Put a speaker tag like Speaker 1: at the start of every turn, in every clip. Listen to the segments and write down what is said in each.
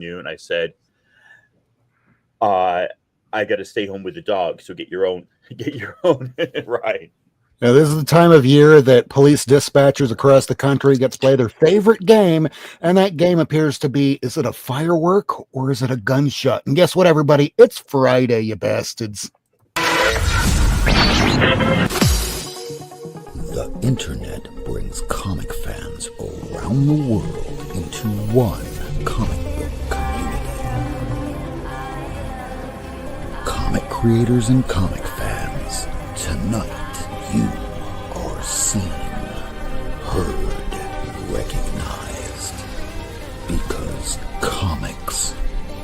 Speaker 1: And I said, I got to stay home with the dog, so get your own ride.
Speaker 2: Now, this is the time of year that police dispatchers across the country get to play their favorite game, and that game appears to be, is it a firework or is it a gunshot? And guess what, everybody? It's Friday, you bastards.
Speaker 3: The internet brings comic fans around the world into one comic book community. Comic creators and comic fans, tonight you are seen, heard, recognized, because comics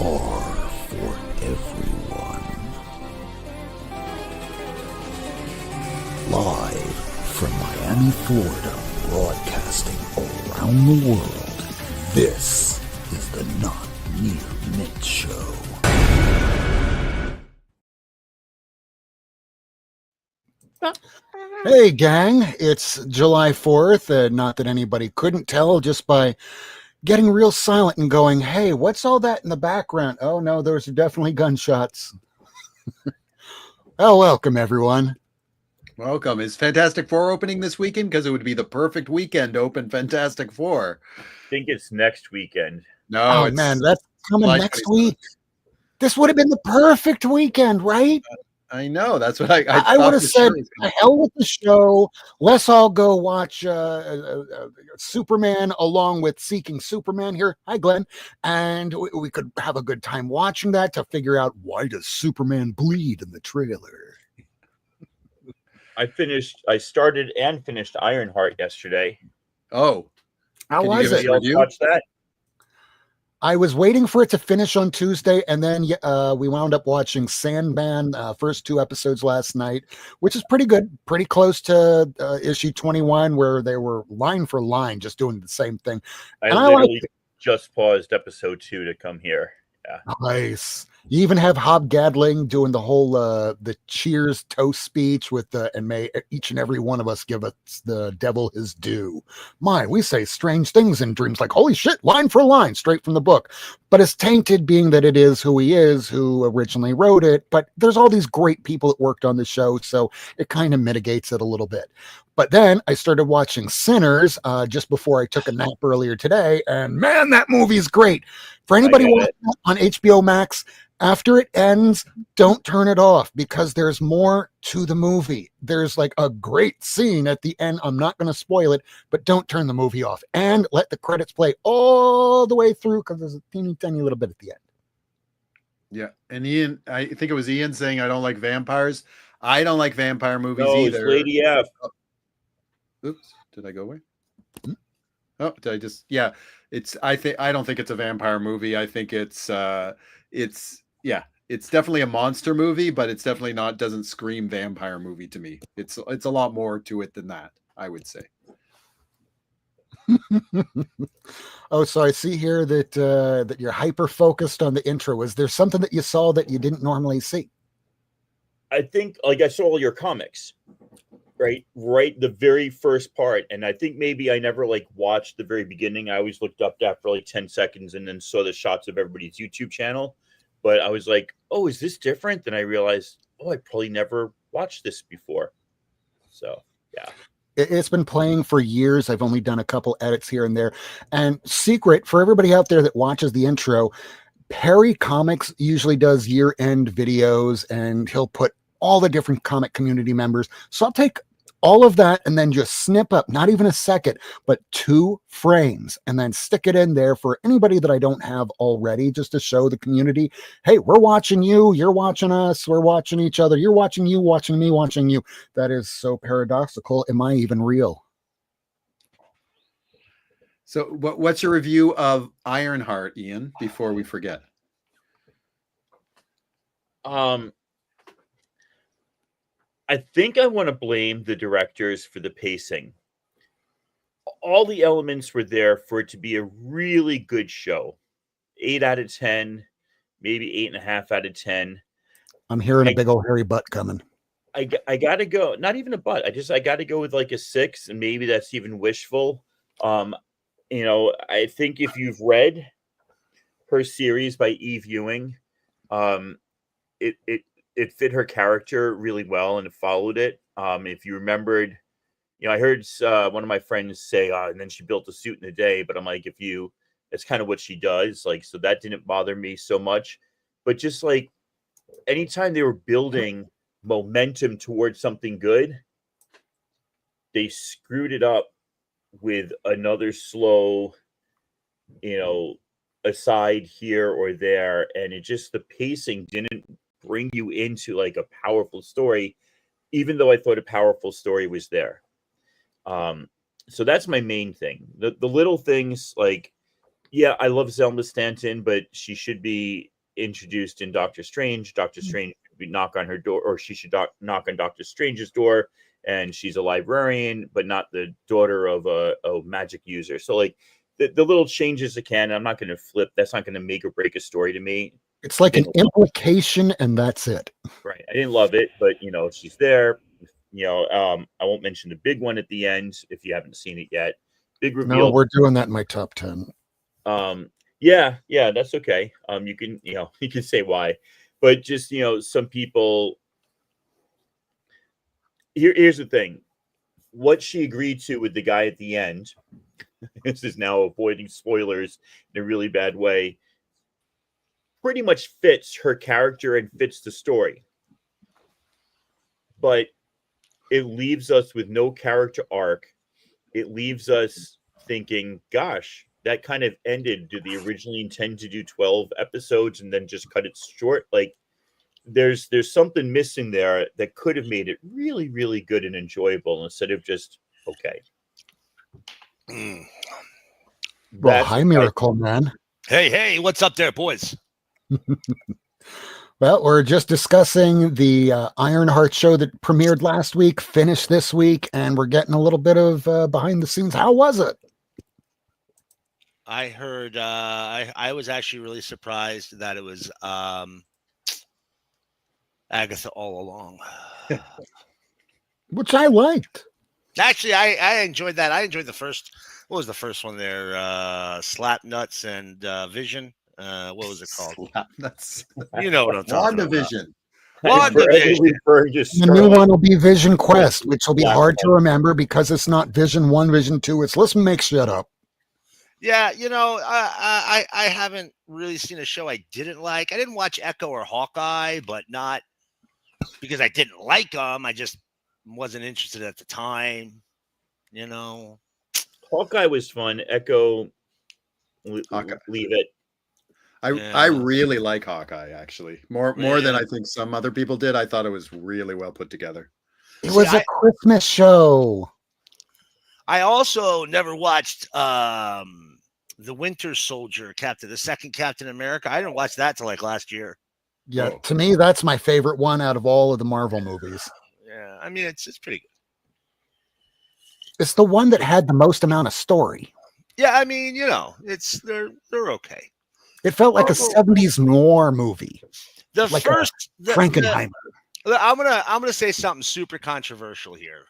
Speaker 3: are for everyone. Live from Miami, Florida, broadcasting around the world, this is the Not Near Mint Show.
Speaker 2: Hey, gang, it's July 4th. Not that anybody couldn't tell just by getting real silent and going, hey, what's all that in the background? Oh, no, those are definitely gunshots. Oh, welcome, everyone.
Speaker 4: Welcome. Is Fantastic Four opening this weekend? Because it would be the perfect weekend to open Fantastic Four.
Speaker 1: I think it's next weekend.
Speaker 4: No,
Speaker 2: man, that's coming
Speaker 4: July
Speaker 2: next
Speaker 4: 27th.
Speaker 2: week. This would have been the perfect weekend, right?
Speaker 4: I know. That's what I
Speaker 2: I would have said, the hell with the show. Let's all go watch Superman along with Seeking Superman here. Hi, Glenn. And we could have a good time watching that to figure out, why does Superman bleed in the trailer?
Speaker 1: I started and finished Ironheart yesterday.
Speaker 4: Oh.
Speaker 2: How
Speaker 4: Can you
Speaker 2: was
Speaker 4: give us
Speaker 2: it?
Speaker 4: a review?
Speaker 1: Watch that.
Speaker 2: I was waiting for it to finish on Tuesday, and then we wound up watching Sandman, first 2 episodes last night, which is pretty good, pretty close to issue 21, where they were line for line just doing the same thing.
Speaker 1: I
Speaker 2: And
Speaker 1: literally just paused episode 2 to come here. Yeah.
Speaker 2: Nice. You even have Hob Gadling doing the whole the Cheers toast speech with and may each and every one of us give us the devil his due. My, we say strange things in dreams, like holy shit, line for line, straight from the book. But it's tainted, being that it is who he is, who originally wrote it. But there's all these great people that worked on the show, so it kind of mitigates it a little bit. But then I started watching Sinners just before I took a nap earlier today, and man, that movie's great. For anybody watching it on HBO Max, after it ends, don't turn it off, because there's more to the movie. There's like a great scene at the end. I'm not going to spoil it, but don't turn the movie off, and let the credits play all the way through, because there's a teeny tiny little bit at the end.
Speaker 4: Yeah. And Ian, I think it was Ian saying, I don't like vampires. I don't like vampire movies either.
Speaker 1: It's Lady F.
Speaker 4: Oops. Did I go away? Oh, did I just, yeah. I don't think it's a vampire movie. I think it's definitely a monster movie, but it's definitely doesn't scream vampire movie to me. It's a lot more to it than that, I would say.
Speaker 2: Oh, so I see here that that you're hyper focused on the intro. Is there something that you saw that you didn't normally see?
Speaker 1: I think, like, I saw all your comics, right, the very first part, and I think maybe I never watched the very beginning. I always looked up after 10 seconds and then saw the shots of everybody's YouTube channel. But I was like, oh, is this different? Then I realized, oh, I probably never watched this before. So, yeah.
Speaker 2: It's been playing for years. I've only done a couple edits here and there. And secret for everybody out there that watches the intro, Perry Comics usually does year-end videos, and he'll put all the different comic community members. So I'll take all of that and then just snip up, not even a second, but 2 frames, and then stick it in there for anybody that I don't have already, just to show the community, hey, we're watching you, you're watching us, we're watching each other, you're watching you, watching me, watching you. That is so paradoxical. Am I even real?
Speaker 4: So what's your review of Ironheart, Ian, before we forget?
Speaker 1: I think I want to blame the directors for the pacing. All the elements were there for it to be a really good show. 8 out of 10, maybe 8.5 out of 10.
Speaker 2: I'm hearing a big old hairy butt coming.
Speaker 1: I got to go, not even a butt. I got to go with a 6, and maybe that's even wishful. I think if you've read her series by Eve Ewing. It fit her character really well, and it followed it. If you remembered, I heard one of my friends say, and then she built a suit in a day. But I'm like, that's kind of what she does. Like, so that didn't bother me so much. But just like anytime they were building momentum towards something good, they screwed it up with another slow, aside here or there. And the pacing didn't bring you into like a powerful story, even though I thought a powerful story was there. So that's my main thing. The little things, like, yeah, I love Zelma Stanton, but she should be introduced in Doctor Strange. Doctor Strange should knock on her door, or she should knock on Doctor Strange's door, and she's a librarian, but not the daughter of a magic user. So like the little changes can. I'm not going to flip. That's not going to make or break a story to me.
Speaker 2: It's like an implication, and that's it.
Speaker 1: Right. I didn't love it, but she's there. I won't mention the big one at the end if you haven't seen it yet. Big reveal.
Speaker 2: No, we're doing that in my top 10.
Speaker 1: Yeah, that's okay. You can, you can say why, but just, some people. Here's the thing. What she agreed to with the guy at the end, this is now avoiding spoilers in a really bad way, pretty much fits her character and fits the story. But it leaves us with no character arc. It leaves us thinking, gosh, that kind of ended. Did they originally intend to do 12 episodes and then just cut it short? Like, there's something missing there that could have made it really, really good and enjoyable instead of just okay.
Speaker 2: Well, hi, Miracleman.
Speaker 5: Hey, what's up there, boys?
Speaker 2: Well, we're just discussing the Ironheart show that premiered last week, finished this week, and we're getting a little bit of behind the scenes. How was it?
Speaker 5: I heard, I was actually really surprised that it was Agatha all along.
Speaker 2: Which I liked.
Speaker 5: Actually, I enjoyed that. I enjoyed the first, what was the first one there? Slap Nuts and Vision. What was it called?
Speaker 4: Slap Nuts.
Speaker 5: You know what I'm talking about.
Speaker 4: WandaVision.
Speaker 2: The new one will be Vision Quest, which will be hard to remember because it's not Vision 1, Vision 2. It's let's make shit up.
Speaker 5: Yeah, I haven't really seen a show I didn't like. I didn't watch Echo or Hawkeye, but not because I didn't like them. I just wasn't interested at the time.
Speaker 1: Hawkeye was fun. Echo,
Speaker 4: Hawkeye.
Speaker 1: Leave it.
Speaker 4: I really like Hawkeye, actually. More than I think some other people did. I thought it was really well put together.
Speaker 2: It was a Christmas show.
Speaker 5: I also never watched The Winter Soldier, the second Captain America. I didn't watch that till like last year.
Speaker 2: Yeah, to me, that's my favorite one out of all of the Marvel movies.
Speaker 5: Yeah, I mean, it's pretty good.
Speaker 2: It's the one that had the most amount of story.
Speaker 5: Yeah, I mean, they're okay.
Speaker 2: It felt like a 70s noir movie. Frankenheimer.
Speaker 5: I'm gonna say something super controversial here.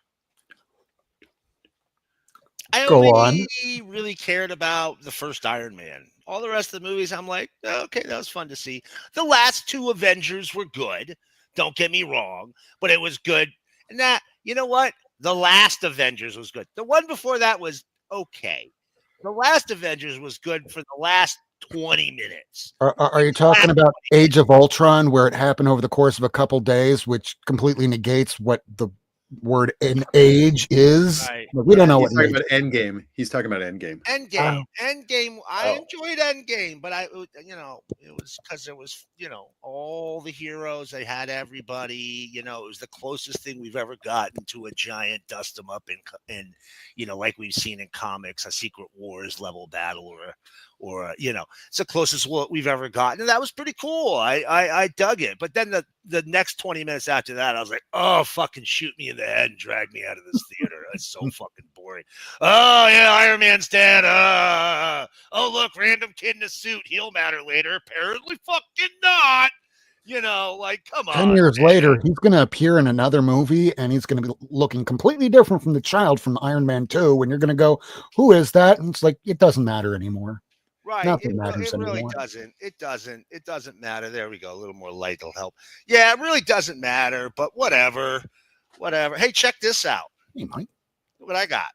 Speaker 5: I only really cared about the first Iron Man. All the rest of the movies, I'm like, okay, that was fun to see. The last two Avengers were good. Don't get me wrong, but it was good. And you know what? The last Avengers was good. The one before that was okay. The last Avengers was good for the last 20 minutes.
Speaker 2: Are you talking about Age of Ultron, where it happened over the course of a couple days, which completely negates what the word in age is?
Speaker 5: Right.
Speaker 2: We don't know what
Speaker 4: he's talking about Endgame. He's talking about Endgame.
Speaker 5: Endgame. I enjoyed Endgame, but it was because it was, all the heroes. They had everybody. It was the closest thing we've ever gotten to a giant dust them up in like we've seen in comics, a Secret Wars level battle or it's the closest we've ever gotten, and that was pretty cool. I dug it, but then the next 20 minutes after that, I was like, oh, fucking shoot me in the head and drag me out of this theater. It's so fucking boring. Oh yeah, Iron Man's dead. Oh look, random kid in a suit. He'll matter later. Apparently, fucking not. Come on.
Speaker 2: 10 years later, he's going to appear in another movie, and he's going to be looking completely different from the child from Iron Man 2. When you're going to go, who is that? And it's like, it doesn't matter anymore.
Speaker 5: Right.
Speaker 2: Not that
Speaker 5: It,
Speaker 2: it matters
Speaker 5: it really
Speaker 2: anymore.
Speaker 5: doesn't. It doesn't. It doesn't matter. There we go. A little more light will help. Yeah, it really doesn't matter, but whatever. Whatever. Hey, check this out.
Speaker 2: Hey, Mike.
Speaker 5: Look what I got.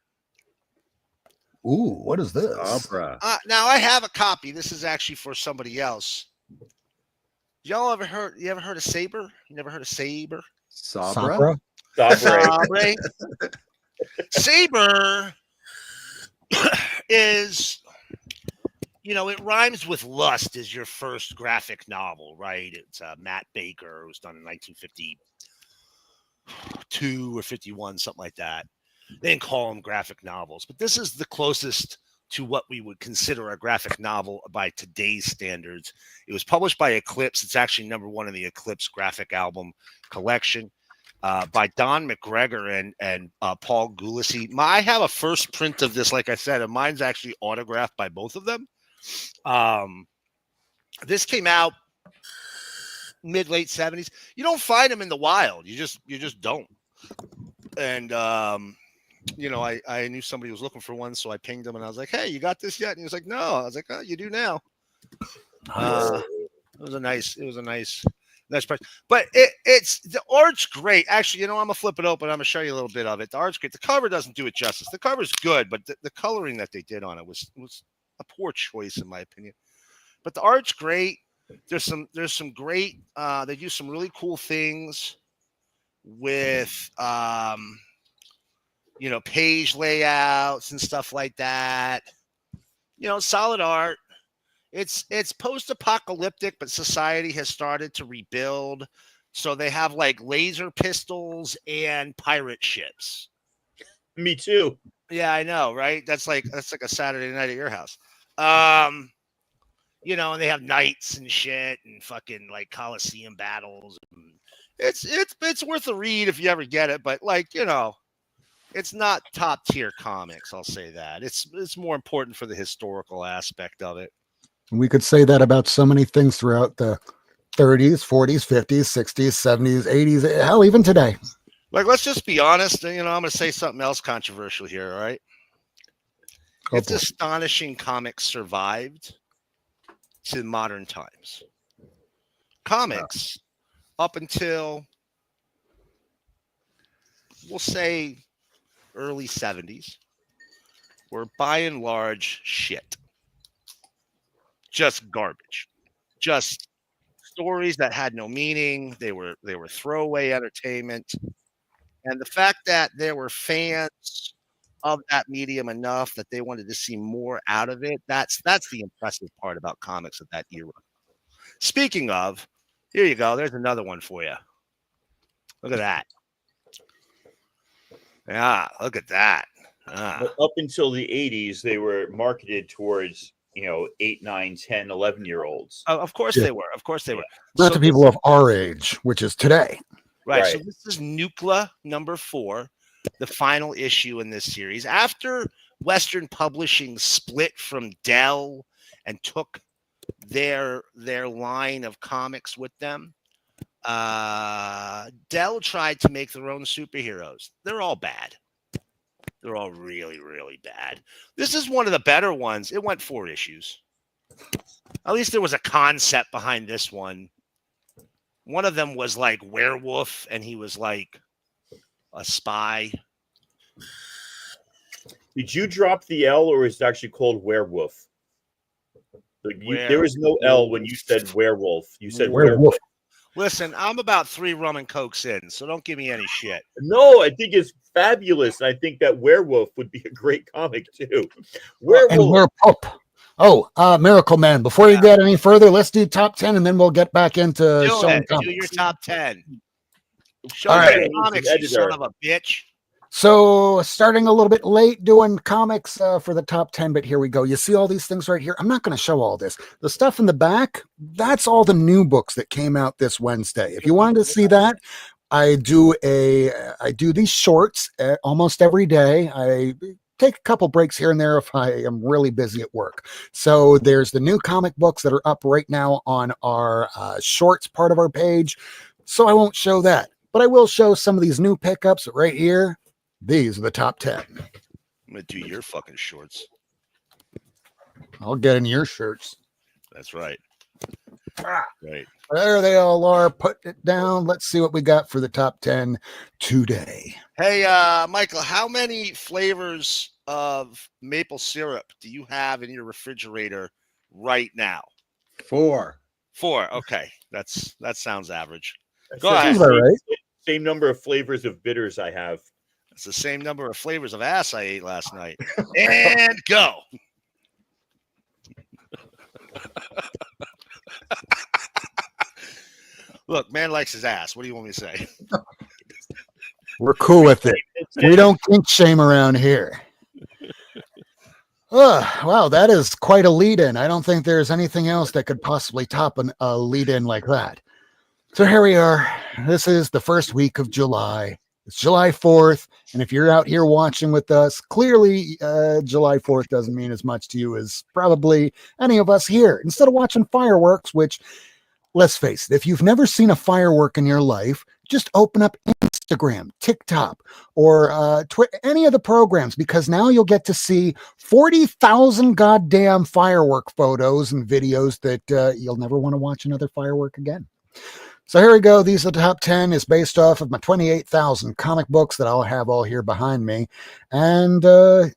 Speaker 2: Ooh, what is this?
Speaker 4: Opera.
Speaker 5: Now I have a copy. This is actually for somebody else. Y'all ever heard? You ever heard of Saber? You never heard of Saber?
Speaker 4: Sabra.
Speaker 1: Sabre.
Speaker 5: Saber is, it rhymes with lust. Is your first graphic novel, right? It's Matt Baker. It was done in 1952 or 51, something like that. They didn't call them graphic novels, but this is the closest to what we would consider a graphic novel by today's standards. It was published by Eclipse. It's actually #1 in the Eclipse graphic album collection, by Don McGregor and Paul Gulacy. I have a first print of this, like I said, and mine's actually autographed by both of them. This came out mid-late 70s. You don't find them in the wild. You just don't. And I knew somebody was looking for one, so I pinged him and I was like, "Hey, you got this yet?" And he was like, "No." I was like, "Oh, you do now." It was a nice price. But it's the art's great. Actually, I'm gonna flip it open. I'm gonna show you a little bit of it. The art's great. The cover doesn't do it justice. The cover's good, but the coloring that they did on it was a poor choice in my opinion. But the art's great. There's some great. They do some really cool things with page layouts and stuff like that. Solid art. It's post-apocalyptic, but society has started to rebuild. So they have like laser pistols and pirate ships.
Speaker 1: Me too.
Speaker 5: Yeah, I know, right? That's like a Saturday night at your house. And they have knights and shit and fucking like Coliseum battles. It's worth a read if you ever get it, but it's not top tier comics. I'll say that. It's more important for the historical aspect of it.
Speaker 2: We could say that about so many things throughout the 30s, 40s, 50s, 60s, 70s, 80s, hell, even today.
Speaker 5: Like, let's just be honest. I'm going to say something else controversial here. All right. It's astonishing comics survived to modern times. Comics up until, we'll say, early 70s were by and large shit. Just garbage. Just stories that had no meaning. They were throwaway entertainment. And the fact that there were fans of that medium enough that they wanted to see more out of it, that's the impressive part about comics of that era. Speaking of, here you go. There's another one for you. Look at that. Yeah, look at that.
Speaker 1: But up until the 80s, they were marketed towards 8, 9, 10, 11-year-olds.
Speaker 5: Of course they were. Of course they were.
Speaker 2: Not to people of our age, which is today.
Speaker 5: Right. So this is Nuclear #4, the final issue in this series. After Western Publishing split from Dell and took their line of comics with them, Dell tried to make their own superheroes. They're all bad. They're all really, really bad. This is one of the better ones. It went 4 issues. At least there was a concept behind this one. One of them was like werewolf, and he was like a spy.
Speaker 1: Did you drop the L, or is it actually called werewolf? There was no L when you said werewolf. You said werewolf.
Speaker 5: Listen, I'm about 3 rum and cokes in, so don't give me any shit.
Speaker 1: No, I think it's fabulous. I think that werewolf would be a great comic too. Werewolf.
Speaker 2: And werewolf. Oh, Miracleman. Before you get any further, let's do top 10, and then we'll get back into showing comics.
Speaker 5: Do your top 10. Show
Speaker 2: All right.
Speaker 5: comics, you son of a bitch.
Speaker 2: So starting a little bit late doing comics for the top 10, but here we go. You see all these things right here. I'm not going to show all this. The stuff in the back, that's all the new books that came out this Wednesday. If you wanted to see that, I do these shorts almost every day. I take a couple breaks here and there if I am really busy at work. So there's the new comic books that are up right now on our shorts part of our page. So I won't show that, but I will show some of these new pickups right here. These are the top 10.
Speaker 5: I'm going to do your fucking shorts.
Speaker 2: I'll get in your shirts.
Speaker 5: That's right. Right.
Speaker 2: There they all are. Put it down. Let's see what we got for the top 10 today.
Speaker 5: Hey, Michael, how many flavors of maple syrup do you have in your refrigerator right now?
Speaker 4: 4.
Speaker 5: 4. Okay. That sounds average.
Speaker 1: That's
Speaker 5: Go
Speaker 1: the
Speaker 5: ahead.
Speaker 2: Sounds about right.
Speaker 1: Same number of flavors of bitters I have.
Speaker 5: It's the same number of flavors of ass I ate last night. And go. Look, man likes his ass. What do you want me to say?
Speaker 2: We're cool with it. We don't kink shame around here. Oh, wow, that is quite a lead-in. I don't think there's anything else that could possibly top a lead-in like that. So here we are. This is the first week of July. It's July 4th, and if you're out here watching with us, clearly July 4th doesn't mean as much to you as probably any of us here. Instead of watching fireworks, which, let's face it, if you've never seen a firework in your life, just open up Instagram, TikTok, or any of the programs, because now you'll get to see 40,000 goddamn firework photos and videos that you'll never want to watch another firework again. So here we go. These are the top 10 is based off of my 28,000 comic books that I'll have all here behind me. And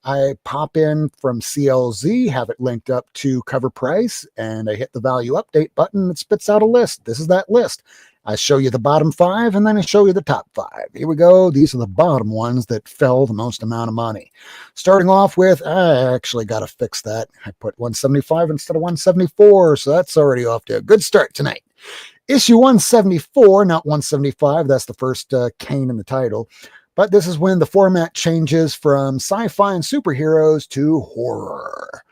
Speaker 2: I pop in from CLZ, have it linked up to CovrPrice, and I hit the value update button. It spits out a list. This is that list. I show you the bottom 5, and then I show you the top 5. Here we go. These are the bottom ones that fell the most amount of money. Starting off with, I actually got to fix that. I put 175 instead of 174, so that's already off to a good start tonight. Issue 174, not 175. That's the first Kane in the title. But this is when the format changes from sci-fi and superheroes to horror.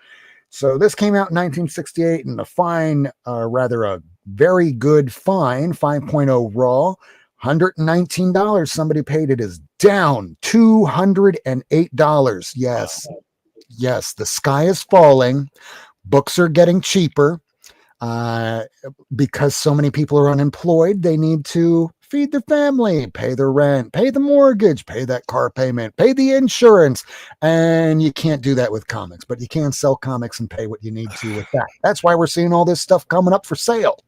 Speaker 2: So this came out in 1968 and a very good fine, 5.0 raw, $119. Somebody paid it is down $208. Yes, the sky is falling. Books are getting cheaper. Because so many people are unemployed, they need to feed their family, pay their rent, pay the mortgage, pay that car payment, pay the insurance. And you can't do that with comics, but you can sell comics and pay what you need to with that. That's why we're seeing all this stuff coming up for sale.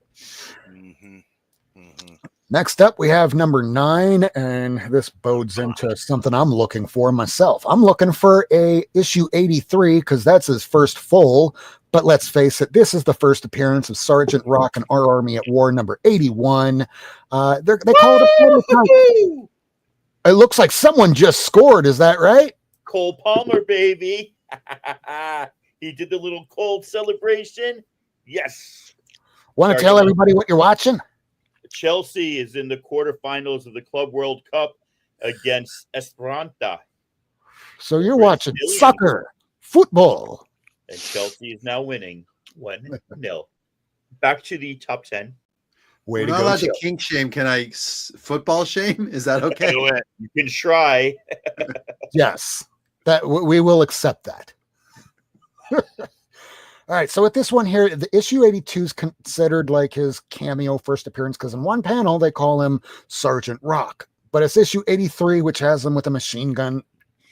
Speaker 2: Next up, we have number 9, and this bodes into something I'm looking for myself. I'm looking for a issue 83 because that's his first full. But let's face it, this is the first appearance of Sergeant Rock and Our Army at War number 81. They call it a prototype. It looks like someone just scored. Is that right?
Speaker 1: Cole Palmer, baby. He did the little cold celebration. Yes.
Speaker 2: Want to tell everybody what you're watching?
Speaker 1: Chelsea is in the quarterfinals of the Club World Cup against Esperanta.
Speaker 2: So you're watching soccer, football.
Speaker 1: And Chelsea is now winning 1-0. Back to the top 10.
Speaker 4: We're not allowed to kink shame. Can I football shame? Is that okay?
Speaker 1: You can try.
Speaker 2: Yes, that we will accept that. All right, so with this one here, the issue 82 is considered like his cameo first appearance because in one panel they call him Sergeant Rock, but it's issue 83, which has him with a machine gun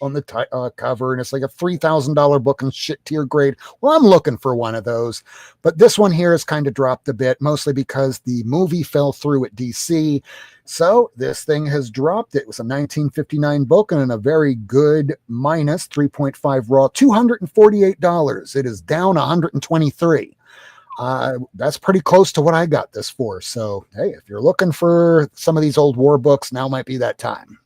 Speaker 2: on the cover, and it's like a $3,000 book and shit tier grade. Well, I'm looking for one of those, but this one here has kind of dropped a bit, mostly because the movie fell through at DC. So this thing has dropped. It was a 1959 book and a very good minus 3.5 raw, $248. It is down $123. That's pretty close to what I got this for. So, hey, if you're looking for some of these old war books, now might be that time.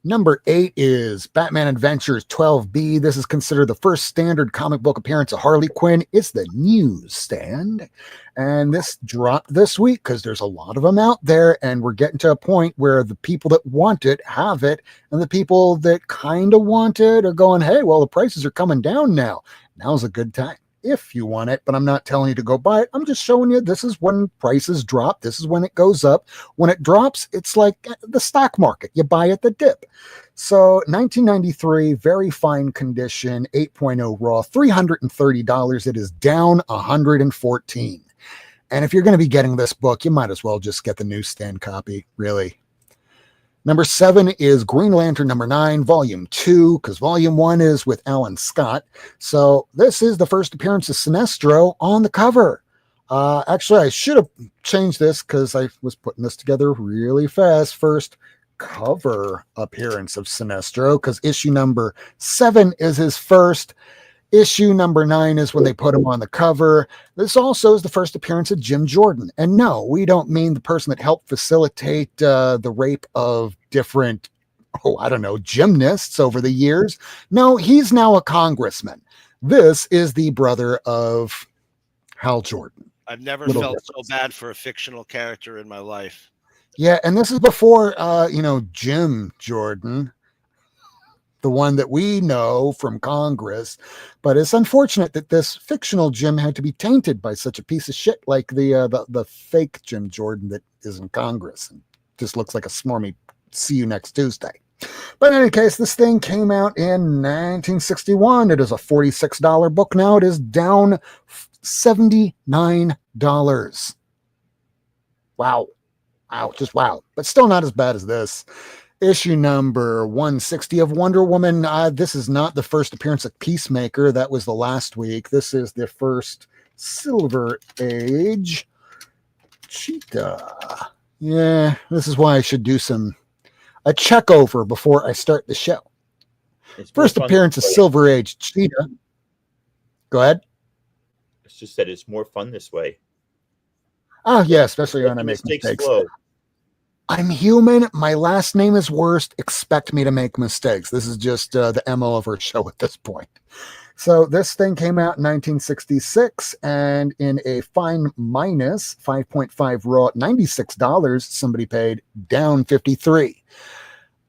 Speaker 2: Number 8 is Batman Adventures 12B. This is considered the first standard comic book appearance of Harley Quinn. It's the newsstand. And this dropped this week because there's a lot of them out there. And we're getting to a point where the people that want it have it. And the people that kind of want it are going, hey, well, the prices are coming down now. Now's a good time if you want it, but I'm not telling you to go buy it. I'm just showing you this is when prices drop. This is when it goes up. When it drops, it's like the stock market. You buy at the dip. So 1993, very fine condition, 8.0 raw, $330. It is down $114. And if you're going to be getting this book, you might as well just get the newsstand copy, really. Number 7 is Green Lantern number 9, Volume 2, because Volume 1 is with Alan Scott. So this is the first appearance of Sinestro on the cover. Actually, I should have changed this because I was putting this together really fast. First cover appearance of Sinestro, because issue number 7 is his first. Issue number 9 is when they put him on the cover. This also is the first appearance of Jim Jordan. And no, we don't mean the person that helped facilitate the rape of different, gymnasts over the years. No, he's now a congressman. This is the brother of Hal Jordan.
Speaker 5: I've never
Speaker 2: Little
Speaker 5: felt
Speaker 2: difference.
Speaker 5: so bad for a fictional character in my life.
Speaker 2: Yeah, and this is before, Jim Jordan, the one that we know from Congress. But it's unfortunate that this fictional Jim had to be tainted by such a piece of shit like the fake Jim Jordan that is in Congress and just looks like a smarmy see you next Tuesday. But in any case, this thing came out in 1961. It is a $46 book now. It is down $79. Wow. Just wow. But still not as bad as this. Issue number 160 of Wonder Woman. This is not the first appearance of Peacemaker. That was the last week. This is the first Silver Age Cheetah. Yeah, this is why I should do a check over before I start the show. First appearance of Silver Age Cheetah. Go ahead.
Speaker 1: It's just that it's more fun this way.
Speaker 2: Oh, yeah, especially when I make mistakes.
Speaker 1: Slow.
Speaker 2: I'm human. My last name is Worst. Expect me to make mistakes. This is just the MO of our show at this point. So this thing came out in 1966, and in a fine minus 5.5 raw, $96, somebody paid, down 53.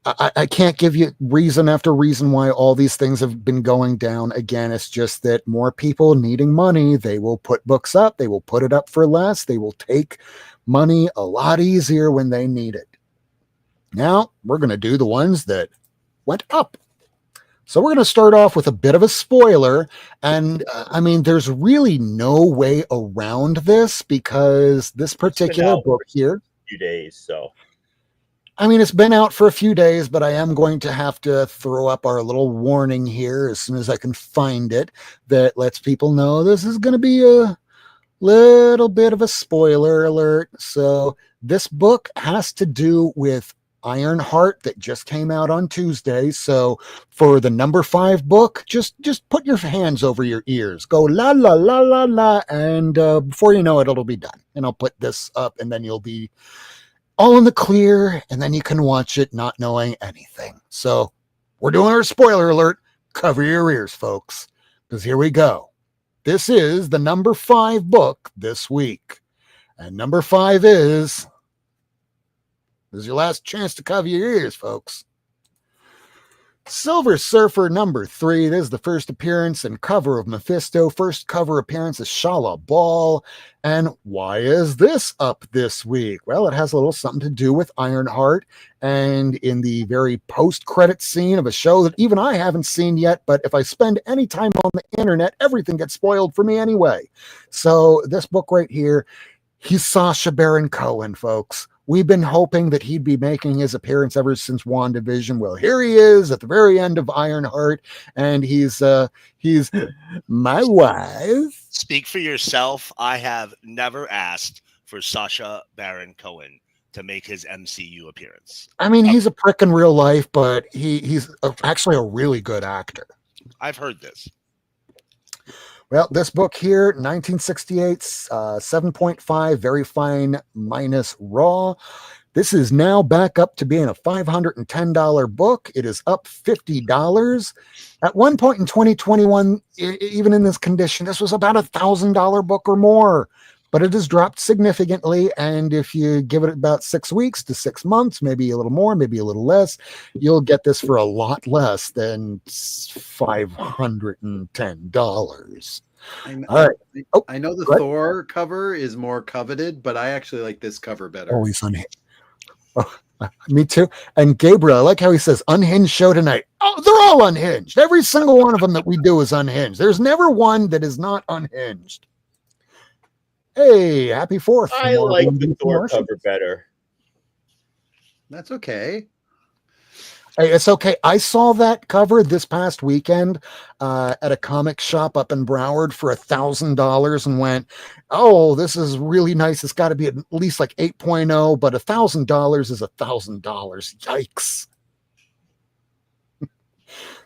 Speaker 2: I can't give you reason after reason why all these things have been going down. Again, it's just that more people needing money, they will put books up, they will put it up for less, they will take money a lot easier when they need it. Now, we're going to do the ones that went up. So we're going to start off with a bit of a spoiler. And there's really no way around this because this particular book here,
Speaker 1: few days, so
Speaker 2: it's been out for a few days, but I am going to have to throw up our little warning here as soon as I can find it that lets people know this is going to be a little bit of a spoiler alert. So this book has to do with Ironheart that just came out on Tuesday. So for the number 5 book, just put your hands over your ears, go la la la la la, and before you know it, it'll be done. And I'll put this up, and then you'll be all in the clear, and then you can watch it not knowing anything. So we're doing our spoiler alert. Cover your ears, folks, because here we go. This is the number 5 book this week. And number 5 is... This is your last chance to cover your ears, folks. Silver Surfer number 3. This is the first appearance and cover of Mephisto. First cover appearance is Shala Ball. And why is this up this week? Well, it has a little something to do with Ironheart. And in the very post-credit scene of a show that even I haven't seen yet, but if I spend any time on the internet, everything gets spoiled for me anyway. So this book right here, he's Sacha Baron Cohen, folks. We've been hoping that he'd be making his appearance ever since WandaVision. Well, here he is at the very end of Ironheart, and he's my wife.
Speaker 5: Speak for yourself. I have never asked for Sacha Baron Cohen to make his MCU appearance.
Speaker 2: He's a prick in real life, but he's actually a really good actor.
Speaker 5: I've heard this.
Speaker 2: Well, this book here, 1968, 7.5, very fine minus raw. This is now back up to being a $510 book. It is up $50. At one point in 2021, even in this condition, this was about $1,000 book or more. But it has dropped significantly. And if you give it about 6 weeks to 6 months, maybe a little more, maybe a little less, you'll get this for a lot less than $510. All right.
Speaker 4: I know the Thor cover is more coveted, but I actually like this cover better.
Speaker 2: Always unhinged. Oh, me too. And Gabriel, I like how he says unhinged show tonight. Oh, they're all unhinged. Every single one of them that we do is unhinged. There's never one that is not unhinged. Hey, happy 4th.
Speaker 1: I like the Thor cover better.
Speaker 4: That's okay.
Speaker 2: Hey, it's okay. I saw that cover this past weekend at a comic shop up in Broward for $1,000 and went, oh, this is really nice. It's got to be at least like 8.0, but $1,000 is $1,000. Yikes.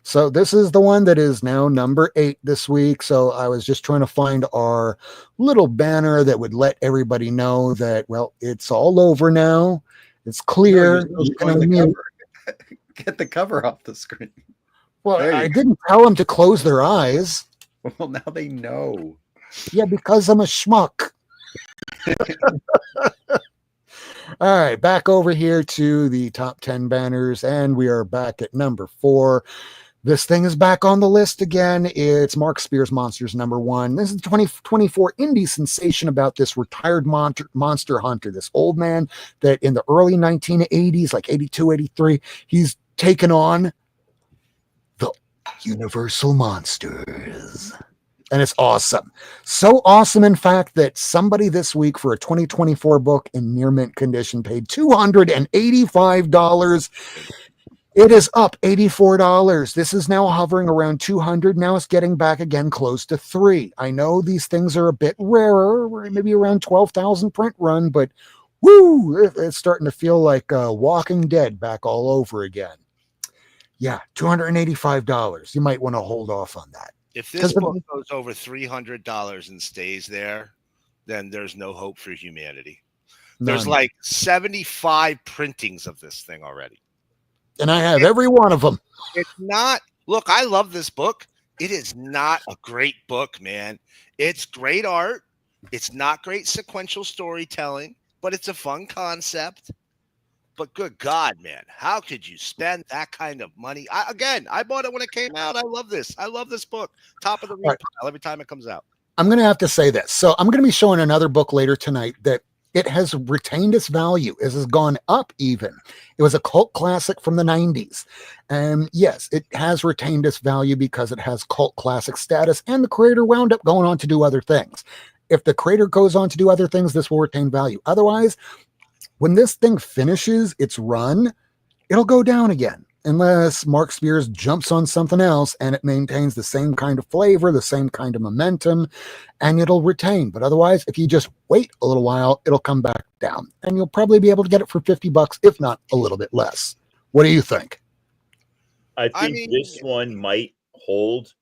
Speaker 2: So this is the one that is now number 8 this week. So I was just trying to find our little banner that would let everybody know that, well, it's all over now. It's clear.
Speaker 4: No,
Speaker 2: You can
Speaker 4: the
Speaker 2: unmute.
Speaker 4: cover. Get the cover off the screen.
Speaker 2: Well,
Speaker 4: There you
Speaker 2: I
Speaker 4: go.
Speaker 2: didn't tell them to close their eyes.
Speaker 4: Well, now they know.
Speaker 2: Yeah, because I'm a schmuck. All right, back over here to the top 10 banners, and we are back at number 4. This thing is back on the list again. It's Mark Spears Monsters number 1. This is the 2024 indie sensation about this retired monster hunter, this old man that in the early 1980s, like 82, 83, he's taken on the Universal Monsters. And it's awesome. So awesome, in fact, that somebody this week for a 2024 book in near mint condition paid $285. It is up $84. This is now hovering around 200. Now it's getting back again close to 3. I know these things are a bit rarer, maybe around 12,000 print run, but woo, it's starting to feel like Walking Dead back all over again. Yeah, $285. You might want to hold off on that.
Speaker 5: If this book goes over $300 and stays there, then there's no hope for humanity. There's like 75 printings of this thing already.
Speaker 2: And I have every one of them.
Speaker 5: It's not, look, I love this book. It is not a great book, man. It's great art. It's not great sequential storytelling, but it's a fun concept. But good God, man, how could you spend that kind of money? I bought it when it came out. I love this. I love this book. Top of the read pile every time it comes out.
Speaker 2: I'm going to have to say this. So I'm going to be showing another book later tonight that it has retained its value. It has gone up even. It was a cult classic from the 90s. And yes, it has retained its value because it has cult classic status, and the creator wound up going on to do other things. If the creator goes on to do other things, this will retain value. Otherwise, when this thing finishes its run, it'll go down again unless Mark Spears jumps on something else and it maintains the same kind of flavor, the same kind of momentum, and it'll retain. But otherwise, if you just wait a little while, it'll come back down, and you'll probably be able to get it for $50, if not a little bit less. What do you think?
Speaker 1: I think this one might hold.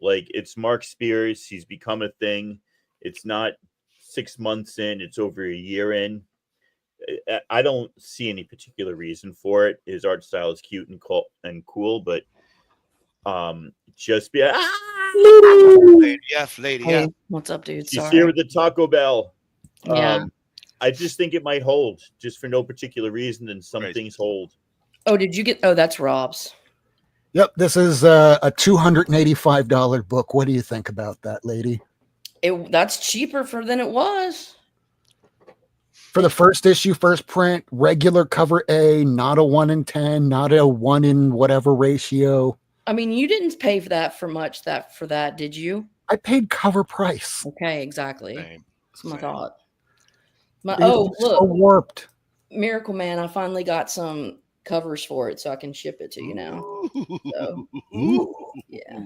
Speaker 1: Like, it's Mark Spears. He's become a thing. It's not 6 months in. It's over a year in. I don't see any particular reason for it. His art style is cute and cool, but just be
Speaker 5: Lady F.
Speaker 6: Hey, what's up, dude?
Speaker 1: She's
Speaker 6: Sorry.
Speaker 1: here with the Taco Bell.
Speaker 6: Yeah.
Speaker 1: I just think it might hold, just for no particular reason, and some things hold.
Speaker 6: Oh, did you get? Oh, that's Rob's.
Speaker 2: Yep, this is a $285 book. What do you think about that, lady?
Speaker 6: That's cheaper than it was.
Speaker 2: For the first issue, first print, regular cover A, not a 1 in 10, not a 1 in whatever ratio.
Speaker 6: I mean, you didn't pay for that, did you?
Speaker 2: I paid cover price.
Speaker 6: Okay, exactly. That's my thought.
Speaker 2: It's
Speaker 6: look,
Speaker 2: so warped.
Speaker 6: Miracleman, I finally got some covers for it, so I can ship it to you now. So, yeah.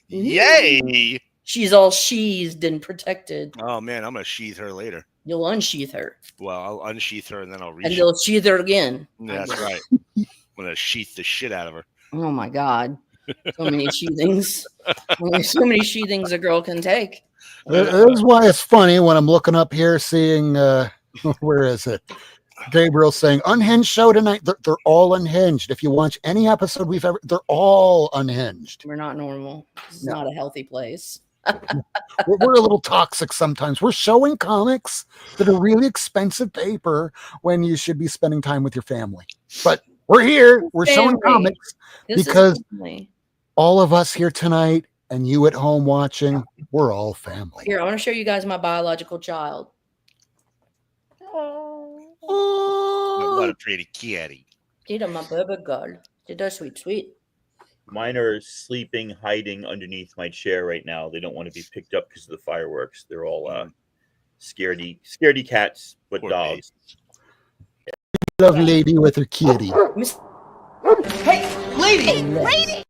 Speaker 5: Yay!
Speaker 6: She's all sheathed and protected.
Speaker 5: Oh man, I'm gonna sheath her later.
Speaker 6: You'll unsheath her.
Speaker 5: Well, I'll unsheath her and then I'll
Speaker 6: and you'll sheath her again.
Speaker 5: Yeah, that's right. I'm gonna sheath the shit out of her.
Speaker 6: Oh my God. So many sheathings. So many sheathings a girl can take.
Speaker 2: That's why it's funny when I'm looking up here seeing, where is it? Gabriel saying, unhinged show tonight. They're all unhinged. If you watch any episode they're all unhinged.
Speaker 6: We're not normal. It's not a healthy place.
Speaker 2: We're a little toxic sometimes. We're showing comics that are really expensive paper when you should be spending time with your family. But we're here. We're showing comics because all of us here tonight and you at home watching, we're all family.
Speaker 6: Here, I want to show you guys my biological child.
Speaker 5: What a pretty kitty.
Speaker 6: She's my baby girl. She's so sweet.
Speaker 1: Mine are sleeping, hiding underneath my chair right now. They don't want to be picked up because of the fireworks. They're all scaredy cats, but
Speaker 5: Poor
Speaker 1: dogs.
Speaker 2: Love lady with her kitty.
Speaker 6: Hey, lady!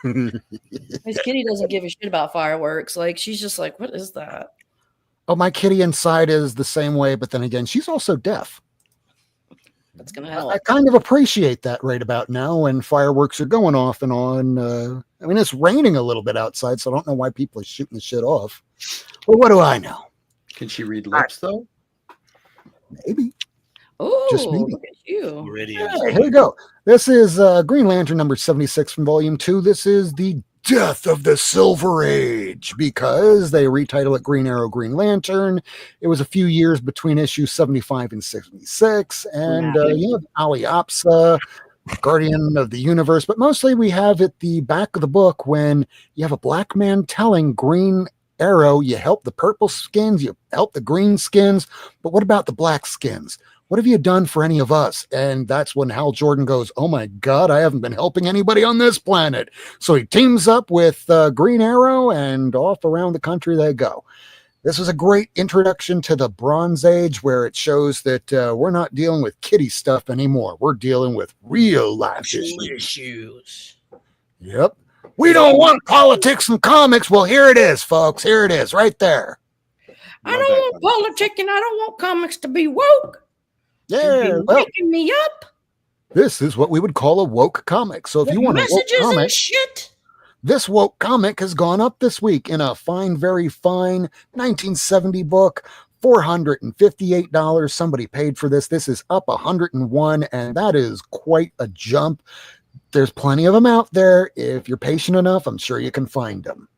Speaker 6: Miss Kitty doesn't give a shit about fireworks. Like, she's just like, what is that?
Speaker 2: Oh, my kitty inside is the same way, but then again, she's also deaf.
Speaker 6: That's gonna help.
Speaker 2: I kind of appreciate that right about now when fireworks are going off and on. I mean, it's raining a little bit outside, so I don't know why people are shooting the shit off. But what do I know?
Speaker 4: Can she read lips though?
Speaker 2: Maybe.
Speaker 6: Oh,
Speaker 2: Just maybe.
Speaker 6: look at you.
Speaker 5: Meridian.
Speaker 2: Yeah, here we go. This is Green Lantern number 76 from Volume 2. This is the death of the Silver Age because they retitle it Green Arrow, Green Lantern. It was a few years between issues 75 and 76. And you have Aliapsa, Guardian of the Universe. But mostly we have at the back of the book when you have a black man telling Green Arrow, you help the purple skins, you help the green skins. But what about the black skins? What have you done for any of us? And that's when Hal Jordan goes, oh my God, I haven't been helping anybody on this planet. So he teams up with Green Arrow and off around the country they go. This was a great introduction to the Bronze Age where it shows that we're not dealing with kiddie stuff anymore. We're dealing with real life issues. Yep. We don't want politics and comics. Well, here it is, folks. Here it is right there.
Speaker 6: I don't want politics and I don't want comics to be woke.
Speaker 2: Yeah,
Speaker 6: well, waking me up.
Speaker 2: This is what we would call a woke comic. So if you want a woke comic,
Speaker 6: shit.
Speaker 2: This woke comic has gone up this week in a fine, very fine 1970 book, $458. Somebody paid for this. This is up 101, and that is quite a jump. There's plenty of them out there. If you're patient enough, I'm sure you can find them.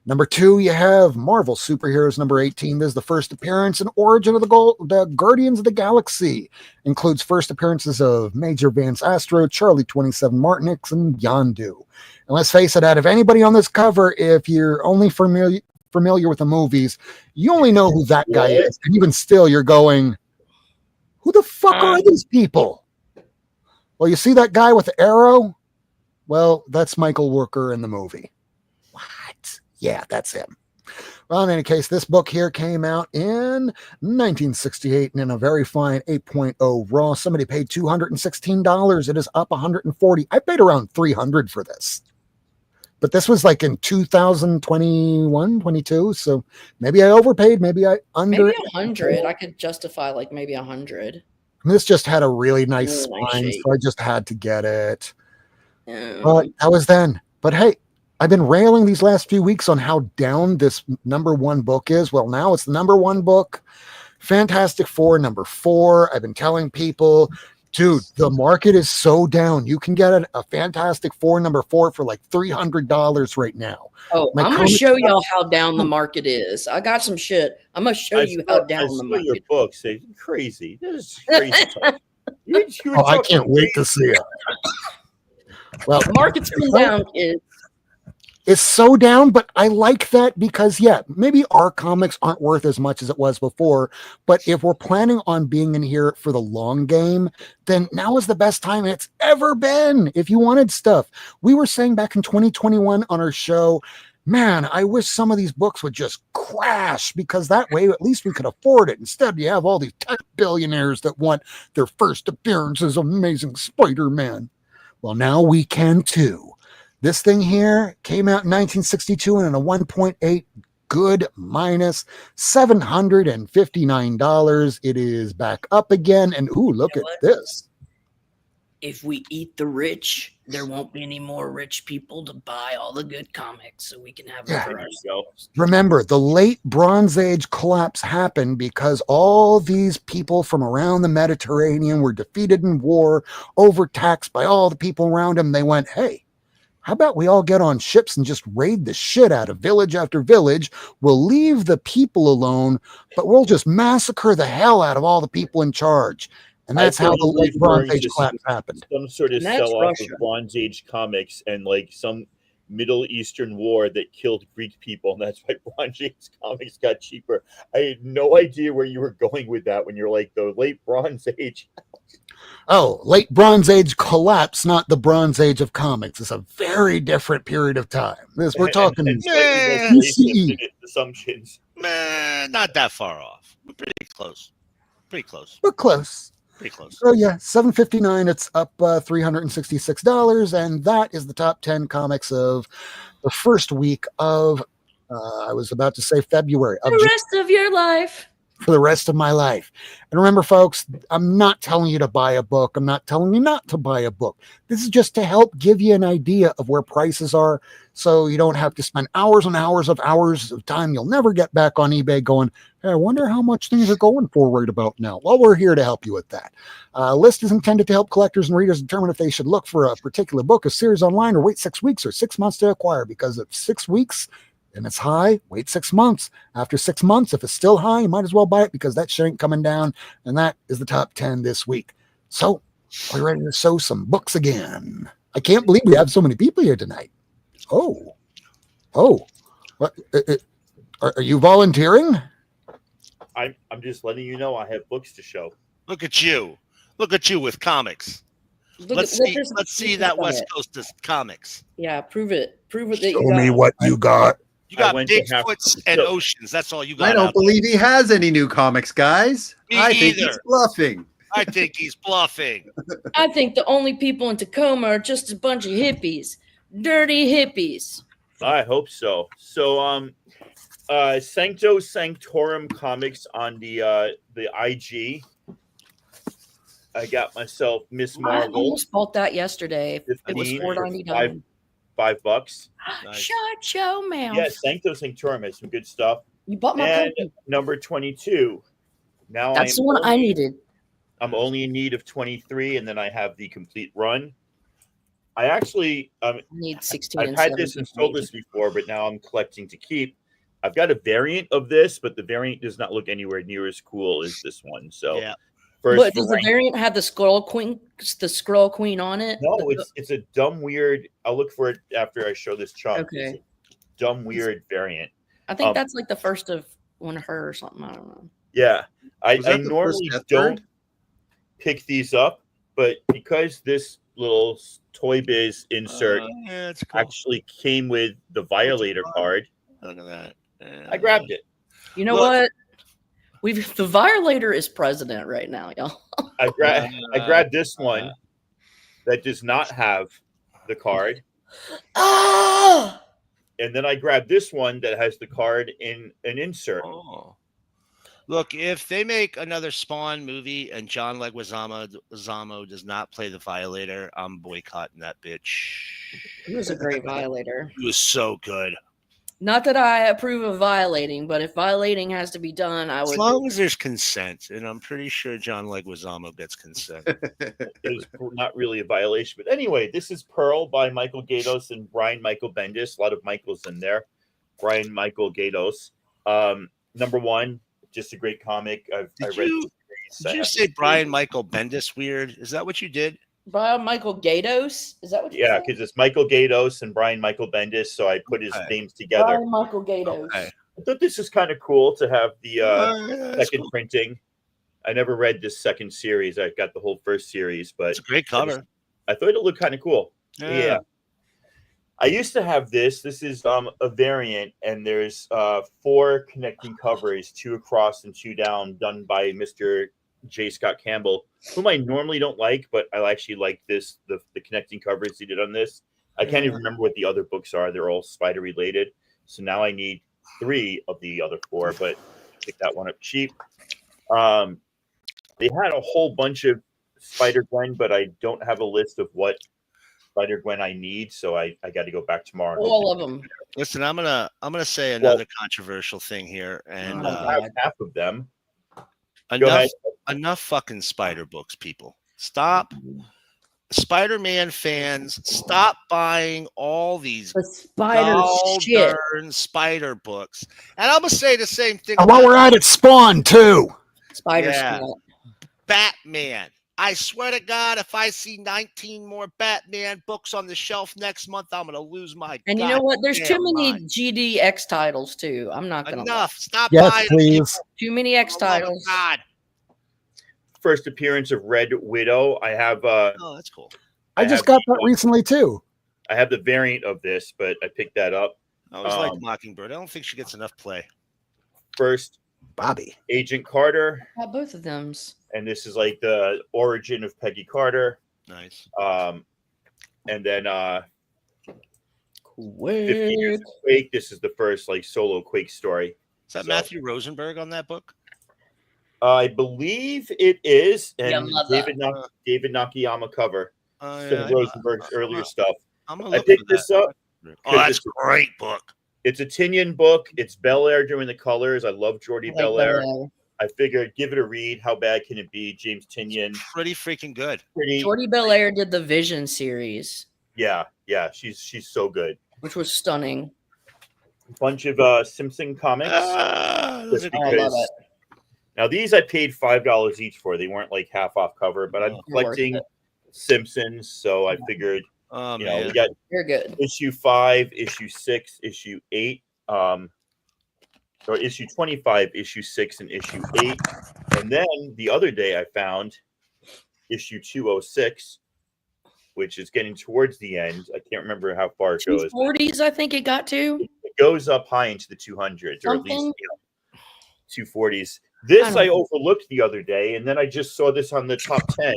Speaker 2: Number 2, you have Marvel Superheroes number 18. This is the first appearance and origin of the Guardians of the Galaxy. Includes first appearances of Major Vance Astro, Charlie 27 Martinix, and Yondu. And let's face it, out of anybody on this cover, if you're only familiar with the movies, you only know who that guy is. And even still, you're going, who the fuck are these people? Well, you see that guy with the arrow? Well, that's Michael Rooker in the movie. Yeah, that's him. Well, in any case, this book here came out in 1968 and in a very fine 8.0 raw. Somebody paid $216. It is up 140. I paid around $300 for this. But this was like in 2021, 22. So maybe I overpaid. Maybe I under.
Speaker 6: Maybe 100. I could justify like maybe 100.
Speaker 2: And this just had a really nice spine, so I just had to get it. But that was then. But hey, I've been railing these last few weeks on how down this number 1 book is. Well, now it's the number 1 book. Fantastic Four, number 4. I've been telling people, dude, the market is so down. You can get a Fantastic Four number 4 for like $300 right now.
Speaker 6: Oh, I'm going to show y'all how down the market is. I got some shit. I'm going to show you how down the market is.
Speaker 1: Your books, they're crazy. This is crazy talk.
Speaker 2: I can't wait to see it. Well,
Speaker 6: the market's been down, kids.
Speaker 2: It's so down, but I like that because, yeah, maybe our comics aren't worth as much as it was before, but if we're planning on being in here for the long game, then now is the best time it's ever been if you wanted stuff. We were saying back in 2021 on our show, man, I wish some of these books would just crash because that way at least we could afford it. Instead, you have all these tech billionaires that want their first appearance as Amazing Spider-Man. Well, now we can too. This thing here came out in 1962 and in a 1.8 good minus $759. It is back up again. And ooh, look at this.
Speaker 6: If we eat the rich, there won't be any more rich people to buy all the good comics so we can have them for ourselves.
Speaker 2: Remember, the late Bronze Age collapse happened because all these people from around the Mediterranean were defeated in war, overtaxed by all the people around them. They went, hey, how about we all get on ships and just raid the shit out of village after village? We'll leave the people alone, but we'll just massacre the hell out of all the people in charge. And that's how the late Bronze Age collapse happened.
Speaker 1: Some sort of sell-off of Bronze Age comics and like some Middle Eastern war that killed Greek people, and that's why Bronze Age comics got cheaper. I had no idea where you were going with that when you're like the late Bronze Age.
Speaker 2: Oh, late Bronze Age collapse, not the Bronze Age of comics. It's a very different period of time. We're talking
Speaker 1: BCE. Assumptions.
Speaker 5: Man, not that far off. We're pretty close. Pretty close.
Speaker 2: We're close.
Speaker 5: Pretty close.
Speaker 2: So yeah, $7.59. It's up $366, and that is the top 10 comics of the first week of. I was about to say February of
Speaker 6: The rest of your life.
Speaker 2: for the rest of my life. And remember, folks, I'm not telling you to buy a book. I'm not telling you not to buy a book. This is just to help give you an idea of where prices are, so you don't have to spend hours and hours of time you'll never get back on eBay going, hey, I wonder how much things are going for right about now. Well, we're here to help you with that. List is intended to help collectors and readers determine if they should look for a particular book, a series online, or wait 6 weeks or 6 months to acquire, because if 6 weeks and it's high, wait 6 months. After 6 months, if it's still high, you might as well buy it, because that shit ain't coming down. And that is the top 10 this week. So we're ready to show some books again. I can't believe we have so many people here tonight. Oh. What, are you volunteering?
Speaker 1: I'm just letting you know I have books to show.
Speaker 5: Look at you with comics. Let's see that West Coast is comics.
Speaker 6: Yeah, prove it that you
Speaker 2: Show
Speaker 6: got
Speaker 2: me
Speaker 6: it.
Speaker 2: what you got.
Speaker 5: You got
Speaker 1: went to
Speaker 5: Bigfoots and oceans. That's all you got.
Speaker 4: I don't
Speaker 5: out
Speaker 4: believe he has any new comics, guys.
Speaker 5: Me
Speaker 4: I think
Speaker 5: either.
Speaker 4: he's bluffing.
Speaker 5: there. I think he's bluffing.
Speaker 6: I think the only people in Tacoma are just a bunch of hippies. Dirty hippies.
Speaker 1: I hope so. So, Sancto Sanctorum Comics on the IG. I got myself Miss
Speaker 6: I
Speaker 1: Marvel.
Speaker 6: almost bought that yesterday. It was
Speaker 1: 15 for
Speaker 6: $4.99.
Speaker 1: $5.
Speaker 5: Nice.
Speaker 6: Shut your mouth.
Speaker 1: Yeah, Sancto Sanctorum has some good stuff.
Speaker 6: You bought my
Speaker 1: And
Speaker 6: copy.
Speaker 1: number 22. Now
Speaker 6: That's the one I needed.
Speaker 1: I'm only in need of 23, and then I have the complete run. I actually
Speaker 6: I need 16
Speaker 1: I've
Speaker 6: and
Speaker 1: had this
Speaker 6: 17.
Speaker 1: and sold this before, but now I'm collecting to keep. I've got a variant of this, but the variant does not look anywhere near as cool as this one. So,
Speaker 5: Yeah.
Speaker 6: But does the variant have the Scroll Queen on it?
Speaker 1: No, it's a dumb weird. I'll look for it after I show this chunk.
Speaker 6: Okay.
Speaker 1: It's a dumb weird variant.
Speaker 6: I think that's like the first of one of her or something. I don't know.
Speaker 1: Yeah, I
Speaker 4: Was that the
Speaker 1: normally
Speaker 4: first
Speaker 1: don't
Speaker 4: Deathbird?
Speaker 1: pick these up, but because this little Toy Biz insert
Speaker 5: Yeah, it's cool.
Speaker 1: actually came with the Violator card,
Speaker 5: Look at that.
Speaker 1: I grabbed it.
Speaker 6: You know
Speaker 5: Look.
Speaker 6: what? The Violator is president right now, y'all.
Speaker 1: I grabbed this one that does not have the card,
Speaker 6: Ah!
Speaker 1: and then I grabbed this one that has the card in an insert.
Speaker 5: Oh. Look, if they make another Spawn movie and John Leguizamo does not play the Violator, I'm boycotting that bitch.
Speaker 6: He was a great Violator.
Speaker 5: He was so good.
Speaker 6: Not that I approve of violating, but if violating has to be done, I
Speaker 5: As
Speaker 6: would.
Speaker 5: long as there's consent, and I'm pretty sure John Leguizamo gets consent.
Speaker 1: It was not really a violation, but anyway, this is Pearl by Michael Gaydos and Brian Michael Bendis. A lot of Michaels in there. Brian Michael Gaydos. Number one, just a great comic. I read.
Speaker 5: Did you say Brian Michael Bendis weird? Is that what you did?
Speaker 6: Brian Michael Gaydos? Is that what you
Speaker 1: Yeah,
Speaker 6: said?
Speaker 1: because it's Michael Gaydos and Brian Michael Bendis, so I put his names together.
Speaker 6: Brian Michael Gaydos.
Speaker 5: Okay.
Speaker 1: I thought this is kind of cool to have the
Speaker 5: That's
Speaker 1: second
Speaker 5: cool.
Speaker 1: printing. I never read this second series. I got the whole first series, but
Speaker 5: It's a great cover.
Speaker 1: I thought it looked kind of cool. Yeah. I used to have this. This is a variant, and there's 4 connecting covers, 2 across and 2 down, done by Mr. J. Scott Campbell, whom I normally don't like, but I actually like this, the connecting covers he did on this. I can't even remember what the other books are. They're all spider related. So now I need 3 of the other 4, but pick that one up cheap. They had a whole bunch of Spider-Gwen, but I don't have a list of what Spider-Gwen I need, so I got to go back tomorrow. and
Speaker 6: All
Speaker 1: hopefully-
Speaker 6: of them.
Speaker 5: Listen, I'm gonna say another controversial thing here, and
Speaker 1: I have half of them. Go
Speaker 5: enough
Speaker 1: ahead.
Speaker 5: enough fucking spider books, people. Stop. Spider-Man fans, stop buying all these
Speaker 6: The spider shit.
Speaker 5: darn spider books. And I'm gonna say the same thing
Speaker 2: And while we're at it, Spawn too.
Speaker 6: Spider
Speaker 5: Yeah.
Speaker 6: shit.
Speaker 5: Batman. I swear to God, if I see 19 more Batman books on the shelf next month, I'm gonna lose my.
Speaker 6: And you know what? There's too
Speaker 5: goddamn
Speaker 6: many
Speaker 5: mind.
Speaker 6: GDX titles too. I'm not gonna lie.
Speaker 5: Enough. Stop
Speaker 2: Yes,
Speaker 5: buying.
Speaker 2: please.
Speaker 6: Too many X
Speaker 5: For the love of
Speaker 6: titles.
Speaker 5: God.
Speaker 1: First appearance of Red Widow. I have
Speaker 5: Oh, that's cool.
Speaker 2: I just got that recently too.
Speaker 1: I have the variant of this, but I picked that up.
Speaker 5: I always like Mockingbird. I don't think she gets enough play.
Speaker 1: First,
Speaker 2: Bobby.
Speaker 1: Agent Carter.
Speaker 6: Got both of them.
Speaker 1: and this is like the origin of Peggy Carter.
Speaker 5: Nice.
Speaker 1: And then 50 Years
Speaker 6: Quick.
Speaker 1: of Quake. This is the first like solo Quake story.
Speaker 5: Is that
Speaker 1: So-
Speaker 5: Matthew Rosenberg on that book?
Speaker 1: I believe it is, and
Speaker 6: Yeah, mother.
Speaker 1: David Nakayama cover.
Speaker 5: Oh,
Speaker 1: Some of Rosenberg's earlier stuff.
Speaker 5: I'm gonna
Speaker 1: I
Speaker 5: look
Speaker 1: picked
Speaker 5: for
Speaker 1: this
Speaker 5: that.
Speaker 1: up.
Speaker 5: Oh, that's
Speaker 1: it's-
Speaker 5: a great book.
Speaker 1: It's a Tinian book. It's Belair doing the colors. I love Jordi
Speaker 6: Like
Speaker 1: Belair.
Speaker 6: the
Speaker 1: I figured give it a read. How bad can it be? James Tinian.
Speaker 5: Pretty freaking good.
Speaker 1: Pretty.
Speaker 6: Jordi Belair did the Vision series,
Speaker 1: Yeah. She's so good.
Speaker 6: which was stunning.
Speaker 1: Bunch of Simpson comics.
Speaker 5: Those
Speaker 1: Just
Speaker 5: are
Speaker 6: I love
Speaker 1: because.
Speaker 6: it.
Speaker 1: Now these I paid $5 each for. They weren't like half off cover, but I'm
Speaker 5: Oh,
Speaker 6: worth
Speaker 1: collecting
Speaker 6: it.
Speaker 1: Simpsons, so I figured
Speaker 5: Oh
Speaker 1: you know
Speaker 5: man.
Speaker 1: we got
Speaker 6: You're good.
Speaker 1: issue 5, issue 6, issue 8, or issue 25, issue 6, and issue 8. And then the other day I found issue 206, which is getting towards the end. I can't remember how far it goes.
Speaker 6: 240s, I think it got to.
Speaker 1: It goes up high into the 200s, or at least
Speaker 6: Something.
Speaker 1: 240s. This
Speaker 6: I
Speaker 1: I
Speaker 6: don't
Speaker 1: overlooked the other day, and then I just saw this on the top 10.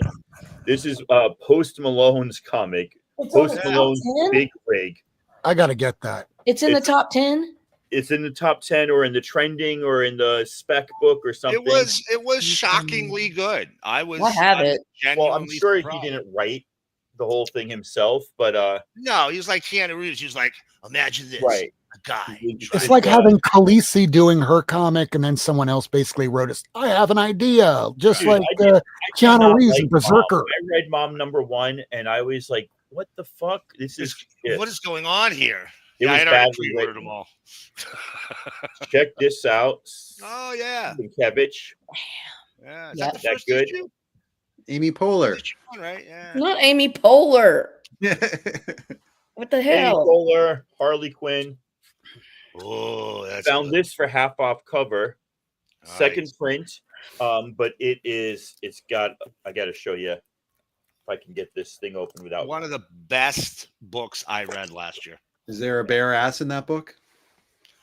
Speaker 1: This is Post Malone's comic. Post Malone's Big Rig.
Speaker 2: I gotta get that.
Speaker 6: It's in the
Speaker 1: It's-
Speaker 6: top 10.
Speaker 1: It's in the top 10 or in the trending or in the spec book or something.
Speaker 5: It was shockingly good. I was.
Speaker 6: I have
Speaker 5: was
Speaker 6: it.
Speaker 1: Well, I'm
Speaker 5: genuinely
Speaker 1: sure
Speaker 5: surprised.
Speaker 1: he didn't write the whole thing himself, but
Speaker 5: No, he was like Keanu Reeves. He was like, imagine this,
Speaker 1: right.
Speaker 5: a guy.
Speaker 2: It's like having Khaleesi doing her comic, and then someone else basically wrote us. I have an idea, just
Speaker 1: Dude,
Speaker 2: like
Speaker 1: I
Speaker 2: Keanu
Speaker 1: cannot
Speaker 2: Reeves
Speaker 1: like
Speaker 2: in Berserker.
Speaker 1: Mom. I read Mom #1, and I was like, "What the fuck? This is shit."
Speaker 5: What is going on here?
Speaker 1: It was
Speaker 5: I'd already
Speaker 1: badly
Speaker 5: pre-ordered
Speaker 1: written.
Speaker 5: them all.
Speaker 1: Check this out.
Speaker 5: Oh yeah,
Speaker 1: Sienkiewicz.
Speaker 5: yeah. Is
Speaker 6: Yeah.
Speaker 5: that the
Speaker 1: That
Speaker 5: first
Speaker 1: good?
Speaker 5: issue?
Speaker 4: Amy Poehler.
Speaker 5: Issue one, right? Yeah.
Speaker 6: Not Amy Poehler. What the
Speaker 1: Amy
Speaker 6: hell?
Speaker 1: Poehler, Harley Quinn.
Speaker 5: Oh, that's
Speaker 1: Found
Speaker 5: good.
Speaker 1: this for half off cover. Second print. But it's got. I got to show you if I can get this thing open without.
Speaker 5: One of the best books I read last year.
Speaker 4: Is there a bare ass in that book?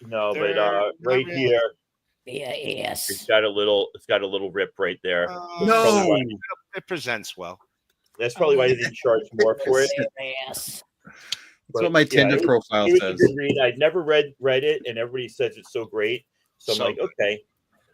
Speaker 1: No,
Speaker 5: They're
Speaker 1: but
Speaker 5: not
Speaker 1: right
Speaker 5: really.
Speaker 1: here,
Speaker 6: Yeah,
Speaker 1: it's
Speaker 6: yes.
Speaker 1: got a little rip right there.
Speaker 4: No.
Speaker 1: Probably why-
Speaker 5: It presents well.
Speaker 1: That's probably why they didn't charge more for it.
Speaker 6: Yes.
Speaker 4: That's
Speaker 1: But,
Speaker 4: what my
Speaker 1: yeah,
Speaker 4: Tinder
Speaker 1: it was-
Speaker 4: profile
Speaker 1: It was
Speaker 4: says.
Speaker 1: a good read. I'd never read it, and everybody says it's so great. So I'm
Speaker 5: So
Speaker 1: like,
Speaker 5: good.
Speaker 1: okay.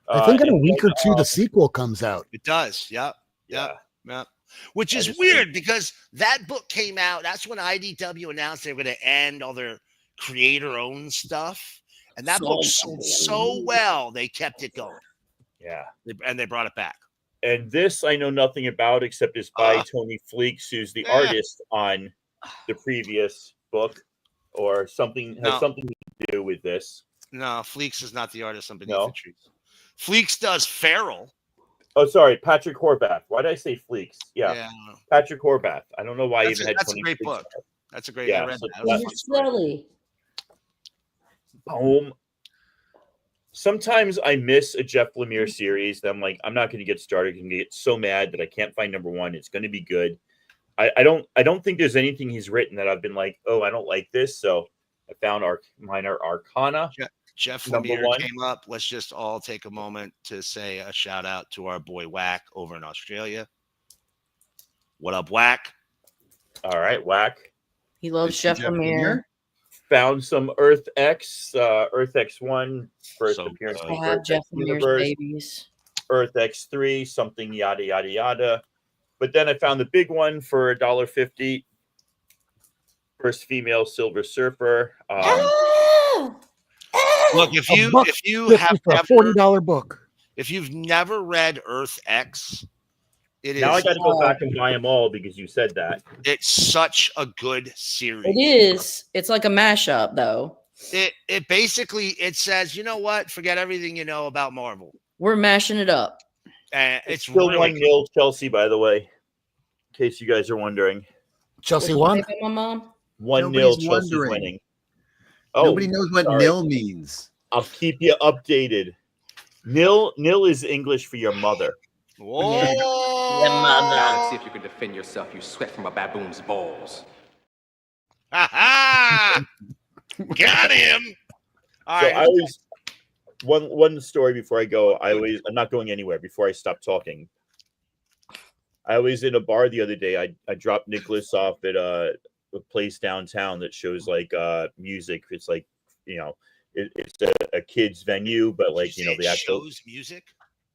Speaker 2: I think in a
Speaker 1: and
Speaker 2: week
Speaker 1: then,
Speaker 2: or two, the sequel comes out.
Speaker 5: It does. Yep.
Speaker 1: yeah.
Speaker 5: Yep. Which
Speaker 1: I
Speaker 5: is
Speaker 1: just
Speaker 5: weird because that book came out. That's when IDW announced they were going to end all their creator-owned stuff, and that book sold so well they kept it going,
Speaker 1: Yeah.
Speaker 5: and they brought it back.
Speaker 1: And this I know nothing about except it's by
Speaker 5: Ah.
Speaker 1: Tony Fleeks, who's the
Speaker 5: Yeah.
Speaker 1: artist on the previous book, or something has
Speaker 5: No.
Speaker 1: something to do with this.
Speaker 5: No, Fleeks is not the artist on Beneath
Speaker 1: No?
Speaker 5: the Trees. Fleeks does Feral.
Speaker 1: Oh, sorry, Patrick Horvath. Why did I say Fleeks? Yeah,
Speaker 5: I don't know.
Speaker 1: Patrick Horvath. I don't know why I
Speaker 5: That's
Speaker 1: even
Speaker 5: a-
Speaker 1: had
Speaker 5: that's a
Speaker 1: Tony
Speaker 5: great
Speaker 1: Fleeks
Speaker 5: book.
Speaker 1: on it.
Speaker 5: That's a great.
Speaker 1: Yeah,
Speaker 5: I read
Speaker 1: so
Speaker 5: that. It was a fun story.
Speaker 6: Silly.
Speaker 1: Boom. Sometimes I miss a Jeff Lemire series that I'm like, I'm not going to get started. I'm going to get so mad that I can't find #1. It's going to be good. I don't think there's anything he's written that I've been like, oh, I don't like this. So I found Minor Arcana.
Speaker 5: Jeff
Speaker 1: Number
Speaker 5: Lemire
Speaker 1: one.
Speaker 5: came up. Let's just all take a moment to say a shout out to our boy Whack over in Australia. What up, Whack?
Speaker 1: All right, whack.
Speaker 6: He loves Chef Lemire.
Speaker 1: Found some Earth X, Earth X1 first
Speaker 5: So
Speaker 1: appearance.
Speaker 5: good.
Speaker 1: in
Speaker 6: I have
Speaker 1: Earth
Speaker 6: Jeff
Speaker 1: X
Speaker 6: Lemire's
Speaker 1: universe,
Speaker 6: babies.
Speaker 1: Earth X3, something yada yada yada. But then I found the big one for $1.50. First female Silver Surfer.
Speaker 5: Look, if
Speaker 2: A
Speaker 5: you
Speaker 2: buck
Speaker 5: if you
Speaker 2: This
Speaker 5: have
Speaker 2: is a
Speaker 5: never
Speaker 2: $40 book.
Speaker 5: if you've never read Earth X, it is
Speaker 1: Now I got to go back and buy them all because you said that.
Speaker 5: it's such a good series.
Speaker 6: It is. It's like a mashup, though.
Speaker 5: It basically it says, you know what? Forget everything you know about Marvel.
Speaker 6: We're mashing it up.
Speaker 5: And it's
Speaker 1: Still
Speaker 5: really
Speaker 1: 1-0 Chelsea, by the way, in case you guys are wondering.
Speaker 2: Chelsea
Speaker 6: What'd
Speaker 2: won.
Speaker 6: you say about my mom?
Speaker 1: 1-0
Speaker 4: Nobody's
Speaker 1: Chelsea's
Speaker 4: wondering.
Speaker 1: winning. Oh,
Speaker 4: Nobody knows what
Speaker 1: sorry.
Speaker 4: nil means.
Speaker 1: I'll keep you updated. Nil is English for your mother.
Speaker 5: Whoa.
Speaker 7: Now let's see if you can defend yourself, you sweat from a baboon's balls.
Speaker 5: Ha ha! Got him. All
Speaker 1: So
Speaker 5: right.
Speaker 1: I always one story before I go. I'm not going anywhere before I stop talking. I was in a bar the other day. I dropped Nicholas off at a place downtown that shows like music. It's like, you know, it's a kids venue, but like, you know, the actual
Speaker 5: shows music.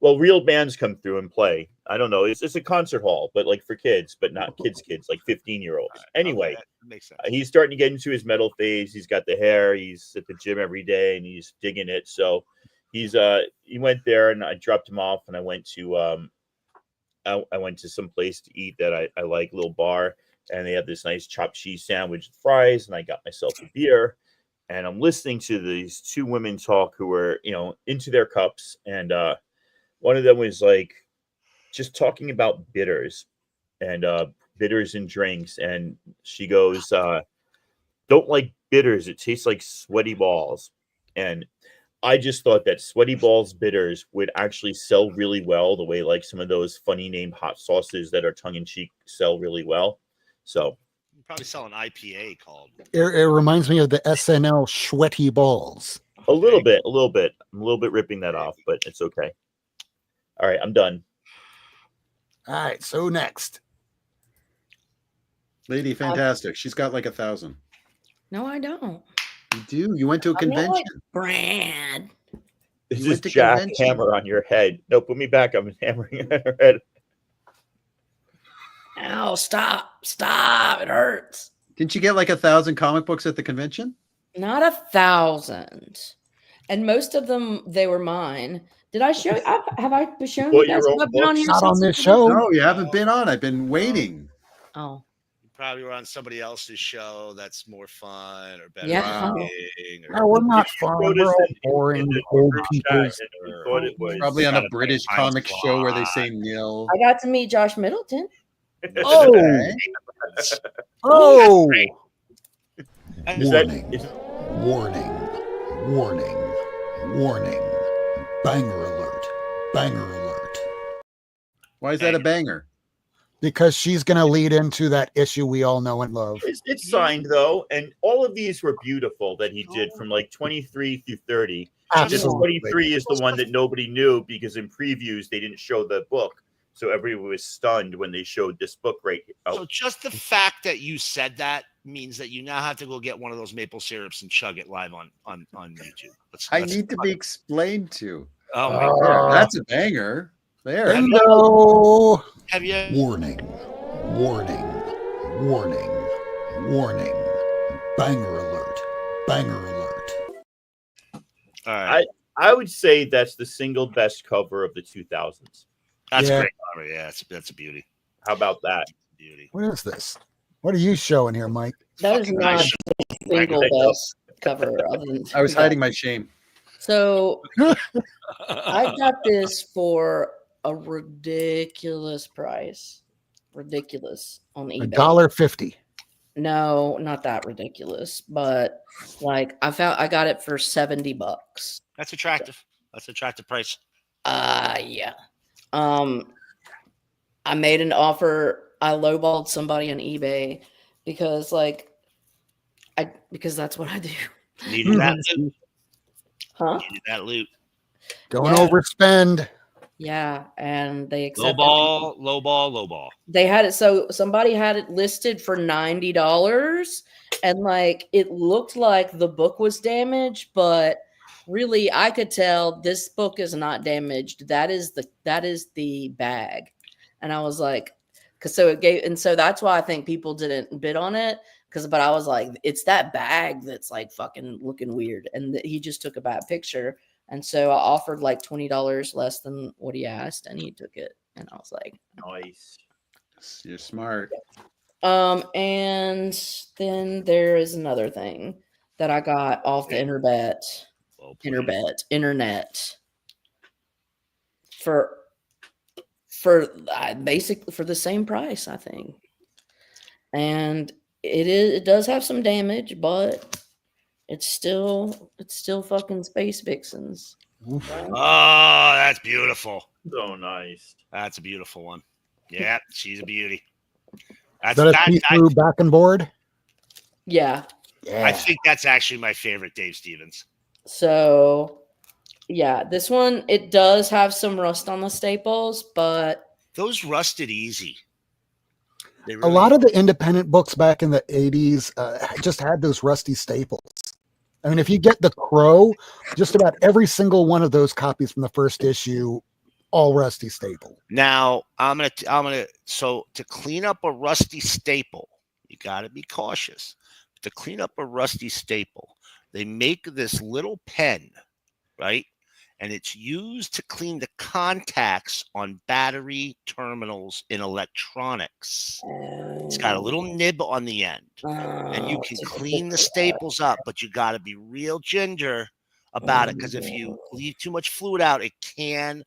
Speaker 1: Well, real bands come through and play. I don't know. It's a concert hall, but like for kids, but not kids, like 15-year-olds. Anyway,
Speaker 5: that makes sense.
Speaker 1: he's starting to get into his metal phase. He's got the hair. He's at the gym every day and he's digging it. So he went there and I dropped him off and I went to I went to some place to eat that I like, little bar, and they have this nice chopped cheese sandwich and fries, and I got myself a beer. And I'm listening to these two women talk who were, you know, into their cups, and one of them was like just talking about bitters and bitters and drinks. And she goes, don't like bitters. It tastes like sweaty balls. And I just thought that sweaty balls bitters would actually sell really well the way like some of those funny named hot sauces that are tongue in cheek sell really well. So
Speaker 5: You probably sell an IPA called.
Speaker 2: It reminds me of the SNL Sweaty Balls.
Speaker 1: a little bit. I'm a little bit ripping that off, but it's okay. All right, I'm done.
Speaker 2: All right, so next.
Speaker 4: Lady Fantastic. She's got like 1,000.
Speaker 6: No, I don't.
Speaker 4: You do? You went to a
Speaker 6: I'm not
Speaker 4: convention.
Speaker 6: like Brad.
Speaker 1: This
Speaker 4: You
Speaker 1: is
Speaker 4: went to
Speaker 1: Jack
Speaker 4: convention.
Speaker 1: Hammer on your head. No, put me back. I'm hammering on her head.
Speaker 6: Ow, stop. Stop. It hurts.
Speaker 4: Didn't you get like 1,000 comic books at the convention?
Speaker 6: Not 1,000. And most of them, they were mine. Did I show you? Have I shown you
Speaker 1: Well,
Speaker 6: guys?
Speaker 1: your own
Speaker 6: Have I been on
Speaker 1: books.
Speaker 6: here
Speaker 2: Not on
Speaker 6: since
Speaker 2: this
Speaker 6: the
Speaker 2: show.
Speaker 6: beginning?
Speaker 4: No, you haven't been on. I've been waiting.
Speaker 6: Oh,
Speaker 5: You probably were on somebody else's show that's more fun or better.
Speaker 6: Yeah.
Speaker 5: looking or-
Speaker 2: No, we're not
Speaker 1: You
Speaker 2: fun.
Speaker 1: wrote
Speaker 2: We're
Speaker 1: us
Speaker 2: all
Speaker 1: in
Speaker 2: boring
Speaker 1: the
Speaker 2: old
Speaker 1: group
Speaker 2: people.
Speaker 1: chat, and we thought it was
Speaker 4: Probably on a
Speaker 1: kind of
Speaker 4: British
Speaker 5: like
Speaker 4: comic
Speaker 5: Time
Speaker 4: show where they
Speaker 5: Squad.
Speaker 4: say nil.
Speaker 6: I got to meet Josh Middleton.
Speaker 2: Oh,
Speaker 4: Okay.
Speaker 2: oh,
Speaker 1: Is that
Speaker 3: Warning.
Speaker 1: is,
Speaker 3: Warning. Warning. Warning. Banger alert. Banger alert.
Speaker 4: Why is that a banger?
Speaker 2: because she's going to lead into that issue we all know and love.
Speaker 1: it's signed though, and all of these were beautiful that he did from like 23 through 30. Just
Speaker 2: Absolutely.
Speaker 1: 23 is the one that nobody knew because in previews they didn't show the book, so everyone was stunned when they showed this book right out.
Speaker 5: So just the fact that you said that means that you now have to go get one of those maple syrups and chug it live on YouTube.
Speaker 4: I need to be explained to.
Speaker 5: Oh my
Speaker 2: Uh,
Speaker 5: god!
Speaker 4: That's a banger. There.
Speaker 2: Bingo!
Speaker 5: Have you?
Speaker 3: Warning. Warning. Warning. Warning. Banger alert. Banger alert.
Speaker 5: All right,
Speaker 1: I would say that's the single best cover of the 2000s.
Speaker 5: that's
Speaker 2: Yeah.
Speaker 5: great. Cover. Yeah, that's a beauty.
Speaker 1: How about that?
Speaker 5: Beauty.
Speaker 2: What is this? What are you showing here, Mike?
Speaker 6: That is
Speaker 5: Fucking
Speaker 6: not
Speaker 5: nice.
Speaker 6: the single best cover.
Speaker 4: I was hiding my shame.
Speaker 6: So I got this for a ridiculous price. Ridiculous on eBay.
Speaker 2: $1.50.
Speaker 6: No, not that ridiculous, but like I got it for $70.
Speaker 5: That's attractive. That's attractive price.
Speaker 6: Yeah. I made an offer. I lowballed somebody on eBay because because that's what I do.
Speaker 5: Needed that loot.
Speaker 6: Huh?
Speaker 5: Needed that loot.
Speaker 2: Don't
Speaker 6: Yeah.
Speaker 2: overspend.
Speaker 6: Yeah, and they
Speaker 5: Low
Speaker 6: accepted.
Speaker 5: ball, low ball, low ball.
Speaker 6: They had it, so somebody had it listed for $90, and like it looked like the book was damaged, but really I could tell this book is not damaged. That is the bag. And I was like, so that's why I think people didn't bid on it. But I was like, it's that bag that's like fucking looking weird. And he just took a bad picture. And so I offered like $20 less than what he asked, and he took it. And I was like,
Speaker 1: Nice.
Speaker 4: You're smart.
Speaker 6: and then there is another thing that I got off the internet for basically for the same price, I think. And it does have some damage, but it's still fucking Space Vixens.
Speaker 5: Oh, that's beautiful.
Speaker 1: So nice.
Speaker 5: That's a beautiful one. Yeah, she's a beauty.
Speaker 2: Is that a see-through back and board?
Speaker 6: Yeah.
Speaker 2: Yeah.
Speaker 5: I think that's actually my favorite Dave Stevens.
Speaker 6: So yeah, this one, it does have some rust on the staples, but
Speaker 5: Those rusted easy. They
Speaker 2: A
Speaker 5: really
Speaker 2: lot of the independent books back in the 80s just had those rusty staples. I mean, if you get The Crow, just about every single one of those copies from the first issue, all rusty staple.
Speaker 5: Now so to clean up a rusty staple, you got to be cautious. To clean up a rusty staple, they make this little pen, right? And it's used to clean the contacts on battery terminals in electronics. It's got a little nib on the end, and you can clean the staples up, but you got to be real ginger about it, because if you leave too much fluid out, it can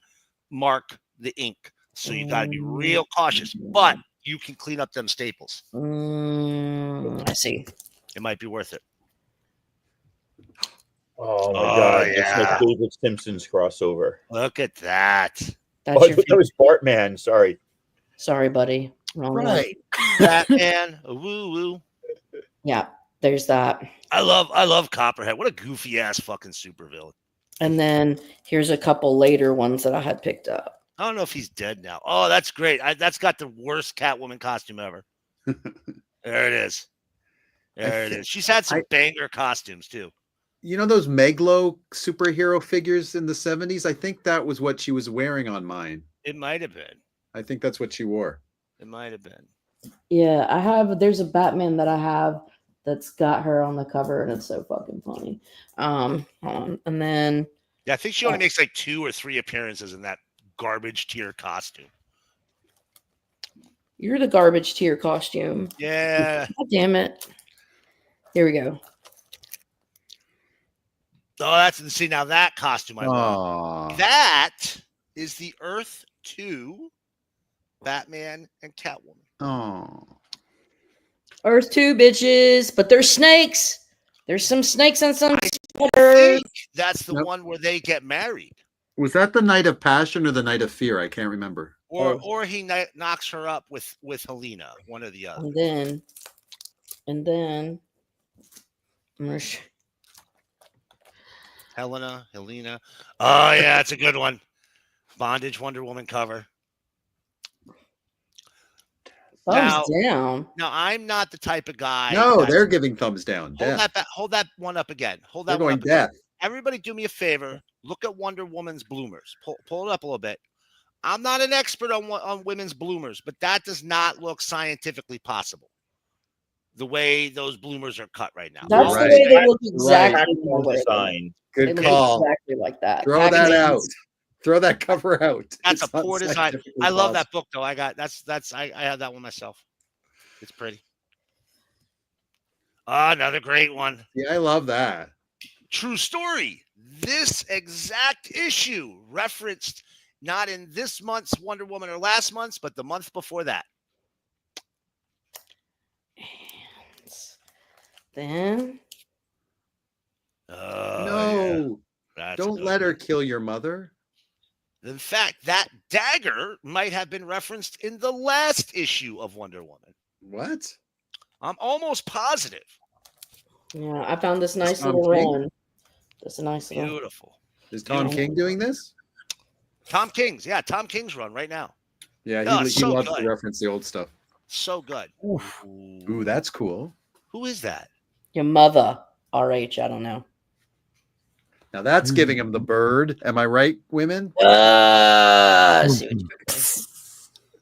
Speaker 5: mark the ink. So you got to be real cautious, but you can clean up them staples.
Speaker 6: I see.
Speaker 5: It might be worth it.
Speaker 1: Oh my God!
Speaker 5: yeah.
Speaker 1: It's my favorite Simpsons crossover.
Speaker 5: Look at that.
Speaker 6: That's
Speaker 1: Oh, I
Speaker 6: your
Speaker 1: thought that was Bartman. Sorry.
Speaker 6: Sorry, buddy. Wrong one.
Speaker 4: Right.
Speaker 5: Batman. Woo woo.
Speaker 6: Yeah, there's that.
Speaker 5: I love Copperhead. What a goofy ass fucking supervillain.
Speaker 6: And then here's a couple later ones that I had picked up.
Speaker 5: I don't know if he's dead now. Oh, that's great. That's got the worst Catwoman costume ever. There it is. There it is. She's had some banger costumes too.
Speaker 4: You know those Meglo superhero figures in the 70s? I think that was what she was wearing on mine.
Speaker 5: It might have been.
Speaker 4: I think that's what she wore.
Speaker 5: It might have been.
Speaker 6: Yeah, there's a Batman that I have that's got her on the cover, and it's so fucking funny. And then
Speaker 5: Yeah, I think she only makes like 2 or 3 appearances in that garbage tier costume.
Speaker 6: you're the garbage tier costume.
Speaker 5: Yeah.
Speaker 6: God damn it. Here we go.
Speaker 5: Oh, see now that costume I want.
Speaker 4: Oh,
Speaker 5: That is the Earth 2 Batman and Catwoman.
Speaker 4: oh,
Speaker 6: Earth 2, bitches, but there's snakes. There's some snakes and some
Speaker 5: I
Speaker 6: spiders.
Speaker 5: think that's the one where they get married,
Speaker 4: was that the Night of Passion or the Night of Fear? I can't remember.
Speaker 5: or he knocks her up with Helena, one or the other.
Speaker 6: And then I'm gonna
Speaker 5: Helena. Oh yeah, it's a good one. Bondage Wonder Woman cover.
Speaker 6: thumbs down.
Speaker 5: Now I'm not the type of guy.
Speaker 4: No, they're giving thumbs down.
Speaker 5: Hold that one up again. Hold
Speaker 4: They're
Speaker 5: that one
Speaker 4: going
Speaker 5: up again.
Speaker 4: death.
Speaker 5: Everybody do me a favor. Look at Wonder Woman's bloomers. Pull it up a little bit. I'm not an expert on women's bloomers, but that does not look scientifically possible. The way those bloomers are cut right now.
Speaker 6: That's
Speaker 4: Right.
Speaker 6: the way they look
Speaker 4: Right.
Speaker 6: exactly.
Speaker 1: Design.
Speaker 6: They
Speaker 4: Good
Speaker 6: look
Speaker 4: call.
Speaker 6: exactly like that.
Speaker 4: Throw that
Speaker 6: Packaging-
Speaker 4: out. Throw that cover out.
Speaker 5: That's
Speaker 4: It's
Speaker 5: a
Speaker 4: not
Speaker 5: poor design.
Speaker 4: scientifically
Speaker 5: I love that
Speaker 4: possible.
Speaker 5: book though. I have that one myself. It's pretty. Another great one.
Speaker 4: Yeah, I love that.
Speaker 5: True story. This exact issue referenced not in this month's Wonder Woman or last month's, but the month before that.
Speaker 6: Then
Speaker 4: No,
Speaker 5: That's
Speaker 4: don't
Speaker 5: good.
Speaker 4: let her kill your mother.
Speaker 5: In fact, that dagger might have been referenced in the last issue of Wonder Woman.
Speaker 4: What?
Speaker 5: I'm almost positive.
Speaker 6: yeah, I found this nice
Speaker 4: Tom
Speaker 6: little
Speaker 4: King?
Speaker 6: run. That's a nice little.
Speaker 5: Beautiful.
Speaker 4: Is Tom King doing this?
Speaker 5: Tom King's run right now.
Speaker 4: Yeah,
Speaker 5: Oh,
Speaker 4: he
Speaker 5: it's so
Speaker 4: loves
Speaker 5: good.
Speaker 4: to reference the old stuff.
Speaker 5: So good.
Speaker 4: Ooh, that's cool.
Speaker 5: Who is that?
Speaker 6: Your mother, RH. I don't know.
Speaker 4: Now that's giving him the bird. Am I right, women?
Speaker 6: I see what you're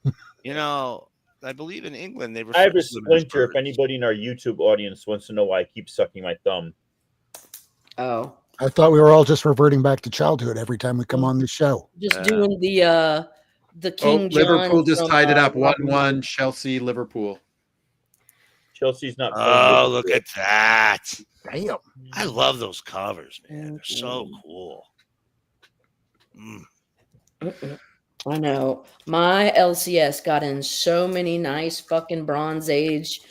Speaker 6: doing.
Speaker 5: You know, I believe in England they
Speaker 1: I have
Speaker 5: refer
Speaker 1: a
Speaker 5: to them as
Speaker 1: splinter. If
Speaker 5: birds.
Speaker 1: anybody in our YouTube audience wants to know why I keep sucking my thumb,
Speaker 6: Oh,
Speaker 2: I thought we were all just reverting back to childhood every time we come on the show.
Speaker 6: just
Speaker 5: Yeah.
Speaker 6: doing the King John.
Speaker 4: Liverpool just
Speaker 6: from,
Speaker 4: tied it up.
Speaker 6: Robin
Speaker 4: 1-1. Chelsea, Liverpool.
Speaker 1: Chelsea's not.
Speaker 5: Oh, look at that.
Speaker 2: Damn.
Speaker 5: I love those covers, man. They're so cool. Mm.
Speaker 6: Hood. I know. My LCS got in so many nice fucking Bronze Age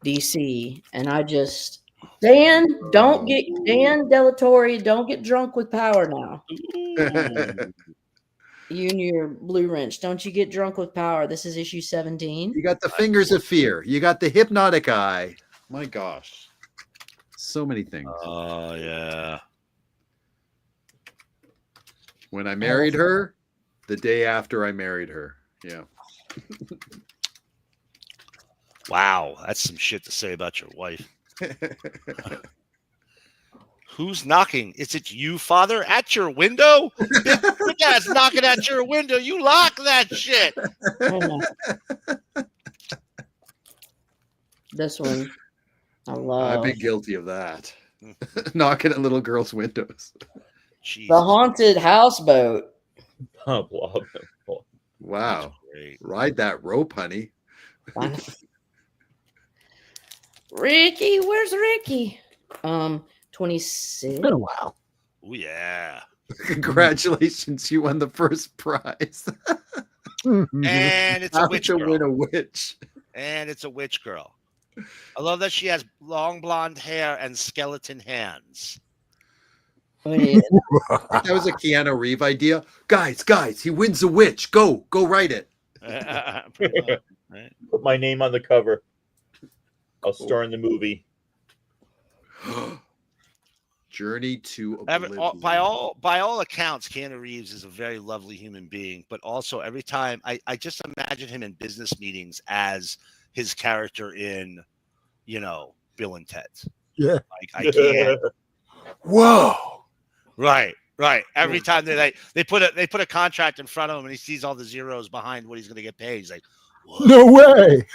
Speaker 6: DC, and I just Dan Delatorre, don't get drunk with power now. You and your blue wrench, don't you get drunk with power. This is issue 17.
Speaker 4: You got the fingers of fear. You got the hypnotic eye. My gosh. So many things.
Speaker 5: Oh, yeah.
Speaker 4: When I married her, the day after I married her. Yeah.
Speaker 5: Wow, that's some shit to say about your wife. Who's knocking? Is it you, Father, at your window? Big ass knocking at your window. You lock that shit.
Speaker 6: This one I
Speaker 4: I'd
Speaker 6: love.
Speaker 4: be guilty of that. Knocking at little girls' windows.
Speaker 5: Jesus.
Speaker 6: The Haunted Houseboat.
Speaker 1: Oh, wow.
Speaker 4: Wow.
Speaker 5: That's great.
Speaker 4: Ride that rope, honey.
Speaker 6: Ricky, where's Ricky? 26.
Speaker 2: It's been a while.
Speaker 5: Oh yeah.
Speaker 4: Congratulations, you won the first prize.
Speaker 5: And it's a
Speaker 4: How
Speaker 5: witch
Speaker 4: to
Speaker 5: girl.
Speaker 4: win a witch.
Speaker 5: And it's a witch girl. I love that she has long blonde hair and skeleton hands.
Speaker 6: Wait,
Speaker 4: That was a Keanu Reeves idea. Guys, he wins a witch. Go write it.
Speaker 5: Right?
Speaker 1: Put my name on the cover. I'll star in the movie.
Speaker 4: Journey to
Speaker 5: By all accounts, Keanu Reeves is a very lovely human being, but also every time I just imagine him in business meetings as his character in, Bill and Ted.
Speaker 2: Yeah.
Speaker 5: Like I can't.
Speaker 4: Whoa.
Speaker 5: Right. Every time they put a contract in front of him and he sees all the zeros behind what he's going to get paid, he's like, what?
Speaker 2: No way.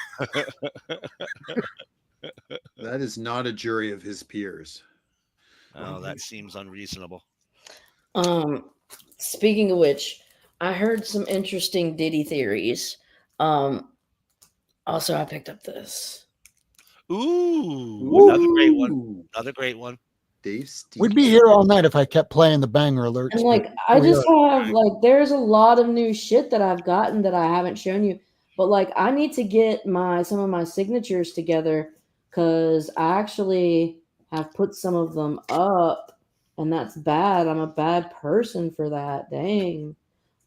Speaker 4: That is not a jury of his peers.
Speaker 5: Oh, that seems unreasonable.
Speaker 6: Speaking of which, I heard some interesting Diddy theories. Also I picked up this.
Speaker 5: Ooh, another great one.
Speaker 4: Dave Steve.
Speaker 2: We'd be here all night if I kept playing the banger alerts.
Speaker 6: And I just have there's a lot of new shit that I've gotten that I haven't shown you. But I need to get some of my signatures together because I actually have put some of them up, and that's bad. I'm a bad person for that. Dang.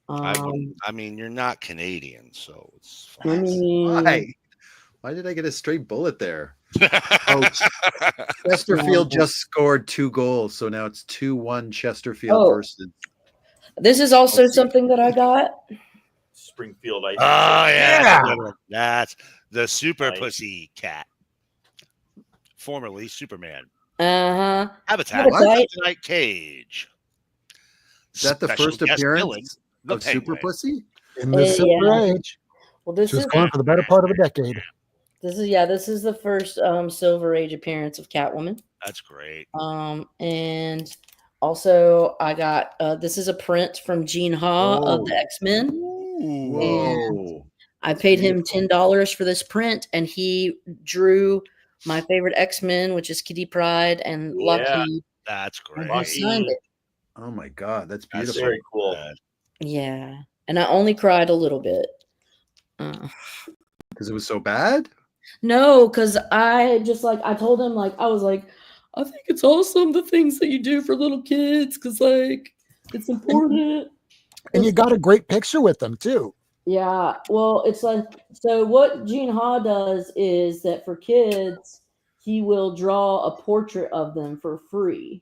Speaker 5: I mean, you're not Canadian, so it's fine.
Speaker 6: I mean,
Speaker 4: Why did I get a straight bullet there? Oh, Chesterfield just scored 2 goals, so now it's 2-1 Chesterfield versus.
Speaker 6: This is also something that I got.
Speaker 1: Springfield Ice.
Speaker 5: Oh
Speaker 2: Yeah.
Speaker 5: That's the Super
Speaker 1: Nice.
Speaker 5: Pussy Cat, formerly Superman.
Speaker 6: Uh-huh.
Speaker 5: Habitat Kryptonite Cage.
Speaker 4: Is that the
Speaker 5: Special
Speaker 4: first
Speaker 5: guest
Speaker 4: appearance
Speaker 5: villain, the
Speaker 4: of Super
Speaker 5: Penguin.
Speaker 4: Pussy?
Speaker 2: in the Silver Age.
Speaker 6: Well, this
Speaker 2: She was
Speaker 6: is
Speaker 2: gone for the better part of a decade.
Speaker 6: this is the first Silver Age appearance of Catwoman.
Speaker 5: That's great.
Speaker 6: And also I got this is a print from Gene Ha of the X-Men.
Speaker 4: Whoa.
Speaker 6: I paid him $10 for this print, and he drew my favorite X-Men, which is Kitty Pryde and Lockheed.
Speaker 5: That's
Speaker 6: And
Speaker 5: great.
Speaker 6: he signed it.
Speaker 4: Oh my God, that's
Speaker 1: That's
Speaker 4: beautiful.
Speaker 1: very cool.
Speaker 6: Yeah. And I only cried a little bit.
Speaker 4: Because it was so bad?
Speaker 6: No, because I just I told him I was like, I think it's awesome the things that you do for little kids because it's important.
Speaker 2: And you got a great picture with them too.
Speaker 6: Yeah, well, it's so what Gene Ha does is that for kids, he will draw a portrait of them for free.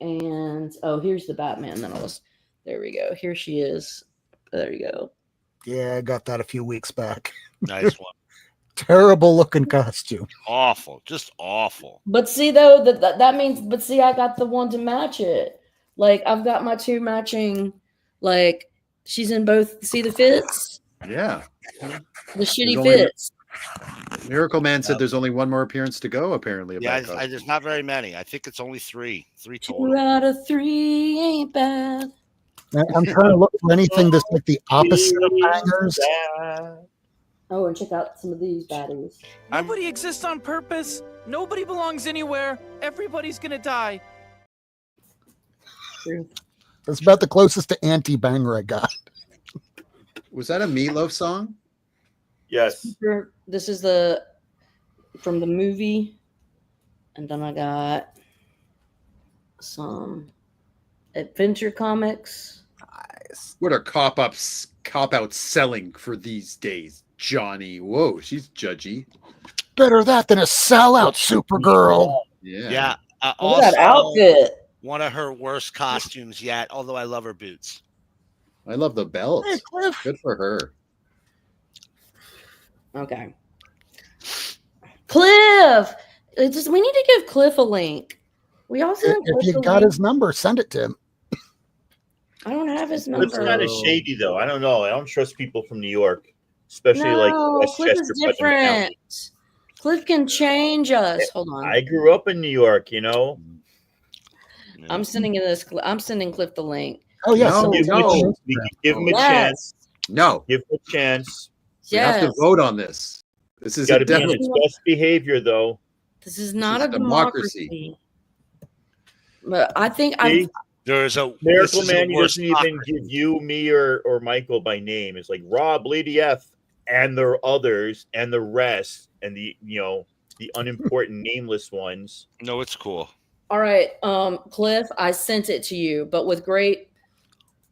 Speaker 6: And here's the Batman that there we go. Here she is. There you go.
Speaker 2: Yeah, I got that a few weeks back.
Speaker 5: Nice one.
Speaker 2: Terrible looking costume.
Speaker 5: Awful. Just awful.
Speaker 6: But see though, that means I got the one to match it. I've got my 2 matching, she's in both. See the fits?
Speaker 4: Yeah.
Speaker 6: The shitty
Speaker 4: There's only-
Speaker 6: fits.
Speaker 4: Miracleman said there's only one more appearance to go, apparently. of
Speaker 5: Yeah,
Speaker 4: that costume.
Speaker 5: there's not very many. I think it's only 3. 3
Speaker 6: 2
Speaker 5: total.
Speaker 6: out of 3 ain't bad.
Speaker 2: I'm trying to look for anything that's the opposite of bangers.
Speaker 6: Oh, and check out some of these baddies.
Speaker 8: Nobody exists on purpose. Nobody belongs anywhere. Everybody's gonna die.
Speaker 6: True.
Speaker 2: That's about the closest to anti-banger I got.
Speaker 4: Was that a Meatloaf song?
Speaker 1: Yes.
Speaker 6: This is from the movie, and then I got some Adventure Comics.
Speaker 4: What are cop-outs selling for these days, Johnny? Whoa, she's judgy.
Speaker 2: Better that than a sellout, Supergirl.
Speaker 4: Yeah.
Speaker 5: Yeah.
Speaker 6: Look at that
Speaker 5: Also,
Speaker 6: outfit.
Speaker 5: one of her worst costumes yet, although I love her boots.
Speaker 4: I love the belt.
Speaker 2: Hey, Cliff.
Speaker 4: Good for her.
Speaker 6: Okay. Cliff! We need to give Cliff a link. We also
Speaker 2: If you got his number, send it to him.
Speaker 6: I don't have his
Speaker 1: It's
Speaker 6: number.
Speaker 1: kind of shady, though. I don't know. I don't trust people from New York, especially like
Speaker 6: Cliff
Speaker 1: Westchester.
Speaker 6: is different. Cliff can change us. Hold on.
Speaker 1: I grew up in New York, you know.
Speaker 6: I'm sending Cliff the link.
Speaker 2: Oh yes,
Speaker 4: No,
Speaker 1: give him a chance.
Speaker 4: No,
Speaker 1: give him a chance.
Speaker 4: We have to vote on this. This is
Speaker 1: got to be in its best behavior, though.
Speaker 6: This is not a democracy. But I think
Speaker 5: there's a
Speaker 1: Miracleman. He doesn't even give you, me, or Michael by name. It's like Rob, Lady F, and there are others, and the rest, and the unimportant nameless ones.
Speaker 5: No, it's cool.
Speaker 6: All right, Cliff, I sent it to you, but with great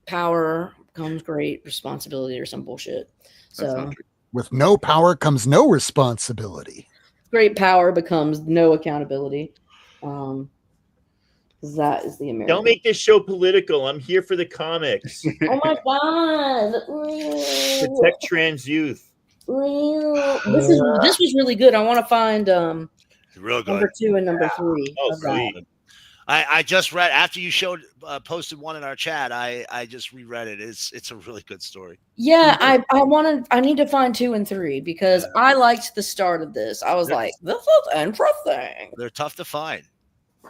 Speaker 6: power comes great responsibility or some bullshit. So
Speaker 2: with no power comes no responsibility.
Speaker 6: Great power becomes no accountability. That is the American.
Speaker 1: Don't make this show political. I'm here for the comics.
Speaker 6: Oh my god!
Speaker 1: Protect trans youth.
Speaker 6: This was really good. I want to find
Speaker 5: real good.
Speaker 6: number 2 and number 3.
Speaker 1: Oh, sweet.
Speaker 5: I just read after you posted one in our chat. I just reread it. It's a really good story.
Speaker 6: Yeah, I need to find 2 and 3 because I liked the start of this. I was like, this is interesting.
Speaker 5: They're tough to find.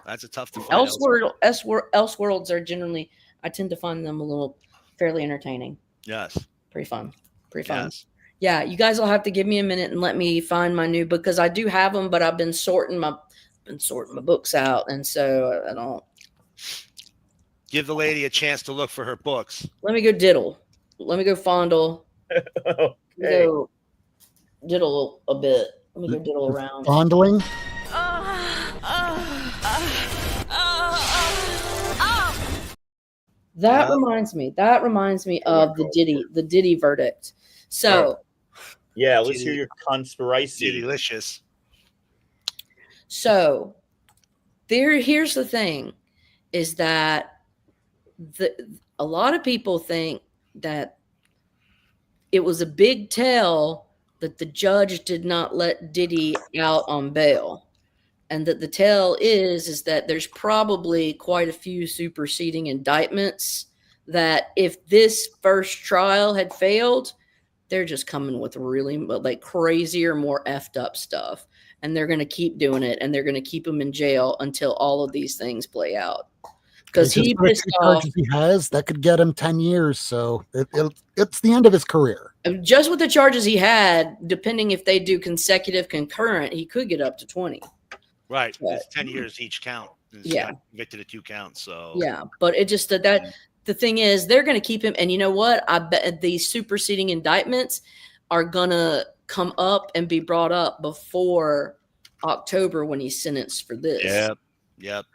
Speaker 5: That's a tough to find.
Speaker 6: Elseworlds are generally, I tend to find them a little fairly entertaining.
Speaker 5: Yes.
Speaker 6: Pretty fun.
Speaker 5: Yes.
Speaker 6: Yeah, you guys will have to give me a minute and let me find my new book because I do have them, but I've been sorting my books out, and so I don't.
Speaker 5: Give the lady a chance to look for her books.
Speaker 6: Let me go diddle. Let me go fondle.
Speaker 1: Okay.
Speaker 6: Go diddle a bit. Let me go diddle around.
Speaker 2: Fondling.
Speaker 6: That reminds me of the Diddy verdict. So
Speaker 1: yeah, let's hear your conspiracy.
Speaker 5: Delicious.
Speaker 6: So here's the thing is that a lot of people think that it was a big tell that the judge did not let Diddy out on bail. And that the tell is that there's probably quite a few superseding indictments that if this first trial had failed, they're just coming with really like crazier, more effed up stuff. And they're going to keep doing it. And they're going to keep him in jail until all of these things play out. Because he pissed off.
Speaker 2: He has, that could get him 10 years. So it's the end of his career.
Speaker 6: Just with the charges he had, depending if they do consecutive concurrent, he could get up to 20.
Speaker 5: Right. It's 10 years each count.
Speaker 6: Yeah.
Speaker 5: Convicted of 2 counts. So
Speaker 6: yeah, but it just that the thing is they're going to keep him. And you know what? I bet these superseding indictments are going to come up and be brought up before October when he's sentenced for this.
Speaker 5: Yep.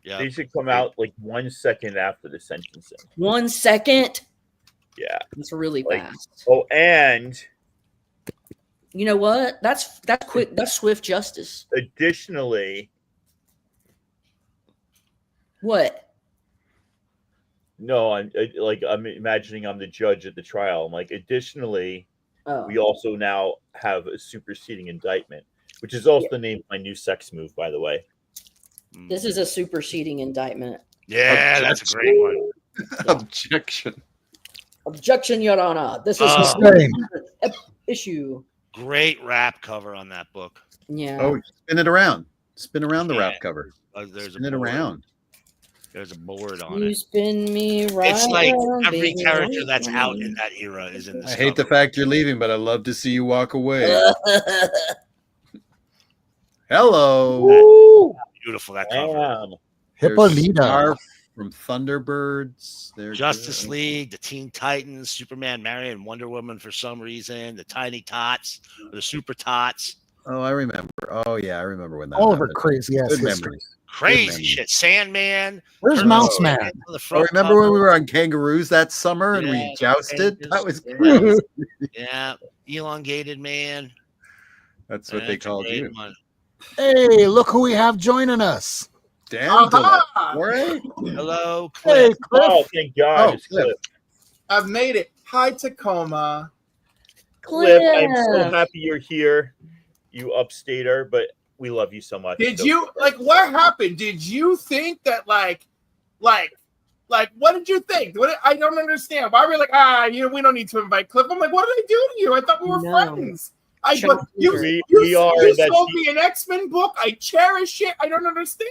Speaker 1: They should come out like 1 second after the sentencing.
Speaker 6: 1 second?
Speaker 1: Yeah.
Speaker 6: It's really fast.
Speaker 1: Oh, and
Speaker 6: you know what? That's quick. That's swift justice.
Speaker 1: Additionally,
Speaker 6: what?
Speaker 1: No, I'm imagining I'm the judge at the trial. I'm like, additionally, we also now have a superseding indictment, which is also the name of my new sex move, by the way.
Speaker 6: This is a superseding indictment.
Speaker 5: Yeah, that's a great one.
Speaker 6: Objection, Your Honor. This is a issue.
Speaker 5: Great wrap cover on that book.
Speaker 6: Yeah.
Speaker 4: Oh, spin it around. Spin around the wrap cover.
Speaker 5: Spin
Speaker 4: it around.
Speaker 5: There's a board on it.
Speaker 6: You spin me right.
Speaker 5: It's like
Speaker 6: around,
Speaker 5: every
Speaker 6: baby,
Speaker 5: character
Speaker 6: right
Speaker 5: that's
Speaker 6: around.
Speaker 5: out in that era is in this.
Speaker 4: I hate the fact you're leaving, but I love to see you walk away. Hello.
Speaker 6: Woo!
Speaker 5: Beautiful that cover.
Speaker 2: Hippolyta
Speaker 4: from Thunderbirds. There's
Speaker 5: Justice League, the Teen Titans, Superman marrying Wonder Woman for some reason, the Tiny Tots, the Super Tots.
Speaker 4: Oh, I remember. Oh, yeah, I remember when that.
Speaker 2: All of her crazy ass
Speaker 4: Good
Speaker 2: history.
Speaker 4: memories.
Speaker 5: Crazy shit. Sandman.
Speaker 2: Where's Mouse Man?
Speaker 4: Remember when we were on kangaroos that summer and we jousted? That was
Speaker 5: great. Yeah, Elongated Man.
Speaker 4: That's what they called you.
Speaker 2: Hey, look who we have joining us.
Speaker 4: Dan.
Speaker 5: Hello, Cliff.
Speaker 2: Hey, Cliff.
Speaker 1: Oh, thank God.
Speaker 4: Oh, Cliff.
Speaker 9: I've made it. Hi, Tacoma.
Speaker 1: Cliff, I'm so happy you're here, you upstater, but we love you so much.
Speaker 9: Did you like what happened? Did you think that like what did you think? I don't understand. Why were we like, we don't need to invite Cliff? I'm like, what did I do to you? I thought we were friends. You sold me an X-Men book. I cherish it. I don't understand.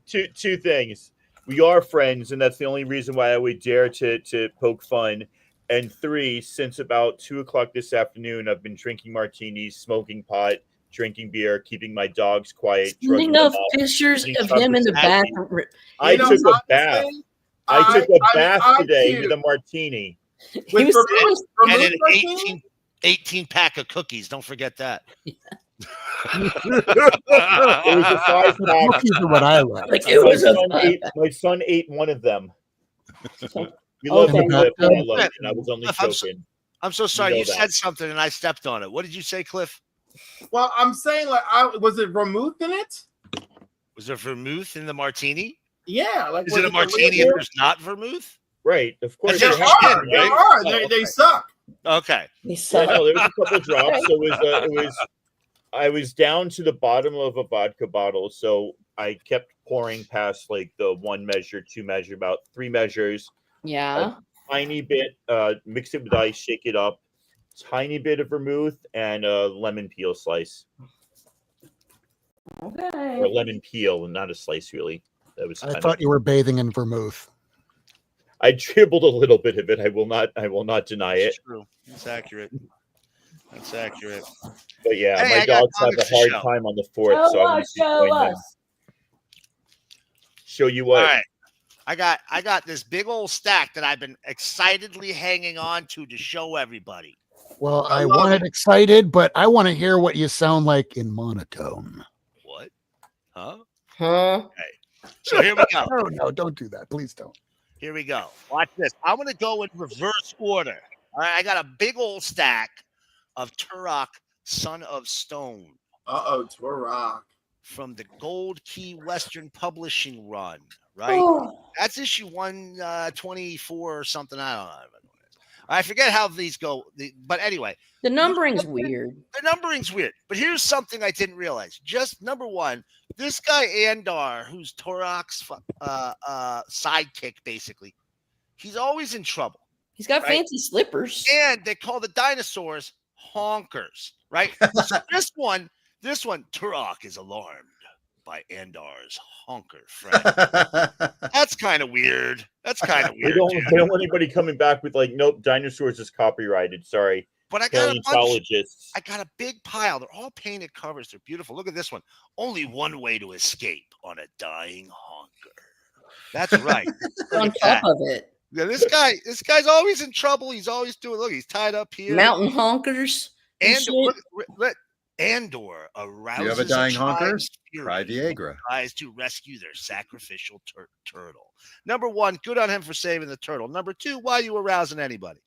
Speaker 1: Two things. We are friends, and that's the only reason why I would dare to poke fun. And 3, since about 2:00 this afternoon, I've been drinking martinis, smoking pot, drinking beer, keeping my dogs quiet.
Speaker 6: Sending enough pictures of him in the bathroom.
Speaker 1: I took a bath. I took a bath today with a martini.
Speaker 5: And an 18 pack of cookies. Don't forget that.
Speaker 1: It was a 5-pack.
Speaker 2: Cookies are what I love.
Speaker 1: My son ate one of them. We love you, Cliff, and I love you, and I was only joking.
Speaker 5: I'm so sorry. You said something and I stepped on it. What did you say, Cliff?
Speaker 9: Well, I'm saying was it vermouth in it?
Speaker 5: Was there vermouth in the martini?
Speaker 9: Yeah.
Speaker 5: Is it a martini if there's not vermouth?
Speaker 1: Right. Of course.
Speaker 9: There are. They suck.
Speaker 5: Okay.
Speaker 1: Yeah, no, there was a couple drops. So I was down to the bottom of a vodka bottle, so I kept pouring past like the 1 measure, 2 measure, about 3 measures.
Speaker 6: Yeah.
Speaker 1: A tiny bit, mix it with ice, shake it up. Tiny bit of vermouth and a lemon peel slice.
Speaker 6: Okay.
Speaker 1: Or lemon peel, not a slice, really. That was.
Speaker 2: I thought you were bathing in vermouth.
Speaker 1: I dribbled a little bit of it. I will not deny it.
Speaker 5: That's true. That's accurate. That's accurate.
Speaker 1: But yeah, my dogs have a hard time on the 4th, so I want to join them. Show you what?
Speaker 5: All right. I got this big old stack that I've been excitedly hanging on to show everybody.
Speaker 2: Well, I wanted excited, but I want to hear what you sound like in monotone.
Speaker 5: What? Huh?
Speaker 6: Okay.
Speaker 5: So here we go.
Speaker 2: No, don't do that. Please don't.
Speaker 5: Here we go. Watch this. I'm going to go in reverse order. All right. I got a big old stack of Turok, Son of Stone.
Speaker 9: Turok.
Speaker 5: From the Gold Key Western Publishing run, right? Oh. That's issue 124 or something. I don't know. I forget how these go. But anyway.
Speaker 6: The numbering's weird.
Speaker 5: The numbering's weird. But here's something I didn't realize. Just number 1, this guy Andar, who's Turok's sidekick, basically, he's always in trouble.
Speaker 6: He's got fancy slippers.
Speaker 5: And they call the dinosaurs honkers, right? So this one, Turok is alarmed by Andar's honker friend. That's kind of weird. That's kind of weird.
Speaker 1: They don't want anybody coming back with like, nope, dinosaurs is copyrighted. Sorry.
Speaker 5: But I got I got a big pile. They're all painted covers. They're beautiful. Look at this one. Only one way to escape on a dying honker. That's right.
Speaker 6: On top of it.
Speaker 5: Yeah, this guy's always in trouble. He's always doing. Look, he's tied up here.
Speaker 6: Mountain honkers.
Speaker 5: And look, Andor arouses
Speaker 4: you have a dying honker? Try Viagra.
Speaker 5: Tries to rescue their sacrificial turtle. Number 1, good on him for saving the turtle. Number 2, why are you arousing anybody?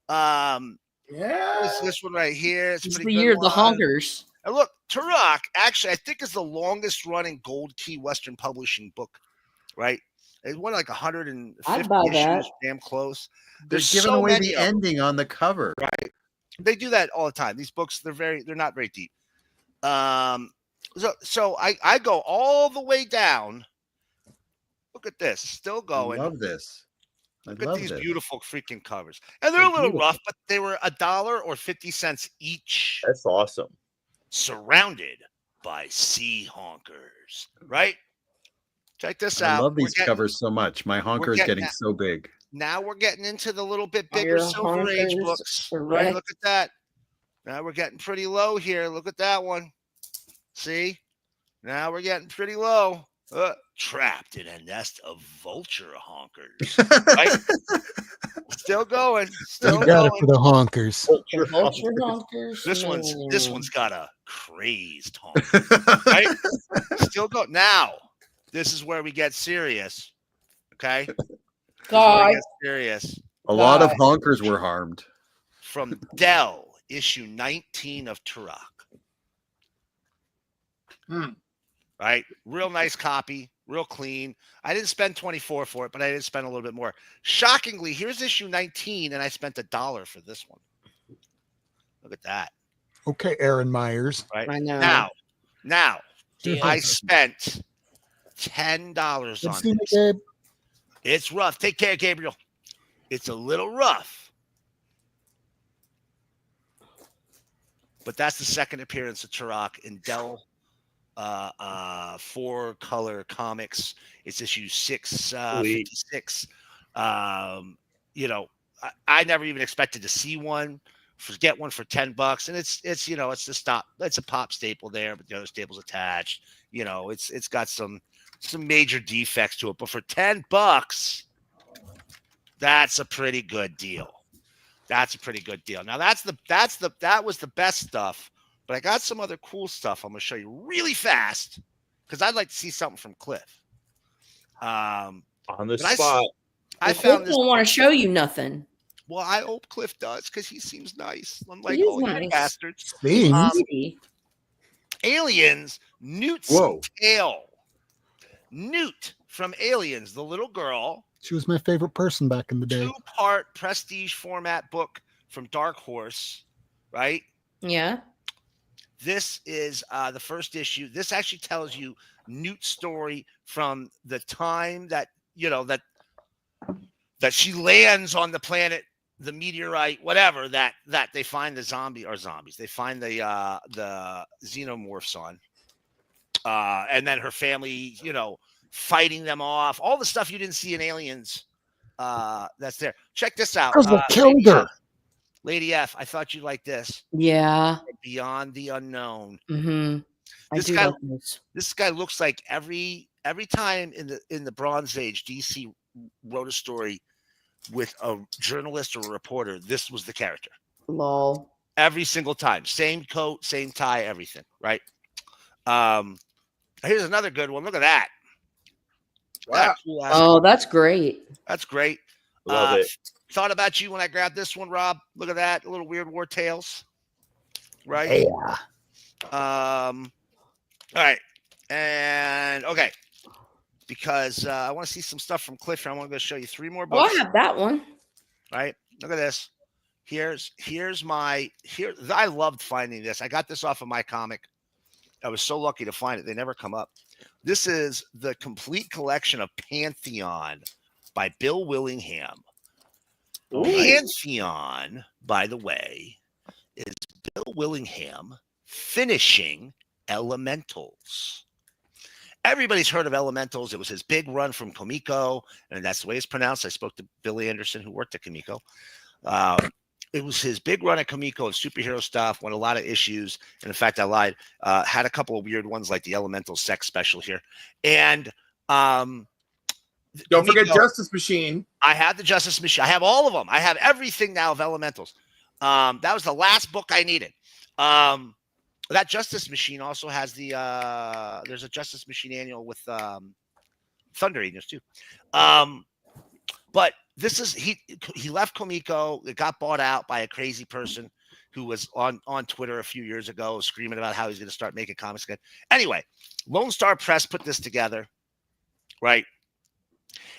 Speaker 5: This one right here. It's
Speaker 6: the year of the honkers.
Speaker 5: And look, Turok actually, I think, is the longest running Gold Key Western Publishing book, right? It won like 150 issues, damn close.
Speaker 4: They're giving away the ending on the cover.
Speaker 5: Right. They do that all the time. These books, they're not very deep. So I go all the way down. Look at this, still going.
Speaker 4: I love this.
Speaker 5: Look at these beautiful freaking covers, and they're a little rough, but they were $1 or 50 cents each.
Speaker 1: That's awesome.
Speaker 5: Surrounded by sea honkers, right? Check this out.
Speaker 4: I love these covers so much. My honker is getting so big.
Speaker 5: Now we're getting into the little bit bigger Silver Age books. Right? Look at that. Now we're getting pretty low here. Look at that one. See? Now we're getting pretty low. Trapped in a nest of vulture honkers. Right? Still going. Still
Speaker 2: you got it for the honkers.
Speaker 6: Vulture honkers.
Speaker 5: This one's got a crazed honker. Right? Still go. Now, this is where we get serious. Okay?
Speaker 6: God.
Speaker 5: Serious.
Speaker 4: A lot of honkers were harmed.
Speaker 5: From Dell, issue 19 of Turok. Right? Real nice copy, real clean. I didn't spend $24 for it, but I did spend a little bit more. Shockingly, here's issue 19, and I spent $1 for this one. Look at that.
Speaker 2: Okay, Aaron Myers.
Speaker 5: Right
Speaker 6: I know.
Speaker 5: Now,
Speaker 6: Yeah.
Speaker 5: I spent $10
Speaker 2: Good
Speaker 5: on
Speaker 2: seeing you,
Speaker 5: this.
Speaker 2: Gabe.
Speaker 5: It's rough. Take care, Gabriel. It's a little rough. But that's the second appearance of Turok in Dell 4-color comics. It's issue 656. You know, I never even expected to see one. Get one for $10, and it's you know, it's a pop staple there, but the other staple's attached. You know, it's got some major defects to it, but for $10, that's a pretty good deal. That's a pretty good deal. Now that was the best stuff, but I got some other cool stuff I'm gonna show you really fast because I'd like to see something from Cliff.
Speaker 1: On the
Speaker 5: but
Speaker 1: spot.
Speaker 5: I
Speaker 6: Cliff
Speaker 5: found this.
Speaker 6: don't want to show you nothing.
Speaker 5: Well, I hope Cliff does because he seems nice, unlike
Speaker 6: He is
Speaker 5: all you
Speaker 6: nice.
Speaker 5: bastards.
Speaker 2: Beans.
Speaker 5: Aliens, Newt's
Speaker 4: Whoa.
Speaker 5: Tale. Newt from Aliens, the little girl.
Speaker 2: She was my favorite person back in the day.
Speaker 5: 2-part prestige format book from Dark Horse, right?
Speaker 6: Yeah.
Speaker 5: This is the first issue. This actually tells you Newt's story from the time that, you know, that she lands on the planet, the meteorite, whatever, that they find the zombies. They find the xenomorphs on. And then her family, you know, fighting them off. All the stuff you didn't see in Aliens, that's there. Check this out.
Speaker 2: Because they killed her.
Speaker 5: Lady F, I thought you'd like this.
Speaker 6: Yeah.
Speaker 5: Beyond the Unknown.
Speaker 6: Mm-hmm.
Speaker 5: This guy looks like every time in the Bronze Age, DC wrote a story with a journalist or a reporter, this was the character.
Speaker 6: Lol.
Speaker 5: Every single time. Same coat, same tie, everything, right? Here's another good one. Look at that.
Speaker 9: Wow.
Speaker 6: Oh, that's great.
Speaker 5: That's great.
Speaker 1: Love it.
Speaker 5: Thought about you when I grabbed this one, Rob. Look at that. A little Weird War Tales. Right?
Speaker 2: Yeah.
Speaker 5: All right. And okay. Because I want to see some stuff from Cliff. I want to go show you 3 more
Speaker 6: Oh, I
Speaker 5: books.
Speaker 6: have that one.
Speaker 5: Right? Look at this. Here's I loved finding this. I got this off of my comic. I was so lucky to find it. They never come up. This is the complete collection of Pantheon by Bill Willingham.
Speaker 1: Ooh.
Speaker 5: Pantheon, by the way, is Bill Willingham finishing Elementals. Everybody's heard of Elementals. It was his big run from Comico, and that's the way it's pronounced. I spoke to Billy Anderson, who worked at Comico. It was his big run at Comico of superhero stuff, won a lot of issues. And in fact, I lied. Had a couple of weird ones like the Elemental Sex special here. And
Speaker 9: Don't forget Justice Machine.
Speaker 5: I have the Justice Machine. I have all of them. I have everything now of Elementals. That was the last book I needed. That Justice Machine also has there's a Justice Machine annual with Thunder Agents too. But this is he left Comico. It got bought out by a crazy person who was on Twitter a few years ago screaming about how he's going to start making comics again. Anyway, Lone Star Press put this together, right?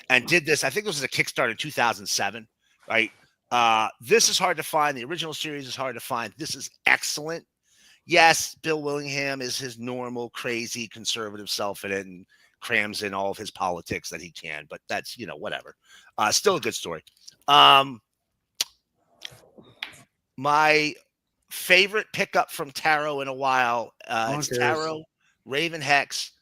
Speaker 5: And did this. I think this was a Kickstarter in 2007, right? This is hard to find. The original series is hard to find. This is excellent. Yes, Bill Willingham is his normal, crazy, conservative self in it and crams in all of his politics that he can, but that's, you know, whatever. Still a good story. My favorite pickup from Tarot in a while, it's Tarot, Raven Hex,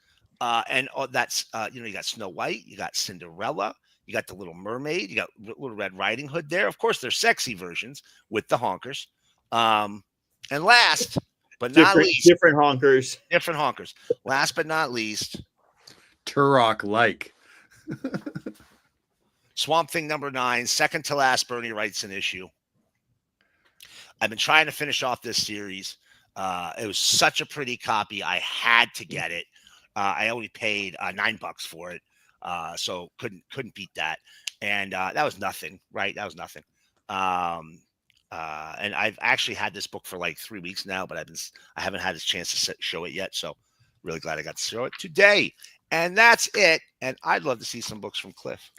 Speaker 5: and that's, you know, you got Snow White, you got Cinderella, you got the Little Mermaid, you got Little Red Riding Hood there. Of course, they're sexy versions with the honkers. And last but not least,
Speaker 1: different honkers.
Speaker 5: Last but not least,
Speaker 4: Turok like.
Speaker 5: Swamp Thing #9, second to last. Bernie writes an issue. I've been trying to finish off this series. It was such a pretty copy. I had to get it. I only paid $9 for it, so couldn't beat that. And that was nothing, right? That was nothing. And I've actually had this book for like 3 weeks now, but I haven't had a chance to show it yet. So really glad I got to show it today. And that's it. And I'd love to see some books from Cliff.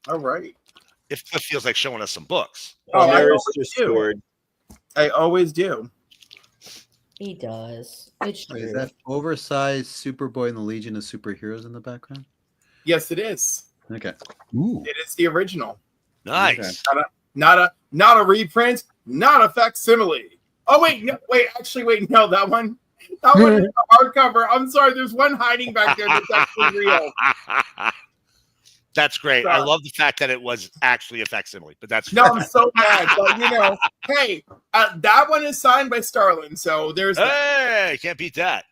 Speaker 9: All right.
Speaker 5: If Cliff feels like showing us some books.
Speaker 9: Oh, I
Speaker 1: Harris
Speaker 9: know
Speaker 1: just
Speaker 9: you.
Speaker 1: scored.
Speaker 9: I always do.
Speaker 6: He does. It's
Speaker 4: Wait,
Speaker 6: true.
Speaker 4: is that oversized Superboy and the Legion of Superheroes in the background?
Speaker 9: Yes, it is.
Speaker 4: Okay.
Speaker 2: Ooh.
Speaker 9: It is the original.
Speaker 5: Nice.
Speaker 9: Not a reprint, not a facsimile. Oh wait, no, no, that one is a hardcover. I'm sorry, there's one hiding back there that's actually real.
Speaker 5: That's great. I
Speaker 9: Sorry.
Speaker 5: love the fact that it was actually a facsimile, but that's
Speaker 9: No, I'm so mad. But hey, that one is signed by Starlin, so there's that.
Speaker 5: Hey, can't beat that.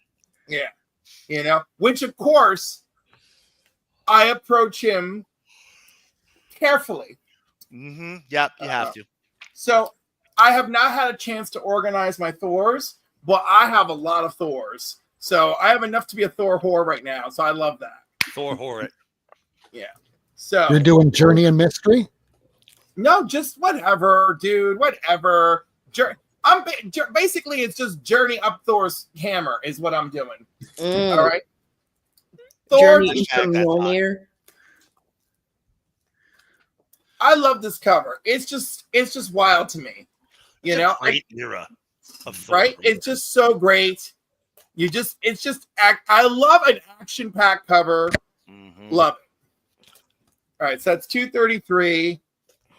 Speaker 9: Yeah, which of course I approach him carefully.
Speaker 5: Mm-hmm. Yep, you have to.
Speaker 9: So I have not had a chance to organize my Thors, but I have a lot of Thors. So I have enough to be a Thor whore right now. So I love that.
Speaker 5: Thor Horrit.
Speaker 9: Yeah. So
Speaker 2: You're doing Journey and Mystery?
Speaker 9: no, just whatever, dude. Whatever. Basically, it's just Journey up Thor's hammer is what I'm doing. All right. Thor.
Speaker 6: Journey into Mjolnir.
Speaker 9: I love this cover. It's just wild to me.
Speaker 5: It's a great era of Thor.
Speaker 9: Right? It's just so great. I love an action-packed cover.
Speaker 5: Mm-hmm.
Speaker 9: Love it. All right, so that's 233.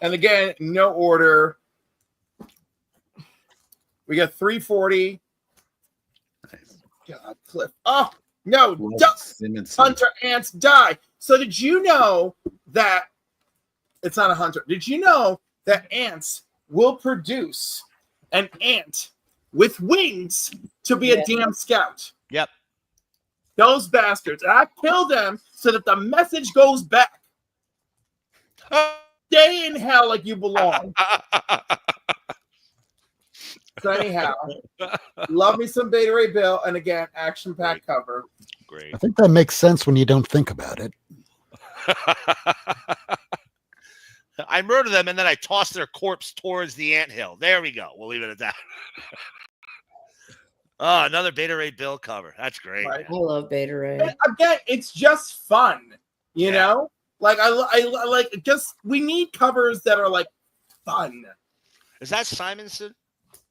Speaker 9: And again, no order. We got 340. God, Cliff. Oh, no. Hunter ants die. So did you know that it's not a hunter? Did you know that ants will produce an ant with wings to be a damn scout?
Speaker 5: Yep.
Speaker 9: Those bastards. And I kill them so that the message goes back. Stay in hell like you belong. So anyhow, love me some Beta Ray Bill, and again, action-packed cover.
Speaker 5: Great.
Speaker 2: I think that makes sense when you don't think about it.
Speaker 5: I murder them and then I toss their corpse towards the anthill. There we go. We'll leave it at that. Oh, another Beta Ray Bill cover. That's great.
Speaker 9: Right.
Speaker 6: I love Beta Ray.
Speaker 9: And again, it's just fun, you know. Like I like just we need covers that are like fun.
Speaker 5: Is that Simonson?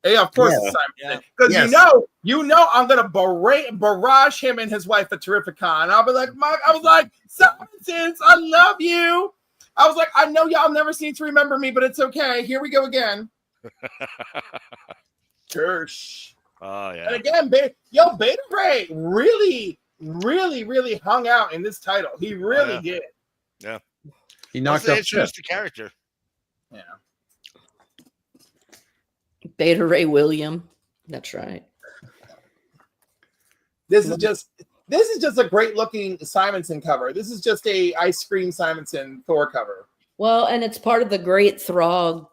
Speaker 9: Yeah, of course it's Simonson. Because you know I'm gonna barrage him and his wife at Terrificon. I'll be like, I was like, Simonsons, I love you. I was like, I know y'all never seem to remember me, but it's okay. Here we go again. Kirsch.
Speaker 5: Oh yeah.
Speaker 9: And again, Beta Ray really, really, really hung out in this title. He really did.
Speaker 5: Yeah.
Speaker 4: He knocked
Speaker 5: up
Speaker 4: the
Speaker 5: character.
Speaker 9: Yeah.
Speaker 6: Beta Ray William. That's right.
Speaker 9: This is just a great looking Simonson cover. This is just a Ice Cream Simonson Thor cover.
Speaker 6: Well, and it's part of the Great Throg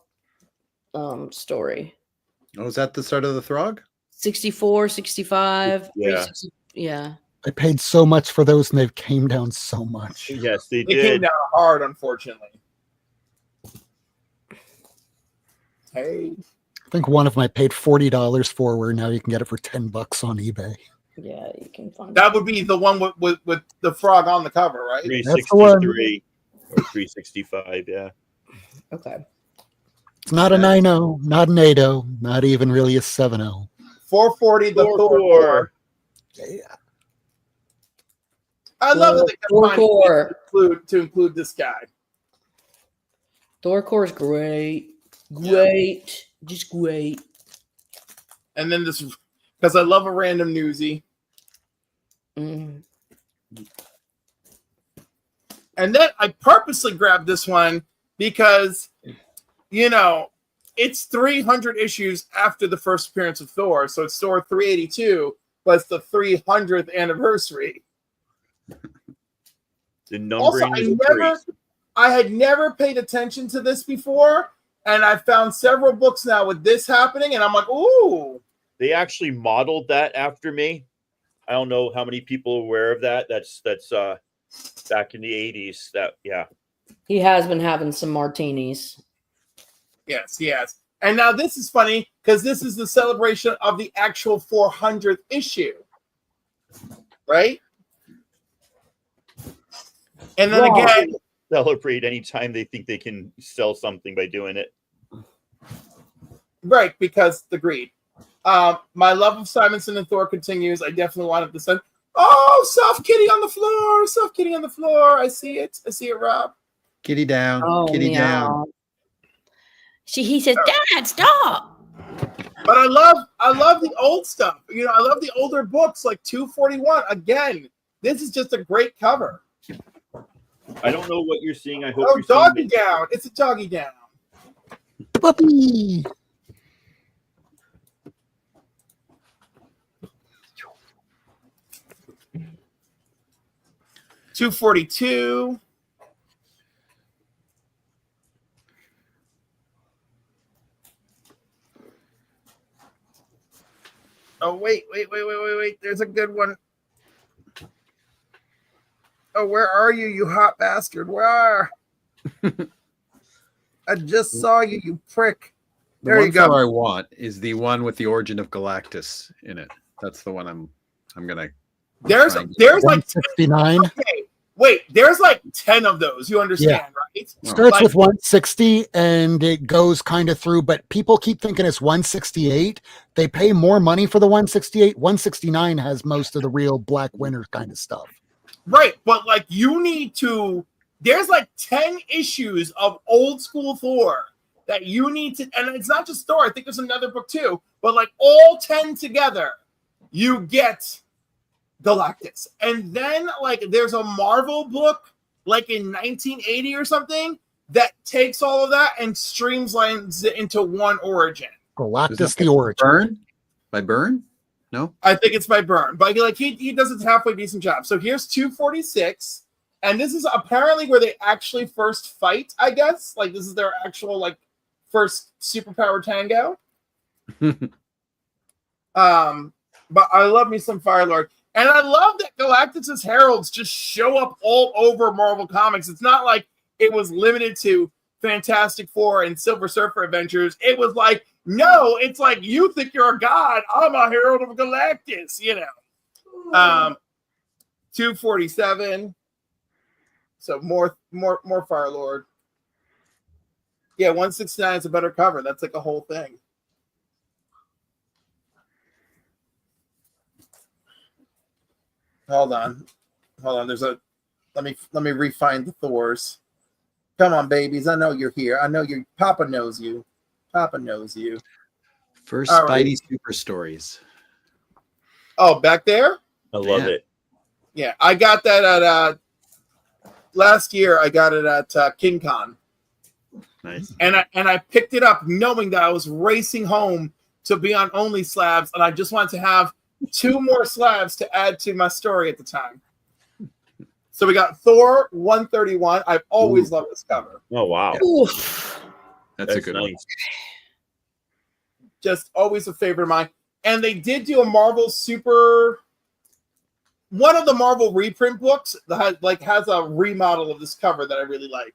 Speaker 6: story.
Speaker 4: Oh, is that the start of the Throg?
Speaker 6: 64, 65.
Speaker 1: Yeah.
Speaker 6: Yeah.
Speaker 2: I paid so much for those and they came down so much.
Speaker 1: Yes, they
Speaker 9: It came
Speaker 1: did.
Speaker 9: down hard, unfortunately. Hey.
Speaker 2: I think one of them I paid $40 for, where now you can get it for $10 on eBay.
Speaker 6: Yeah, you can find
Speaker 9: That would be the one with the frog on the cover, right?
Speaker 1: 363 or 365, yeah.
Speaker 6: Okay.
Speaker 2: It's not a 9.0, not an 8.0, not even really a 7.0.
Speaker 9: 440 the Thor.
Speaker 2: Yeah.
Speaker 9: I love that they kept finding to include this guy.
Speaker 6: Thor Core's great. Great. Just great.
Speaker 9: And then this, because I love a random newsie.
Speaker 6: Mm.
Speaker 9: And then I purposely grabbed this one because, it's 300 issues after the first appearance of Thor. So it's Thor 382, but it's the 300th anniversary.
Speaker 1: The numbering is great.
Speaker 9: I had never paid attention to this before, and I found several books now with this happening, and I'm like, ooh.
Speaker 1: They actually modeled that after me. I don't know how many people are aware of that. That's back in the 80s.
Speaker 6: He has been having some martinis.
Speaker 9: Yes, he has. And now this is funny because this is the celebration of the actual 400th issue. Right? And then again,
Speaker 1: celebrate anytime they think they can sell something by doing it.
Speaker 9: Right, because the greed. My love of Simonson and Thor continues. I definitely wanted to send. Oh, soft kitty on the floor. Soft kitty on the floor. I see it. I see it, Rob.
Speaker 4: Kitty down.
Speaker 6: Oh,
Speaker 4: Kitty down.
Speaker 6: He says, "Dad, stop."
Speaker 9: But I love the old stuff. You know, I love the older books like 241. Again, this is just a great cover.
Speaker 1: I don't know what you're seeing. I hope
Speaker 9: Oh,
Speaker 1: you're
Speaker 9: doggy
Speaker 1: seeing
Speaker 9: down. It's a doggy down.
Speaker 2: Puppy.
Speaker 9: $242. Oh, wait. There's a good one. Oh, where are you, you hot bastard? Where are I just saw you, you prick.
Speaker 4: The
Speaker 9: There
Speaker 4: one
Speaker 9: you go.
Speaker 4: cover I want is the one with the origin of Galactus in it. That's the one I'm gonna.
Speaker 9: There's
Speaker 4: find.
Speaker 9: like
Speaker 2: 169.
Speaker 9: okay, wait, there's like 10 of those. You understand, right?
Speaker 2: Starts
Speaker 9: Like,
Speaker 2: with 160 and it goes kind of through, but people keep thinking it's 168. They pay more money for the 168. 169 has most of the real Black Winter kind of stuff.
Speaker 9: right, but like you need to. There's like 10 issues of old school Thor that you need to, and it's not just Thor. I think there's another book too, but like all 10 together, you get Galactus. And then like there's a Marvel book like in 1980 or something that takes all of that and streamlines it into one origin.
Speaker 2: Galactus the Origin.
Speaker 4: Burn by Burn. No,
Speaker 9: I think it's by Byrne, but like he does a halfway decent job. So here's 246, and this is apparently where they actually first fight. I guess like this is their actual like first superpower tango. But I love me some Firelord, and I love that Galactus's heralds just show up all over Marvel Comics. It's not like it was limited to Fantastic Four and Silver Surfer Adventures. It was like, no, it's like you think you're a god. I'm a herald of Galactus, you know. 247. So more Firelord. Yeah, 169 is a better cover. That's like a whole thing. Hold on. There's a let me refine the Thors. Come on, babies. I know you're here. I know your Papa knows you.
Speaker 4: first
Speaker 9: All
Speaker 4: Spidey
Speaker 9: right.
Speaker 4: Super Stories.
Speaker 9: Oh, back there?
Speaker 1: I love it.
Speaker 9: Yeah, I got that at last year. I got it at King Con.
Speaker 4: Nice.
Speaker 9: And I picked it up knowing that I was racing home to be on Only Slabs, and I just wanted to have 2 more slabs to add to my story at the time. So we got Thor 131. I've always loved this cover.
Speaker 1: Oh wow,
Speaker 4: That's a good one.
Speaker 9: Just always a favorite of mine. And they did do a Marvel Super. One of the Marvel reprint books that has a remodel of this cover that I really like.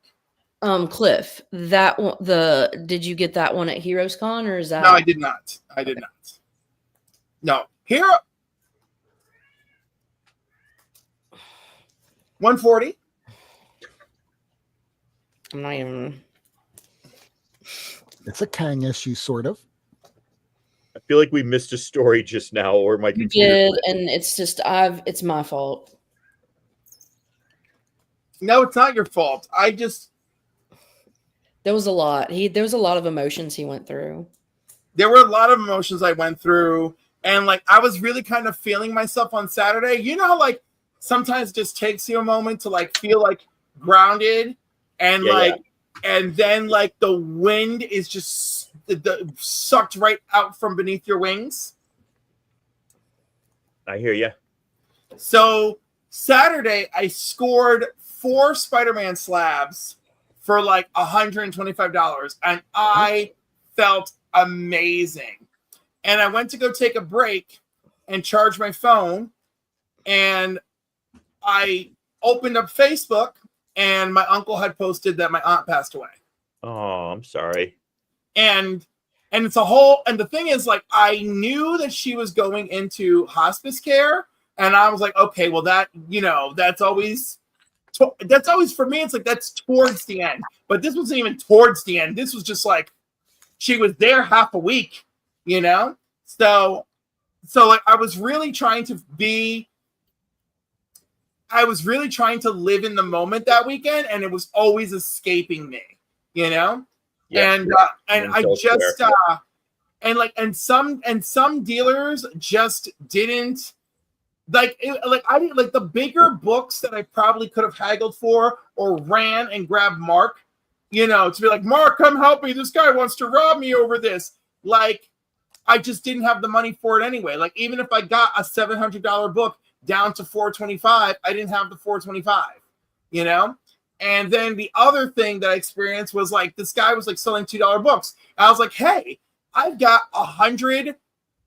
Speaker 6: Cliff, that one, did you get that one at Heroes Con, or is that?
Speaker 9: No, I did not. No. Here 140.
Speaker 6: I'm not even.
Speaker 2: It's a Kang issue, sort of.
Speaker 1: I feel like we missed a story just now, or my
Speaker 6: You
Speaker 1: computer.
Speaker 6: did, and it's just it's my fault.
Speaker 9: No, it's not your fault.
Speaker 6: There was a lot. There was a lot of emotions he went through.
Speaker 9: There were a lot of emotions I went through, and like I was really kind of feeling myself on Saturday. You know how like sometimes it just takes you a moment to like feel like grounded, and and then like the wind is just sucked right out from beneath your wings.
Speaker 1: I hear you.
Speaker 9: So Saturday I scored 4 Spider-Man slabs for like $125, and I felt amazing. And I went to go take a break and charge my phone, and I opened up Facebook, and my uncle had posted that my aunt passed away.
Speaker 1: Oh, I'm sorry.
Speaker 9: And it's a whole, and the thing is, like, I knew that she was going into hospice care, and I was like, okay, well, that, you know, that's always for me, it's like that's towards the end. But this wasn't even towards the end. This was just like she was there half a week, you know? So like I was really trying to live in the moment that weekend, and it was always escaping me, you know? And I just and some dealers just didn't I didn't like the bigger books that I probably could have haggled for or ran and grabbed Mark, you know, to be like, Mark, come help me. This guy wants to rob me over this. Like, I just didn't have the money for it anyway. Like, even if I got a $700 book down to $425, I didn't have the $425, you know? And then the other thing that I experienced was like, this guy was like selling $2 books. I was like, hey, I've got 100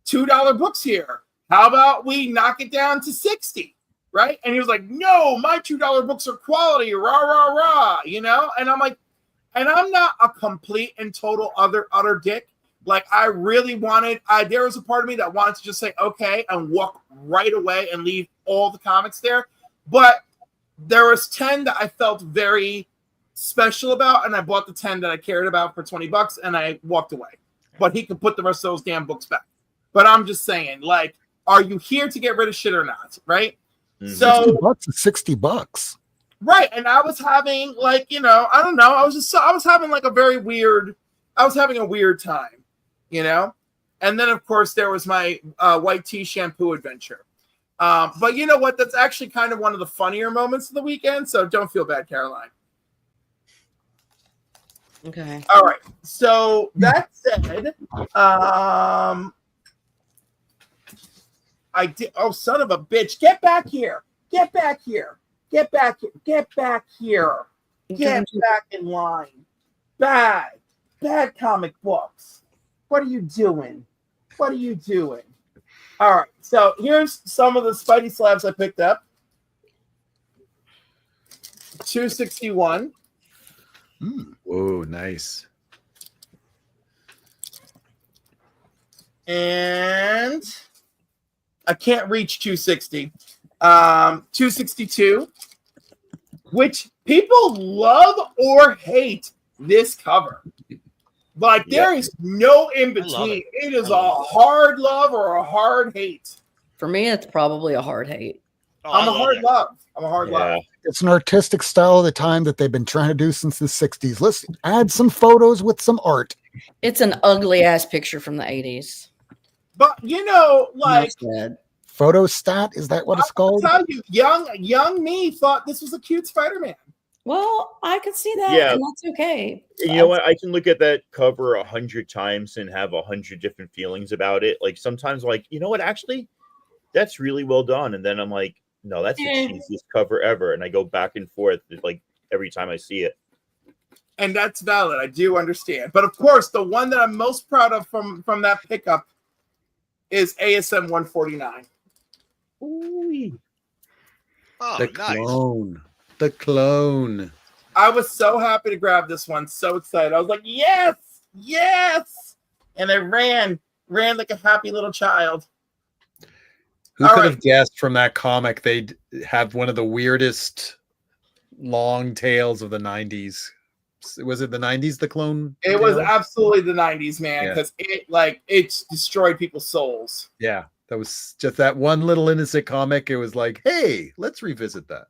Speaker 9: $2 books here. How about we knock it down to 60, right? And he was like, no, my $2 books are quality, rah, rah, rah, you know? And I'm like, and I'm not a complete and total utter dick. Like, I really wanted, there was a part of me that wanted to just say, okay, and walk right away and leave all the comics there. But there was 10 that I felt very special about, and I bought the 10 that I cared about for $20, and I walked away. But he could put the rest of those damn books back. But I'm just saying, like, are you here to get rid of shit or not? Right?
Speaker 2: Mm-hmm.
Speaker 9: So
Speaker 2: $60.
Speaker 9: Right. And I was having like, you know, I don't know. I was having like I was having a weird time, you know? And then of course there was my white tea shampoo adventure. But you know what? That's actually kind of one of the funnier moments of the weekend. So don't feel bad, Caroline.
Speaker 6: Okay.
Speaker 9: All right. So that said, I did. Oh, son of a bitch! Get back here! Get back here! Get back here! Get back here! Get back in line! Bad comic books. What are you doing? What are you doing? All right. So here's some of the Spidey slabs I picked up. 261.
Speaker 4: Whoa, nice.
Speaker 9: And I can't reach 260. 262, which people love or hate this cover. Like, there is no in between. It is a hard love or a hard hate.
Speaker 6: For me, it's probably a hard hate.
Speaker 9: I'm a hard love.
Speaker 2: It's an artistic style of the time that they've been trying to do since the 60s. Let's add some photos with some art.
Speaker 6: It's an ugly ass picture from the 80s.
Speaker 9: But you know, like
Speaker 2: Photostat, is that what it's called?
Speaker 9: I'll tell you, young me thought this was a cute Spider-Man.
Speaker 6: Well, I could see that, and that's okay.
Speaker 1: You know what? I can look at that cover 100 times and have 100 different feelings about it. Like sometimes, like, you know what? Actually, that's really well done. And then I'm like, no, that's the cheesiest cover ever. And I go back and forth like every time I see it.
Speaker 9: And that's valid. I do understand. But of course, the one that I'm most proud of from that pickup is ASM 149.
Speaker 5: Oh,
Speaker 4: the clone. Nice. The clone.
Speaker 9: I was so happy to grab this one. So excited. I was like, yes, yes. And I ran like a happy little child.
Speaker 4: Who could have guessed from that comic they'd have one of the weirdest long tails of the 90s? Was it the 90s, the clone?
Speaker 9: It was absolutely the 90s, man, because it destroyed people's souls.
Speaker 4: Yeah, that was just that one little innocent comic. It was like, hey, let's revisit that.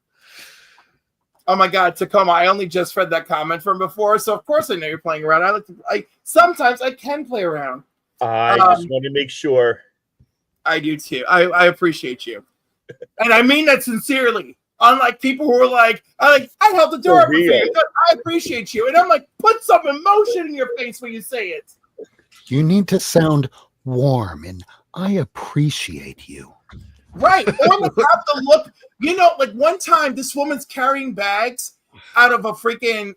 Speaker 9: Oh my God, Tacoma! I only just read that comment from before, so of course I know you're playing around. Sometimes I can play around.
Speaker 1: I just want to make sure.
Speaker 9: I do too. I appreciate you, and I mean that sincerely. Unlike people who are like, I held the door open for you. I appreciate you, and I'm like, put some emotion in your face when you say it.
Speaker 2: You need to sound warm, and I appreciate you.
Speaker 9: Right, or like have the look. You know, like one time, this woman's carrying bags out of a freaking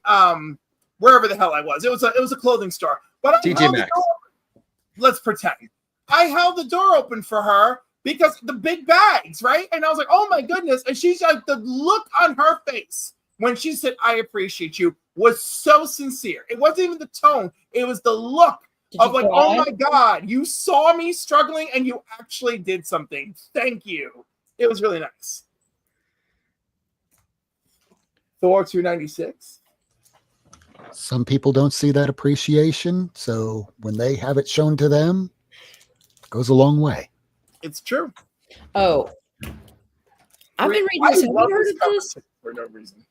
Speaker 9: wherever the hell I was. It was a clothing store, but
Speaker 4: TJ Maxx.
Speaker 9: Let's pretend I held the door open for her. Because the big bags, right? And I was like, oh my goodness. And she's like, the look on her face when she said, I appreciate you, was so sincere. It wasn't even the tone. It was the look of like, oh my God, you saw me struggling and you actually did something. Thank you. It was really nice. Thor 296.
Speaker 2: Some people don't see that appreciation, so when they have it shown to them, it goes a long way.
Speaker 9: It's true.
Speaker 6: Oh, I've been reading this. Have you heard of this?
Speaker 9: For no reason.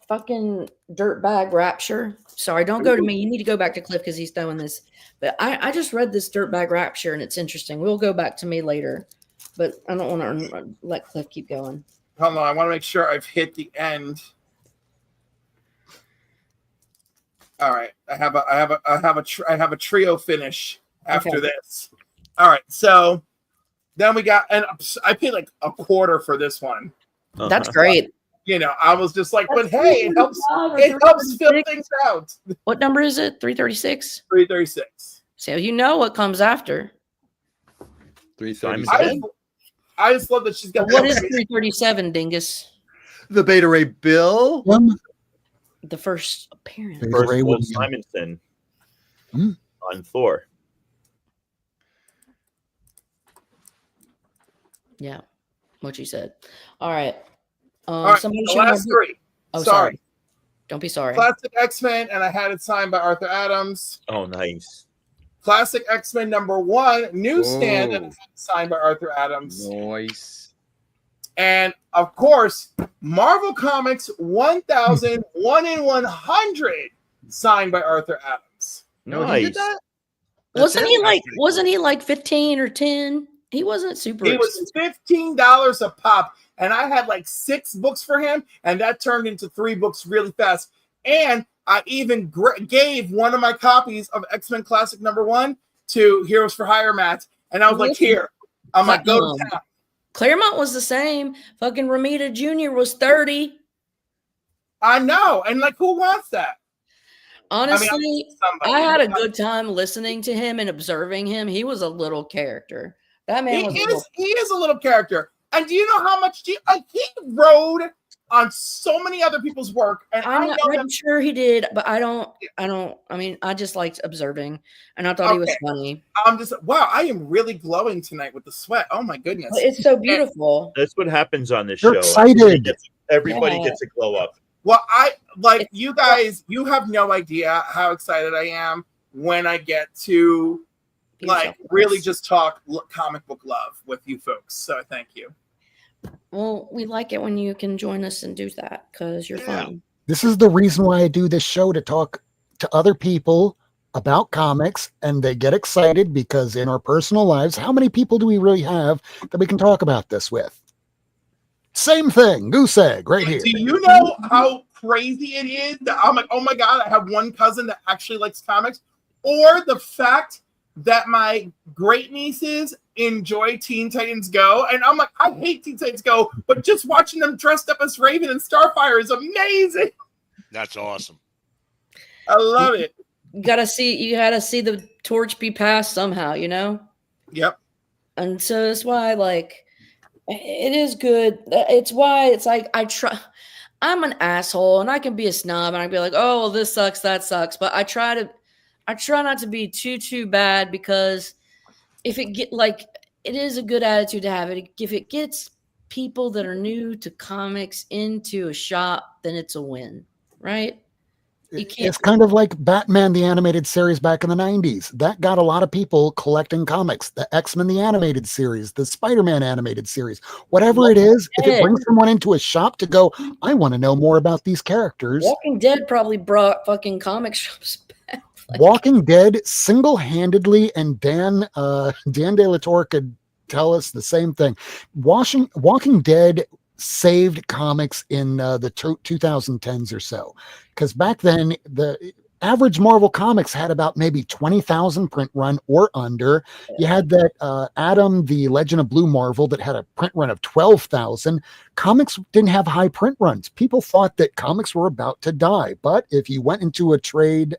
Speaker 6: Fucking Dirtbag Rapture. Sorry, don't go to me. You need to go back to Cliff because he's throwing this. But I just read this Dirtbag Rapture and it's interesting. We'll go back to me later, but I don't want to let Cliff keep going.
Speaker 9: Hold on, I want to make sure I've hit the end. All right, I have a trio finish after this. All right, so then we got, and I paid like a quarter for this one.
Speaker 6: That's great.
Speaker 9: You know, I was just like, but hey, it helps fill things out.
Speaker 6: What number is it? 336?
Speaker 9: 336.
Speaker 6: So you know what comes after.
Speaker 4: 337.
Speaker 9: I just love that she's got.
Speaker 6: What is 337, Dingus?
Speaker 4: The Beta Ray Bill.
Speaker 6: The first appearance.
Speaker 1: First Will Simonson on Thor.
Speaker 6: Yeah, what you said. All right.
Speaker 9: All right,
Speaker 6: somebody
Speaker 9: the
Speaker 6: show me
Speaker 9: last three.
Speaker 6: Oh,
Speaker 9: sorry.
Speaker 6: Don't be sorry.
Speaker 9: Classic X-Men, and I had it signed by Arthur Adams.
Speaker 1: Oh, nice.
Speaker 9: Classic X-Men #1, newsstand, and signed by Arthur Adams.
Speaker 4: Nice.
Speaker 9: And of course, Marvel Comics 1000 1 in 100, signed by Arthur Adams.
Speaker 1: Nice.
Speaker 4: He did that?
Speaker 6: Wasn't he like 15 or 10? He wasn't super.
Speaker 9: He was $15 a pop, and I had like 6 books for him, and that turned into 3 books really fast. And I even gave one of my copies of X-Men Classic #1 to Heroes for Hire Matt, and I was like, "Here, I'm like, go to town."
Speaker 6: Claremont was the same. Fucking Ramita Jr. was 30.
Speaker 9: I know, and like, who wants that?
Speaker 6: Honestly, I had a good time listening to him and observing him. He was a little character. That man
Speaker 9: he is a little character. And do you know how much he rode on so many other people's work? And
Speaker 6: I'm sure he did, but I just liked observing, and I thought he was funny.
Speaker 9: I'm just, wow, I am really glowing tonight with the sweat. Oh my goodness.
Speaker 6: But it's so beautiful.
Speaker 1: That's what happens on this
Speaker 2: You're
Speaker 1: show.
Speaker 2: excited.
Speaker 1: Everybody gets a glow up.
Speaker 9: Well, you guys, you have no idea how excited I am when I get to really just talk comic book love with you folks. So thank you.
Speaker 6: Well, we like it when you can join us and do that because you're fun.
Speaker 2: This is the reason why I do this show, to talk to other people about comics, and they get excited because in our personal lives, how many people do we really have that we can talk about this with? Same thing, goose egg right here.
Speaker 9: Do you know how crazy it is that I'm like, oh my God, I have one cousin that actually likes comics? Or the fact that my great nieces enjoy Teen Titans Go, and I'm like, I hate Teen Titans Go, but just watching them dressed up as Raven and Starfire is amazing.
Speaker 5: That's awesome.
Speaker 9: I love it.
Speaker 6: You gotta see the torch be passed somehow, you know?
Speaker 9: Yep.
Speaker 6: And so that's why, like, it is good. It's why it's like I'm an asshole and I can be a snob and I'd be like, oh, well, this sucks, that sucks. But I try not to be too bad, because if it it is a good attitude to have it. If it gets people that are new to comics into a shop, then it's a win, right?
Speaker 2: It's kind of like Batman, the animated series back in the 90s. That got a lot of people collecting comics. The X-Men, the animated series, the Spider-Man animated series, whatever it is, if it brings someone into a shop to go, I want to know more about these characters.
Speaker 6: Walking Dead probably brought fucking comic shops back.
Speaker 2: Walking Dead single-handedly, and Dan De La Torre could tell us the same thing. Walking Dead saved comics in the 2010s or so, because back then the average Marvel Comics had about maybe 20,000 print run or under. You had that Adam, the Legend of Blue Marvel, that had a print run of 12,000. Comics didn't have high print runs. People thought that comics were about to die. But if you went into a trade,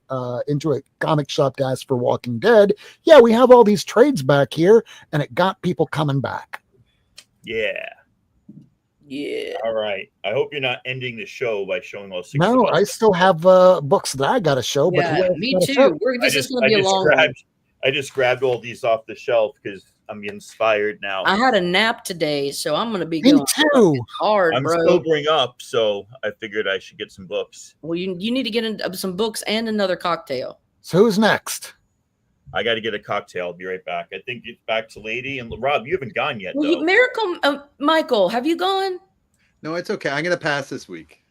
Speaker 2: into a comic shop to ask for Walking Dead, yeah, we have all these trades back here, and it got people coming back.
Speaker 1: Yeah.
Speaker 6: Yeah.
Speaker 1: All right. I hope you're not ending the show by showing all 6.
Speaker 2: No, I still have books that I got to show.
Speaker 6: Yeah,
Speaker 2: but
Speaker 6: me too. This is going to be a long one.
Speaker 1: I just grabbed all these off the shelf because I'm inspired now.
Speaker 6: I had a nap today, so I'm gonna be
Speaker 2: Me
Speaker 6: going
Speaker 2: too.
Speaker 6: hard,
Speaker 1: I'm
Speaker 6: bro.
Speaker 1: sobering up, so I figured I should get some books.
Speaker 6: Well, you need to get into some books and another cocktail.
Speaker 2: So who's next?
Speaker 1: I got to get a cocktail. I'll be right back. I think it's back to Lady and Rob. You haven't gone yet,
Speaker 6: Well,
Speaker 1: though.
Speaker 6: Miracle, Michael, have you gone?
Speaker 4: No, it's okay. I'm gonna pass this week.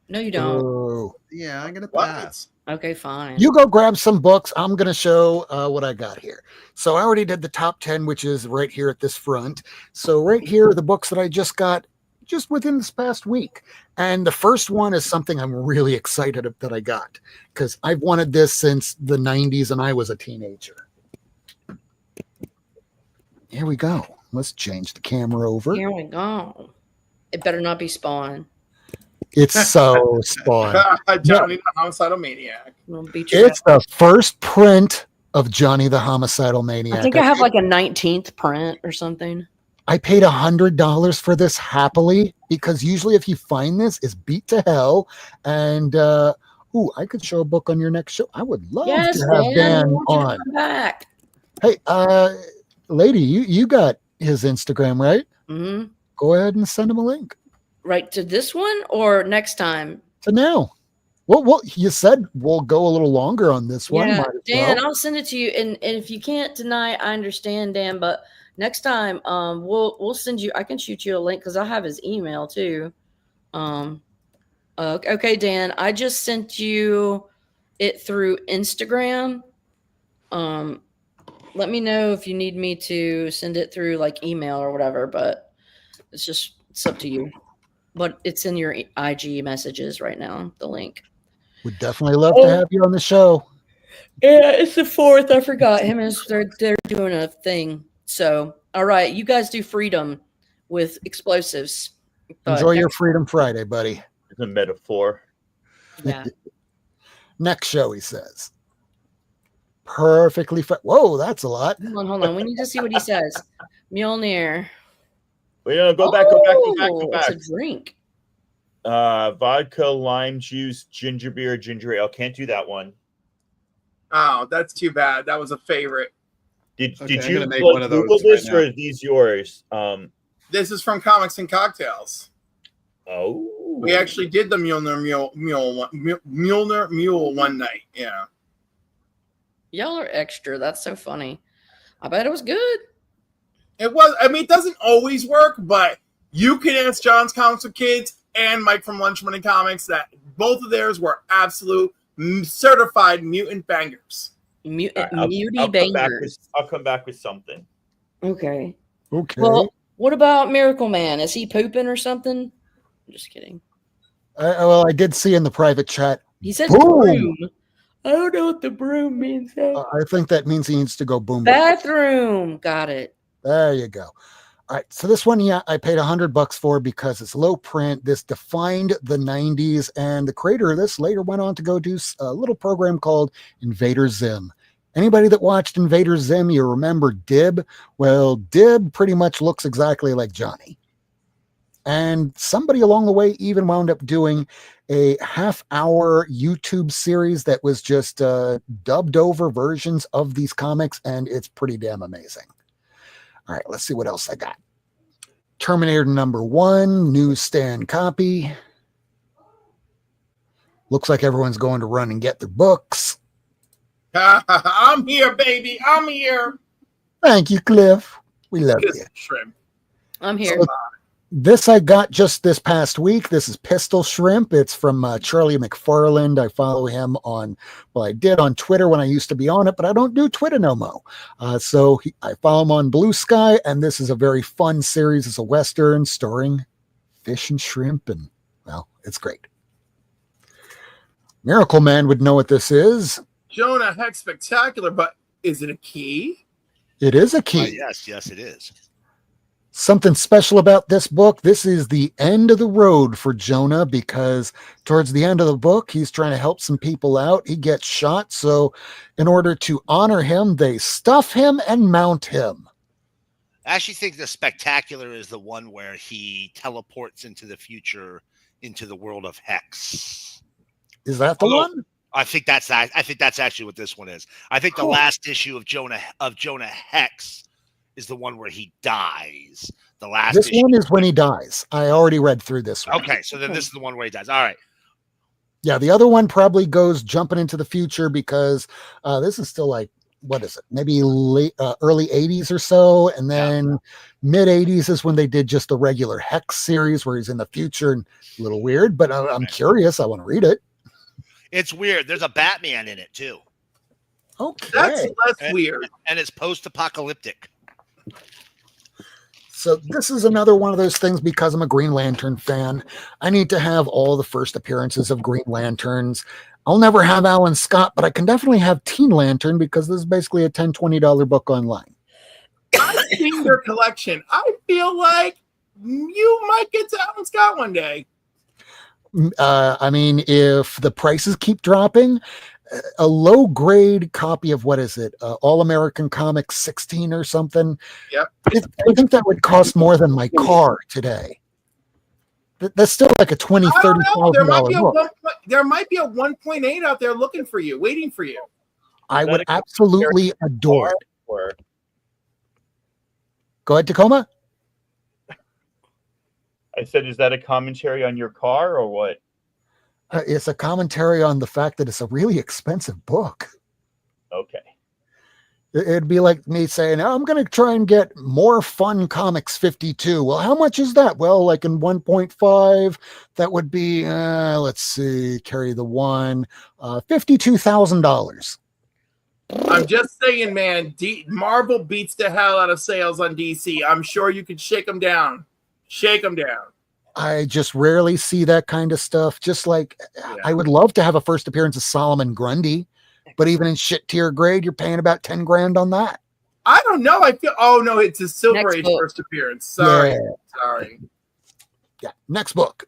Speaker 6: No, you don't.
Speaker 2: Oh.
Speaker 4: Yeah, I'm gonna
Speaker 9: What?
Speaker 4: pass.
Speaker 6: Okay, fine.
Speaker 2: You go grab some books. I'm going to show what I got here. So I already did the top 10, which is right here at this front. So right here are the books that I just got just within this past week. And the first one is something I'm really excited that I got because I've wanted this since the 90s and I was a teenager. Here we go. Let's change the camera over.
Speaker 6: Here we go. It better not be Spawn.
Speaker 2: It's so Spawn.
Speaker 9: Johnny the Homicidal Maniac.
Speaker 6: We'll beat you.
Speaker 2: It's the first print of Johnny the Homicidal Maniac.
Speaker 6: I think I have like a 19th print or something.
Speaker 2: I paid $100 for this happily because usually if you find this, it's beat to hell. And I could show a book on your next show. I would love to have Dan
Speaker 6: I want you to
Speaker 2: on.
Speaker 6: come back.
Speaker 2: Hey, lady, you got his Instagram, right?
Speaker 6: Mm-hmm.
Speaker 2: Go ahead and send him a link.
Speaker 6: Right to this one or next time?
Speaker 2: To now. Well, you said we'll go a little longer on this one.
Speaker 6: Yeah,
Speaker 2: Might as
Speaker 6: Dan,
Speaker 2: well.
Speaker 6: I'll send it to you. And if you can't tonight, I understand, Dan. But next time, we'll send you. I can shoot you a link because I have his email too. Okay, Dan, I just sent you it through Instagram. Let me know if you need me to send it through like email or whatever. But it's up to you. But it's in your IG messages right now. The link.
Speaker 2: Would definitely love to have you on the show.
Speaker 6: Yeah, it's the 4th. I forgot him. They're doing a thing. So, all right, you guys do freedom with explosives. But
Speaker 2: Enjoy your Freedom Friday, buddy.
Speaker 1: It's a metaphor.
Speaker 6: Yeah.
Speaker 2: Next show, he says. Perfectly. Whoa, that's a lot.
Speaker 6: Hold on. We need to see what he says. Mjolnir.
Speaker 1: Well, yeah, go back.
Speaker 6: It's a drink.
Speaker 1: Vodka, lime juice, ginger beer, ginger ale. Can't do that one.
Speaker 9: Oh, that's too bad. That was a favorite.
Speaker 1: Did
Speaker 4: I'm
Speaker 1: you
Speaker 4: gonna make one of those
Speaker 1: Google this
Speaker 4: right
Speaker 1: or
Speaker 4: now.
Speaker 1: are these yours?
Speaker 9: This is from Comics and Cocktails.
Speaker 1: Oh,
Speaker 9: We actually did the Mjolnir Mule one night. Yeah.
Speaker 6: Y'all are extra. That's so funny. I bet it was good.
Speaker 9: It was. I mean, it doesn't always work, but you can ask John's Comics with Kids and Mike from Lunch Money Comics that both of theirs were absolute certified mutant bangers.
Speaker 6: Bangers.
Speaker 1: I'll come back with something.
Speaker 6: Okay.
Speaker 2: Okay.
Speaker 6: Well, what about Miracleman? Is he pooping or something? I'm just kidding.
Speaker 2: I did see in the private chat.
Speaker 6: He says
Speaker 2: Boom.
Speaker 6: broom. I don't know what the broom means.
Speaker 2: I think that means he needs to go boom.
Speaker 6: Bathroom. Got it.
Speaker 2: There you go. All right. So this one, I paid $100 for because it's low print. This defined the 90s. And the creator of this later went on to go do a little program called Invader Zim. Anybody that watched Invader Zim, you remember Dib? Well, Dib pretty much looks exactly like Johnny. And somebody along the way even wound up doing a half-hour YouTube series that was just dubbed over versions of these comics, and it's pretty damn amazing. All right, let's see what else I got. Terminator #1, newsstand copy. Looks like everyone's going to run and get their books.
Speaker 9: I'm here, baby. I'm here.
Speaker 2: Thank you, Cliff. We love you.
Speaker 9: Shrimp.
Speaker 6: I'm here.
Speaker 2: So this I got just this past week. This is Pistol Shrimp. It's from Charlie McFarland. I follow him I did on Twitter when I used to be on it, but I don't do Twitter no more. I follow him on Blue Sky, and this is a very fun series. It's a Western starring fish and shrimp, and, well, it's great. Miracleman would know what this is.
Speaker 9: Jonah Heck Spectacular, but is it a key?
Speaker 2: It is a key.
Speaker 5: Yes, it is.
Speaker 2: Something special about this book. This is the end of the road for Jonah because towards the end of the book, he's trying to help some people out. He gets shot. So in order to honor him, they stuff him and mount him.
Speaker 5: I actually think the Spectacular is the one where he teleports into the future, into the world of Hex.
Speaker 2: Is that the one?
Speaker 5: I think that's actually what this one is. I think the last issue of Jonah Hex is the one where he dies. The last
Speaker 2: This
Speaker 5: issue.
Speaker 2: one is when he dies. I already read through this one.
Speaker 5: Okay, so then this is the one where he dies. All right.
Speaker 2: Yeah, the other one probably goes jumping into the future because this is still like, what is it? Maybe late, early 80s or so. And then mid 80s is when they did just the regular Hex series where he's in the future and a little weird, but I'm curious. I want to read it.
Speaker 5: It's weird. There's a Batman in it too.
Speaker 2: Okay.
Speaker 9: That's less weird.
Speaker 5: And it's post-apocalyptic.
Speaker 2: So this is another one of those things because I'm a Green Lantern fan. I need to have all the first appearances of Green Lanterns. I'll never have Alan Scott, but I can definitely have Teen Lantern because this is basically a $10, $20 book online.
Speaker 9: I've seen your collection. I feel like you might get to Alan Scott one day.
Speaker 2: I mean, if the prices keep dropping, a low grade copy of what is it? All American Comics 16 or something.
Speaker 9: Yep.
Speaker 2: I think that would cost more than my car today. That's still like a $20,000, $30,000 book.
Speaker 9: There might be a 1.8 out there looking for you, waiting for you.
Speaker 2: I would absolutely adore it. Go ahead, Tacoma.
Speaker 1: I said, is that a commentary on your car or what?
Speaker 2: It's a commentary on the fact that it's a really expensive book.
Speaker 1: Okay.
Speaker 2: It'd be like me saying, I'm going to try and get More Fun Comics 52. Well, how much is that? Well, like in 1.5, that would be, let's see, carry the one, $52,000.
Speaker 9: I'm just saying, man, Marvel beats the hell out of sales on DC. I'm sure you could shake them down. Shake them down.
Speaker 2: I just rarely see that kind of stuff. Just like I would love to have a first appearance of Solomon Grundy, but even in shit tier grade, you're paying about 10 grand on that.
Speaker 9: I don't know. I feel, oh no, it's his Silver Age first appearance. Sorry. Sorry.
Speaker 2: Yeah. Next book.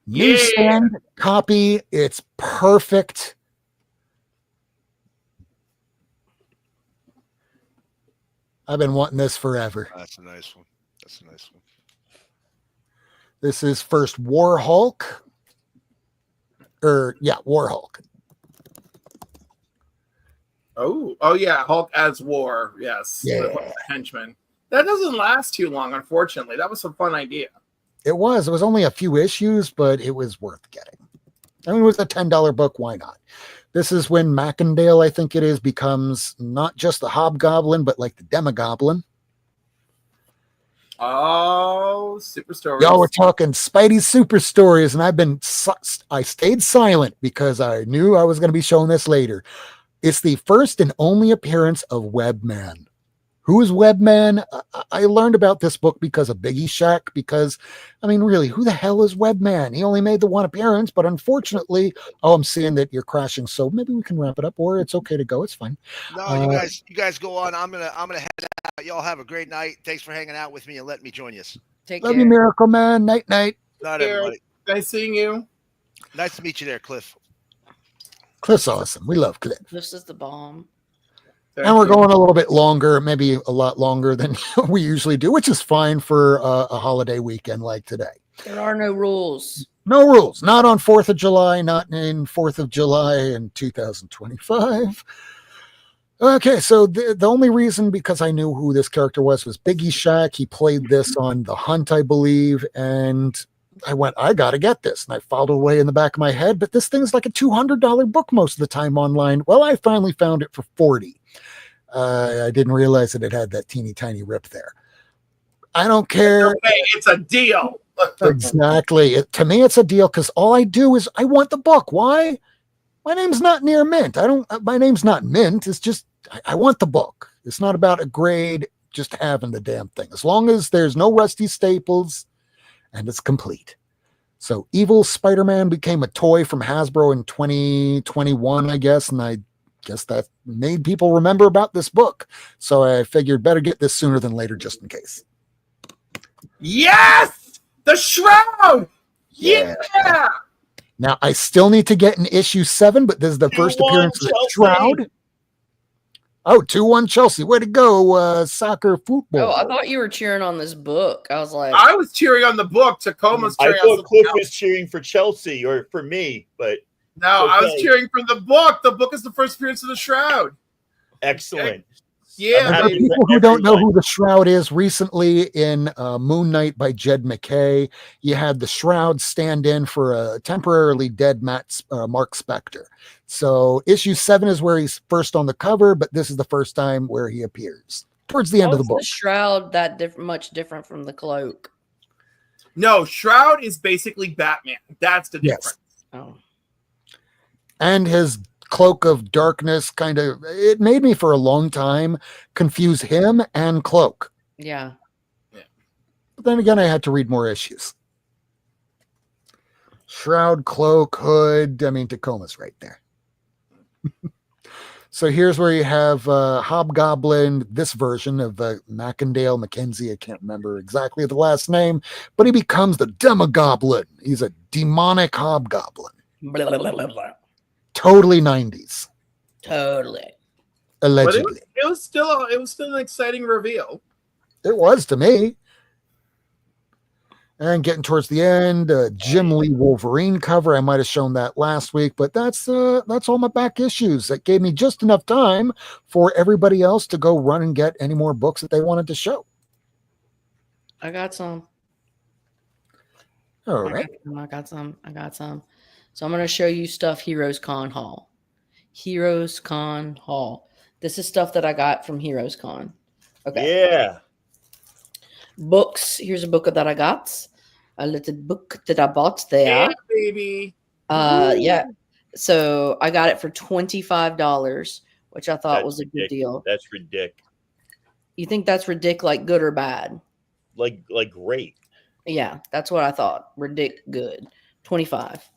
Speaker 2: Newsstand copy. It's perfect. I've been wanting this forever.
Speaker 5: That's a nice one. That's a nice one.
Speaker 2: This is first War Hulk. War Hulk.
Speaker 9: Oh yeah, Hulk as War. Yes.
Speaker 2: Yeah.
Speaker 9: The henchman. That doesn't last too long, unfortunately. That was a fun idea.
Speaker 2: It was only a few issues, but it was worth getting. I mean, it was a $10 book. Why not? This is when Macendale, I think it is, becomes not just the Hobgoblin, but like the Demogoblin.
Speaker 9: Oh, super stories.
Speaker 2: Y'all were talking Spidey super stories, and I stayed silent because I knew I was going to be showing this later. It's the first and only appearance of Webman. Who is Webman? I learned about this book because of Biggie Shack, because, I mean, really, who the hell is Webman? He only made the one appearance, but unfortunately, I'm seeing that you're crashing, so maybe we can wrap it up, or it's okay to go. It's fine.
Speaker 5: No, you guys go on. I'm gonna head out. Y'all have a great night. Thanks for hanging out with me and letting me join you.
Speaker 6: Take
Speaker 2: Love
Speaker 6: care.
Speaker 2: you, Miracleman. Night, night.
Speaker 5: Night, everybody.
Speaker 9: Nice seeing you.
Speaker 5: Nice to meet you there, Cliff.
Speaker 2: Cliff's awesome. We love Cliff.
Speaker 6: This is the bomb.
Speaker 2: And we're going a little bit longer, maybe a lot longer than we usually do, which is fine for a holiday weekend like today.
Speaker 6: There are no rules.
Speaker 2: No rules. Not on 4th of July, not in 4th of July in 2025. Okay, so the only reason, because I knew who this character was Biggie Shack. He played this on The Hunt, I believe, and I went, I got to get this. And I filed it away in the back of my head, but this thing's like a $200 book most of the time online. Well, I finally found it for $40. I didn't realize that it had that teeny tiny rip there. I don't care.
Speaker 9: Okay, it's a deal.
Speaker 2: Exactly. To me, it's a deal because all I do is I want the book. Why? My name's not near mint. My name's not mint. It's just, I want the book. It's not about a grade, just having the damn thing. As long as there's no rusty staples and it's complete. So Evil Spider-Man became a toy from Hasbro in 2021, I guess. And I guess that made people remember about this book. So I figured better get this sooner than later, just in case.
Speaker 9: Yes! The Shroud! Yeah!
Speaker 2: Now, I still need to get an issue 7, but this is the first appearance of the Shroud. Oh, 2-1 Chelsea. Way to go, soccer football.
Speaker 6: Oh, I thought you were cheering on this book. I was like,
Speaker 9: I was cheering on the book. Tacoma's cheering.
Speaker 1: I thought Cliff was cheering for Chelsea or for me, but
Speaker 9: no, okay. I was cheering for the book. The book is the first appearance of the Shroud.
Speaker 1: Excellent.
Speaker 9: Okay. Yeah,
Speaker 2: For
Speaker 9: baby.
Speaker 2: people who don't know who the Shroud is, recently in Moon Knight by Jed McKay, you had the Shroud stand in for a temporarily dead Mark Spector. So issue 7 is where he's first on the cover, but this is the first time where he appears towards the end of the book.
Speaker 6: The shroud that much different from the cloak?
Speaker 9: No, Shroud is basically Batman. That's the difference.
Speaker 6: Oh.
Speaker 2: And his cloak of darkness it made me for a long time confuse him and Cloak.
Speaker 6: Yeah.
Speaker 2: But then again, I had to read more issues. Shroud, Cloak, Hood. I mean, Tacoma's right there. So here's where you have Hobgoblin, this version of Macendale Mackenzie. I can't remember exactly the last name, but he becomes the Demogoblin. He's a demonic Hobgoblin.
Speaker 6: Blah, blah, blah, blah, blah.
Speaker 2: Totally 90s.
Speaker 6: Totally.
Speaker 2: Allegedly.
Speaker 9: But it was still an exciting reveal.
Speaker 2: It was to me. And getting towards the end, Jim Lee Wolverine cover. I might have shown that last week, but that's all my back issues. That gave me just enough time for everybody else to go run and get any more books that they wanted to show.
Speaker 6: I got some.
Speaker 2: All right.
Speaker 6: I got some. So I'm going to show you stuff Heroes Con Hall. Heroes Con Hall. This is stuff that I got from Heroes Con. Okay.
Speaker 1: Yeah.
Speaker 6: Books. Here's a book that I got. A little book that I bought there.
Speaker 9: Yeah, baby.
Speaker 6: Yeah. So I got it for $25, which I thought was a good deal.
Speaker 1: That's ridiculous.
Speaker 6: You think that's ridiculous, like good or bad?
Speaker 1: Like great.
Speaker 6: Yeah, that's what I thought. Good. 25.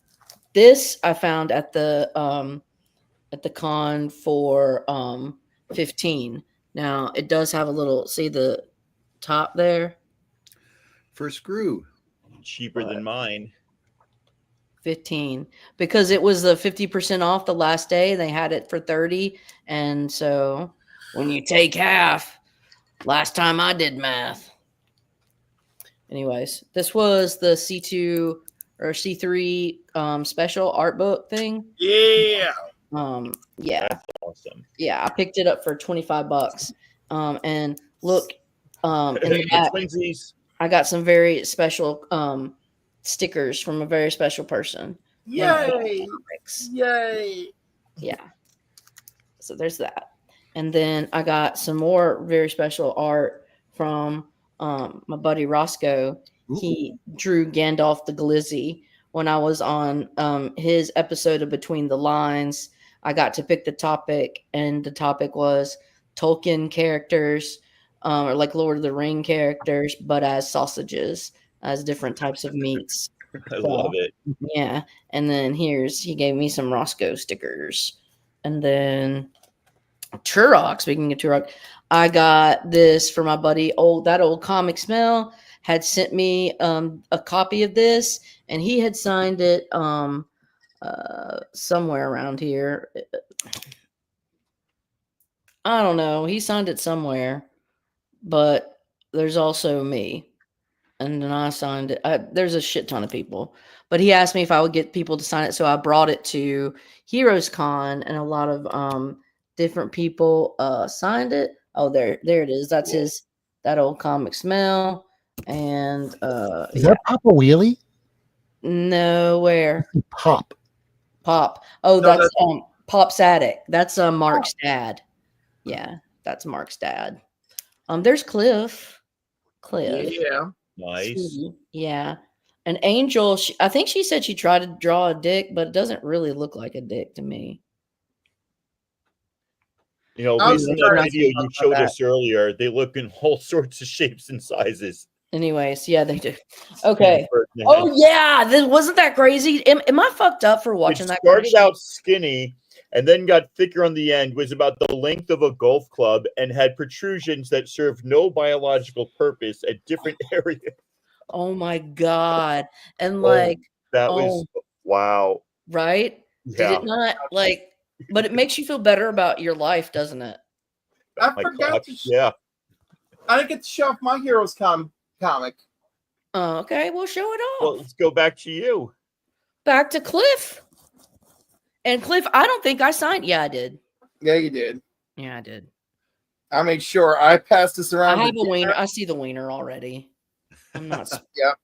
Speaker 6: This I found at the con for 15. Now it does have a little, see the top there?
Speaker 4: For screw.
Speaker 1: Cheaper than mine.
Speaker 6: 15. Because it was the 50% off the last day. They had it for 30. And so when you take half, last time I did math. Anyways, this was the C2 or C3 special art book thing.
Speaker 9: Yeah.
Speaker 6: Yeah.
Speaker 1: That's awesome.
Speaker 6: Yeah, I picked it up for $25. And look, in the back, I got some very special stickers from a very special person.
Speaker 9: Yay! Yay!
Speaker 6: Yeah. So there's that. And then I got some more very special art from my buddy Roscoe. Ooh. He drew Gandalf the Glizzy when I was on his episode of Between the Lines. I got to pick the topic, and the topic was Tolkien characters, or like Lord of the Ring characters, but as sausages, as different types of meats.
Speaker 1: I love it.
Speaker 6: Yeah. And then he gave me some Roscoe stickers. And then Turok, speaking of Turok, I got this for my buddy, that old comic smell had sent me a copy of this, and he had signed it somewhere around here. I don't know. He signed it somewhere, but there's also me. And then I signed it. There's a shit ton of people, but he asked me if I would get people to sign it. So I brought it to Heroes Con, and a lot of different people signed it. Oh, there it is. That's cool. That old comic smell. And
Speaker 2: is that Papa Wheelie?
Speaker 6: No, where?
Speaker 2: Pop.
Speaker 6: Oh, that's Pop's attic. That's Mark's dad. Yeah, that's Mark's dad. There's Cliff.
Speaker 9: Yeah.
Speaker 1: Nice.
Speaker 6: Yeah. And Angel, I think she said she tried to draw a dick, but it doesn't really look like a dick to me.
Speaker 1: You know, based on that video you showed us earlier, they look in all sorts of shapes and sizes.
Speaker 6: Anyways, yeah, they do. Okay. Oh, yeah. Wasn't that crazy? Am I fucked up for watching that?
Speaker 1: It started out skinny and then got thicker on the end, was about the length of a golf club, and had protrusions that served no biological purpose at different areas.
Speaker 6: Oh, my God. And
Speaker 1: that was, wow.
Speaker 6: Right?
Speaker 1: Yeah.
Speaker 6: Did it not, but it makes you feel better about your life, doesn't it?
Speaker 9: I forgot I didn't get to show off my Heroes comic.
Speaker 6: Oh, okay. Well, show it off.
Speaker 1: Well, let's go back to you.
Speaker 6: Back to Cliff. And Cliff, I don't think I signed. Yeah, I did.
Speaker 9: Yeah, you did.
Speaker 6: Yeah, I did.
Speaker 9: I made sure I passed this
Speaker 6: I
Speaker 9: around.
Speaker 6: have a wiener. I see the wiener already. I'm not.
Speaker 9: Yep.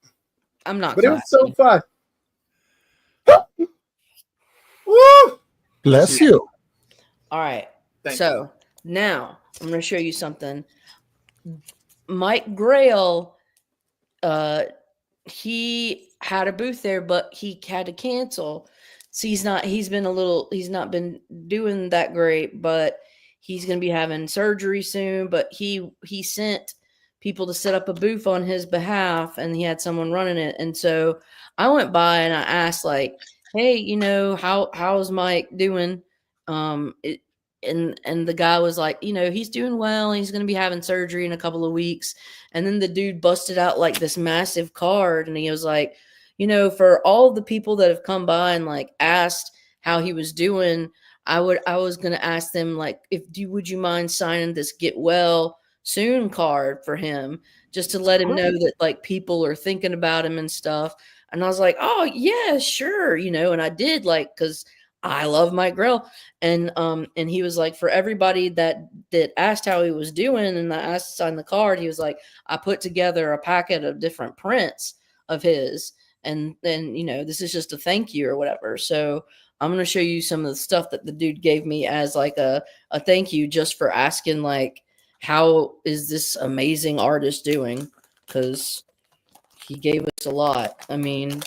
Speaker 6: I'm not.
Speaker 9: But it was so
Speaker 6: classy.
Speaker 9: fun. Woo!
Speaker 2: Bless you.
Speaker 6: All right.
Speaker 9: Thank
Speaker 6: So now I'm going to show you something. Mike Grail, he had a booth there, but he had to cancel. So he's not been doing that great, but he's going to be having surgery soon. But he sent people to set up a booth on his behalf, and he had someone running it. And so I went by and I asked, like, hey, you know, how's Mike doing? And the guy was like, you know, he's doing well. He's going to be having surgery in a couple of weeks. And then the dude busted out like this massive card, and he was like, you know, for all the people that have come by and like asked how he was doing, I was going to ask them, like, would you mind signing this get well soon card for him, just to let him know that like people are thinking about him and stuff. And I was like, oh yeah, sure, you know. And I did, like, because I love Mike Grell. And he was like, for everybody that asked how he was doing and I asked to sign the card, he was like, I put together a packet of different prints of his, and then, you know, this is just a thank you or whatever. So I'm going to show you some of the stuff that the dude gave me as like a thank you, just for asking, like, how is this amazing artist doing? Because he gave us a lot. I mean,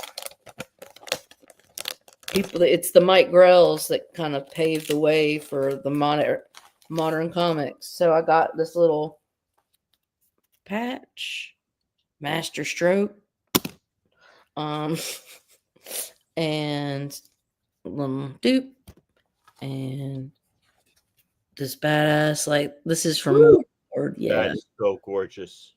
Speaker 6: it's the Mike Grells that kind of paved the way for the modern comics. So I got this little patch, Master Stroke, and dupe, and this badass, like, this is from Lord. Yeah,
Speaker 1: That's so gorgeous.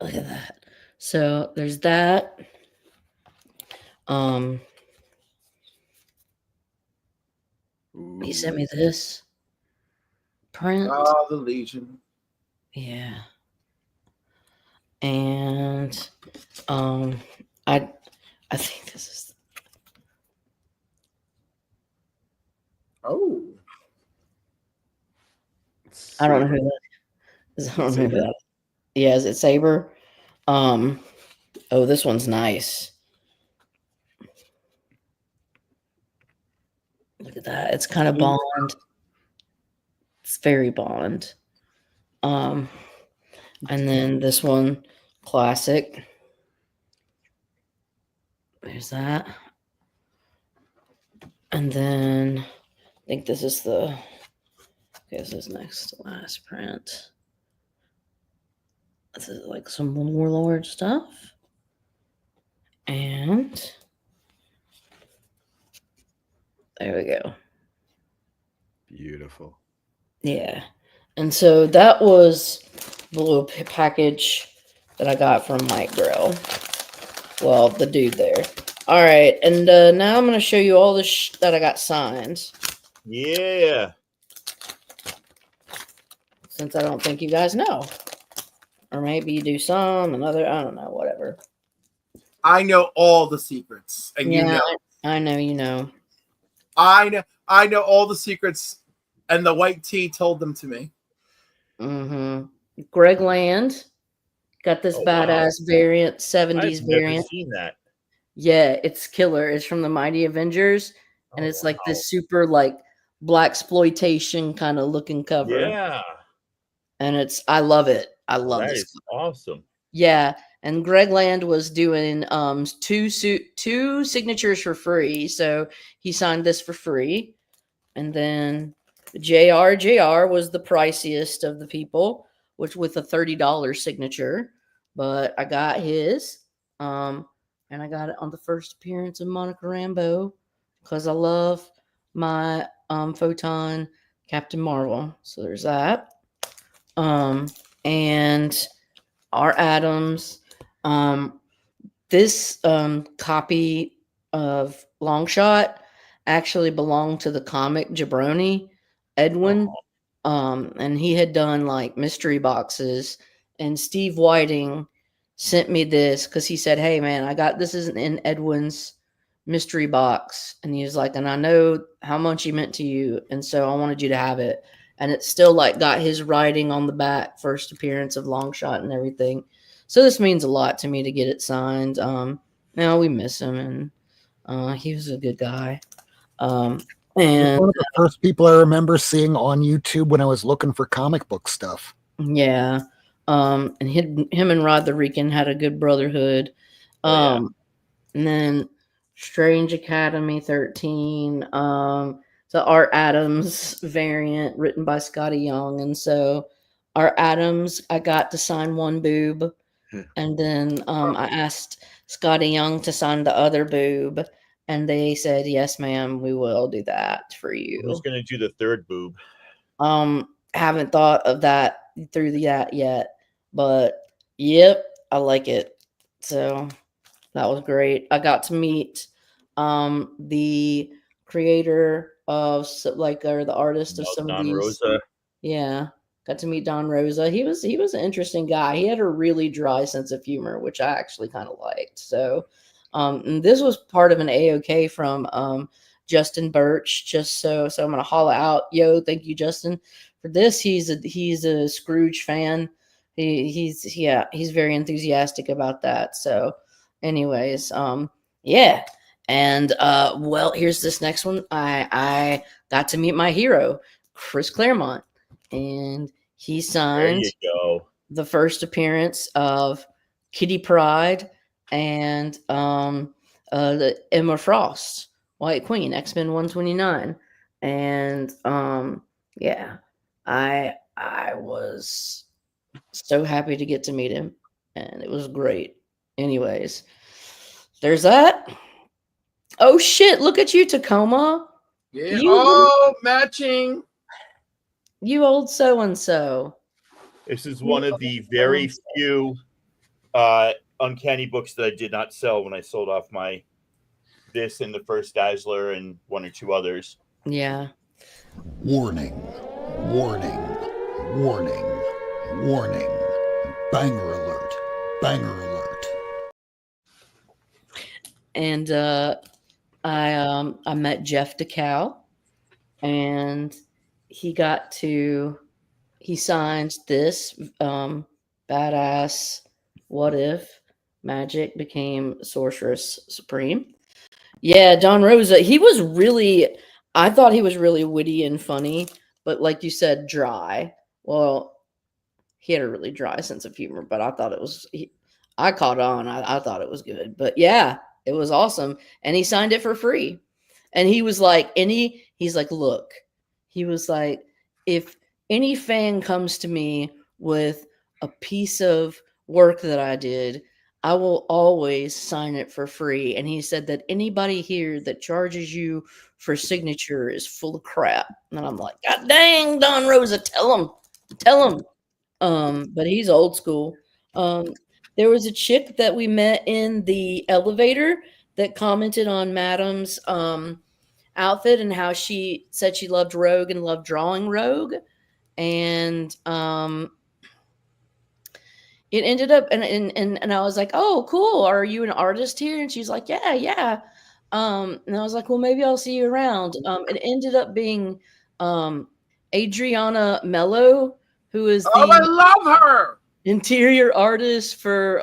Speaker 6: look at that. So there's that. He sent me this print.
Speaker 9: Oh, the Legion.
Speaker 6: Yeah. And I think this is.
Speaker 9: Oh.
Speaker 6: I don't know who that is. I don't know who that. Yeah, is it Saber? Oh, this one's nice. Look at that. It's kind of Bond. It's very Bond. And then this one, classic. There's that. And then I think this is this is next to last print. This is like some Warlord stuff. And there we go.
Speaker 4: Beautiful.
Speaker 6: Yeah. And so that was the little package that I got from Mike Grell. Well, the dude there. All right. And now I'm going to show you all the that I got signed.
Speaker 1: Yeah.
Speaker 6: Since I don't think you guys know. Or maybe you do some, another, I don't know, whatever.
Speaker 9: I know all the secrets, and you know.
Speaker 6: I know you know.
Speaker 9: I know all the secrets, and the white tea told them to me.
Speaker 6: Mm-hmm. Greg Land got this badass variant, 70s variant.
Speaker 1: Never seen that.
Speaker 6: Yeah, it's killer. It's from the Mighty Avengers, and it's like this super like black exploitation kind of looking cover.
Speaker 1: Yeah.
Speaker 6: And I love it. I love
Speaker 1: That
Speaker 6: this.
Speaker 1: is awesome.
Speaker 6: Yeah, and Greg Land was doing two signatures for free, so he signed this for free. And then JR was the priciest of the people, which with a $30 signature, but I got his, and I got it on the first appearance of Monica Rambeau because I love my Photon Captain Marvel. So there's that. And R. Adams, this copy of Longshot actually belonged to the comic Jabroni, Edwin. And he had done like mystery boxes, and Steve Whiting sent me this because he said, hey man, I got this is in Edwin's mystery box, and he was like, and I know how much he meant to you, and so I wanted you to have it. And it's still like got his writing on the back, first appearance of Longshot and everything. So this means a lot to me to get it signed. Now we miss him, and he was a good guy. And
Speaker 2: one of the first people I remember seeing on YouTube when I was looking for comic book stuff.
Speaker 6: yeah, and him and Rod the Rican had a good brotherhood. And then Strange Academy 13, the Art Adams variant written by Scotty Young. And so Art Adams, I got to sign one boob. And then I asked Scotty Young to sign the other boob. And they said, yes, ma'am, we will do that for you.
Speaker 1: Who's going to do the third boob?
Speaker 6: Haven't thought of that through that yet. But, yep, I like it. So that was great. I got to meet the creator of or the artist of some of these.
Speaker 1: Rosa.
Speaker 6: Yeah, got to meet Don Rosa. He was an interesting guy. He had a really dry sense of humor, which I actually kind of liked. So, and this was part of an AOK from Justin Birch. So I'm gonna holla out, yo, thank you, Justin, for this. He's a Scrooge fan. He's very enthusiastic about that. So, anyways, yeah. And well, here's this next one. I got to meet my hero, Chris Claremont, and he signed the first appearance of Kitty Pryde and the Emma Frost, White Queen, X-Men 129. And yeah, I was so happy to get to meet him, and it was great. Anyways, there's that. Oh shit, look at you, Tacoma.
Speaker 9: Yeah. Matching.
Speaker 6: You old so-and-so.
Speaker 1: This is one of the very few Uncanny books that I did not sell when I sold off this and the first Dazzler and one or two others.
Speaker 6: Yeah.
Speaker 3: Warning, warning, warning, warning. Banger alert, banger alert.
Speaker 6: And I met Jeff DeCal, and he signed this badass What If Magic became Sorceress Supreme. Yeah, Don Rosa, I thought he was really witty and funny, but like you said, dry. Well, he had a really dry sense of humor, but I thought I caught on. I thought it was good. But yeah, it was awesome. And he signed it for free. And he was like, he's like, look, he was like, if any fan comes to me with a piece of work that I did, I will always sign it for free. And he said that anybody here that charges you for signature is full of crap. And I'm like, God dang, Don Rosa, tell him. But he's old school. There was a chick that we met in the elevator that commented on Madam's outfit and how she said she loved Rogue and loved drawing Rogue. And it ended up, and I was like, oh, cool. Are you an artist here? And she's like, yeah. And I was like, well, maybe I'll see you around. It ended up being Adriana Mello, who is
Speaker 9: I love her.
Speaker 6: Interior artist for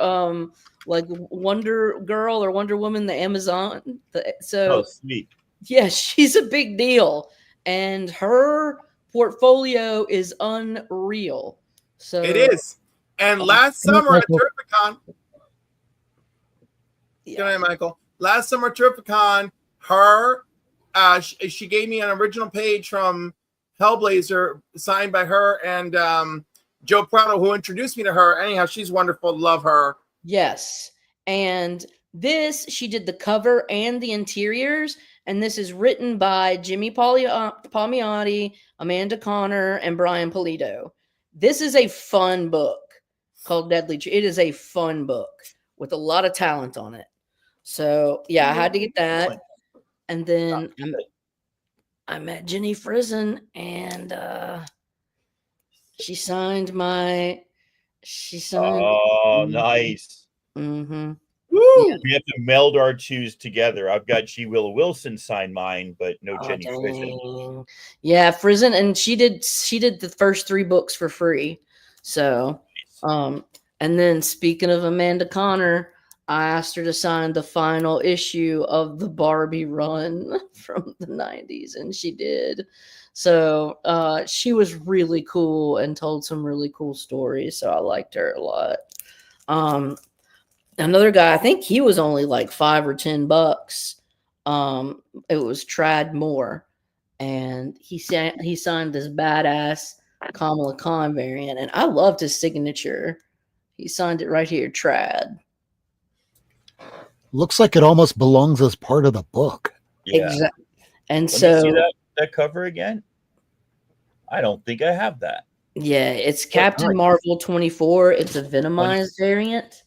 Speaker 6: like Wonder Girl or Wonder Woman, the Amazon. So
Speaker 1: sweet.
Speaker 6: Yeah, she's a big deal, and her portfolio is unreal. So
Speaker 9: it is. And last summer at Terrificon, good night, Michael. Last summer at Terrificon, she gave me an original page from Hellblazer signed by her and Joe Prado, who introduced me to her. Anyhow, she's wonderful. Love her.
Speaker 6: Yes. And she did the cover and the interiors. And this is written by Jimmy Palmiotti, Amanda Connor, and Brian Polito. This is a fun book called Deadly Tree. It is a fun book with a lot of talent on it. So, yeah, I had to get that. And then I met Jenny Frizen, and she signed.
Speaker 1: Oh, nice.
Speaker 6: Mm-hmm.
Speaker 5: Woo!
Speaker 1: We have to meld our twos together. I've got G. Willow Wilson sign mine, but no Jenny Frison.
Speaker 6: Dang. Yeah, Frison, and she did the first 3 books for free. So, and then speaking of Amanda Connor, I asked her to sign the final issue of the Barbie run from the 90s, and she did. So she was really cool and told some really cool stories. So I liked her a lot. Another guy, I think he was only like $5 or $10. It was Trad Moore, and he signed this badass Kamala Khan variant, and I loved his signature. He signed it right here, Trad.
Speaker 2: Looks like it almost belongs as part of the book.
Speaker 1: Yeah.
Speaker 6: Exactly. And
Speaker 1: Let
Speaker 6: so
Speaker 1: me see that cover again. I don't think I have that.
Speaker 6: yeah, it's Captain Marvel 24. It's a Venomized variant.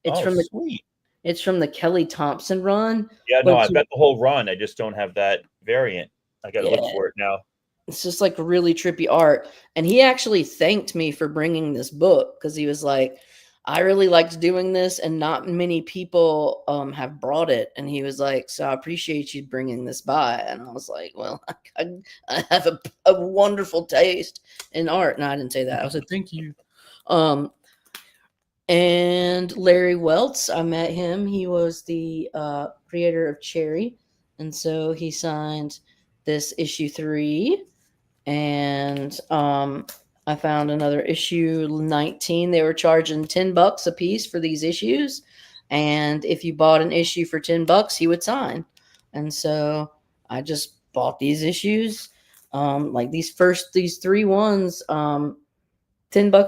Speaker 6: It's
Speaker 1: sweet.
Speaker 6: It's from the Kelly Thompson run.
Speaker 1: Yeah, no, I've got the whole run. I just don't have that variant. I got to look for it now.
Speaker 6: It's just like really trippy art. And he actually thanked me for bringing this book because he was like, I really liked doing this and not many people have brought it. And he was like, so I appreciate you bringing this by. And I was like, well, I have a wonderful taste in art. And I didn't say that. I said, thank you. And Larry Welts, I met him. He was the creator of Cherry. And so he signed this issue 3. And I found another issue 19. They were charging $10 a piece for these issues. And if you bought an issue for $10, he would sign. And so I just bought these issues. Like these 3 ones, $10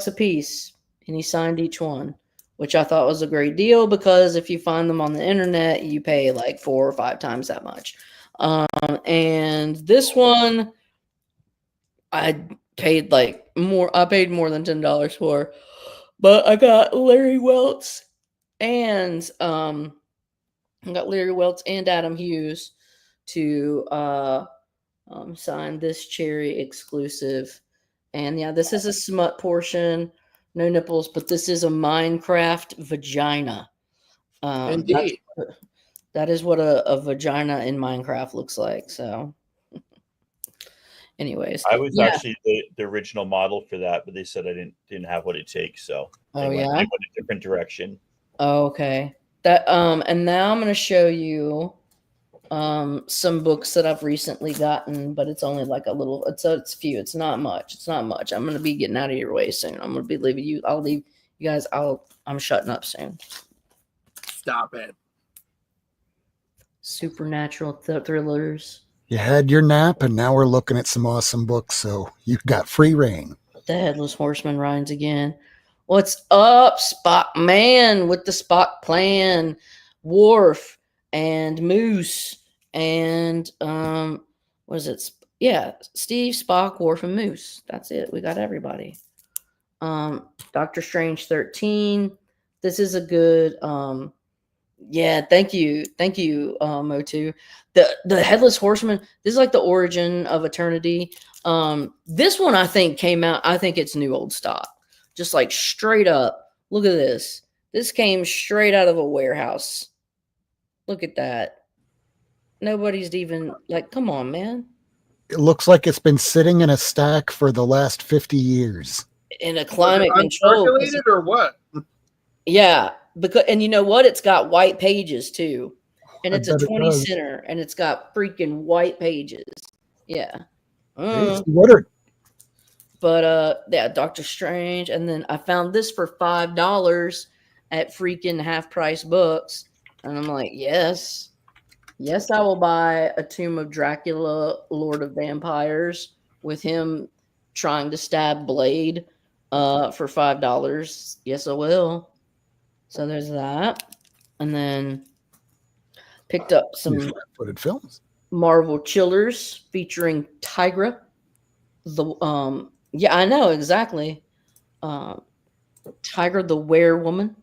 Speaker 6: a piece. And he signed each one, which I thought was a great deal because if you find them on the internet, you pay like 4 or 5 times that much. And this one, I paid more than $10 for, but I got Larry Welts and Adam Hughes to sign this Cherry exclusive. And yeah, this is a smut portion. No nipples, but this is a Minecraft vagina.
Speaker 9: Indeed.
Speaker 6: That is what a vagina in Minecraft looks like. So, anyways,
Speaker 1: I was actually the original model for that, but they said I didn't have what it takes, so they went a different direction. Oh,
Speaker 6: okay. That and now I'm going to show you some books that I've recently gotten, but it's only like a little. It's few. It's not much. I'm going to be getting out of your way soon. I'm going to be leaving you. I'll leave you guys. I'm shutting up soon.
Speaker 9: Stop it.
Speaker 6: Supernatural thrillers.
Speaker 2: You had your nap, and now we're looking at some awesome books. So you got free reign.
Speaker 6: The Headless Horseman rides again. What's up, Spock Man with the Spock plan? Worf and Moose and what is it? Yeah, Steve, Spock, Worf, and Moose. That's it. We got everybody. Doctor Strange 13. This is a good yeah, thank you, Motu. The Headless Horseman, this is like the origin of Eternity. This one I think came out, I think it's new old stock. Just like straight up. Look at this. This came straight out of a warehouse. Look at that. Nobody's even like, come on, man.
Speaker 2: It looks like it's been sitting in a stack for the last 50 years.
Speaker 6: In a climate control.
Speaker 9: Uncirculated or what?
Speaker 6: Yeah. Because, and you know what? It's got white pages too. And it's a 20 center and it's got freaking white pages. Yeah. But yeah, Doctor Strange. And then I found this for $5 at freaking half price books. And I'm like, yes, I will buy a Tomb of Dracula, Lord of Vampires with him trying to stab Blade for $5. Yes, I will. So there's that. And then picked up some
Speaker 2: footed films.
Speaker 6: Marvel Chillers featuring Tigra. Yeah, I know exactly. Tiger the Werewoman.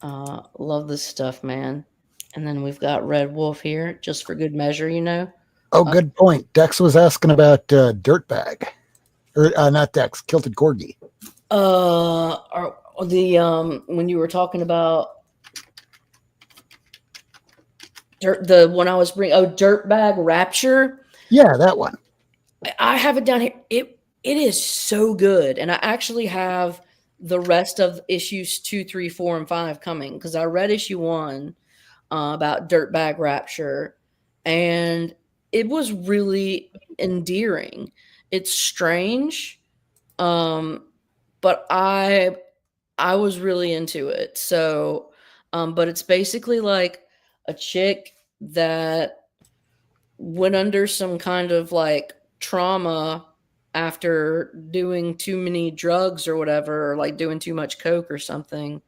Speaker 6: Love this stuff, man. And then we've got Red Wolf here, just for good measure, you know.
Speaker 2: Oh, good point. Dex was asking about Dirtbag, or not Dex, Kilted Corgi.
Speaker 6: When you were talking about The one I was bringing. Oh, Dirtbag Rapture.
Speaker 2: Yeah, that one.
Speaker 6: I have it down here. It is so good, and I actually have the rest of issues 2, 3, 4, and 5 coming because I read issue 1 about Dirtbag Rapture, and it was really endearing. It's strange, but I was really into it. So, but it's basically like a chick that went under some kind of like trauma after doing too many drugs or whatever, or like doing too much coke or something.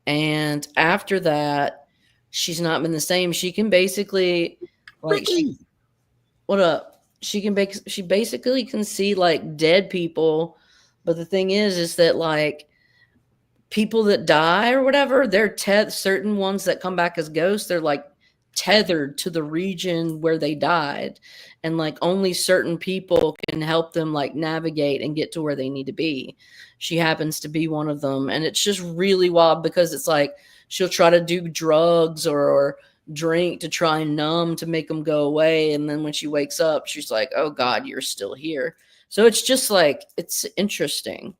Speaker 6: And after that, she's not been the same. She can basically like what up? She basically can see like dead people, but the thing is that like people that die or whatever, they're certain ones that come back as ghosts, they're like tethered to the region where they died, and like only certain people can help them like navigate and get to where they need to be. She happens to be one of them, and it's just really wild because it's like she'll try to do drugs or drink to try and numb to make them go away, and then when she wakes up she's like, oh god, you're still here. So it's just like it's interesting.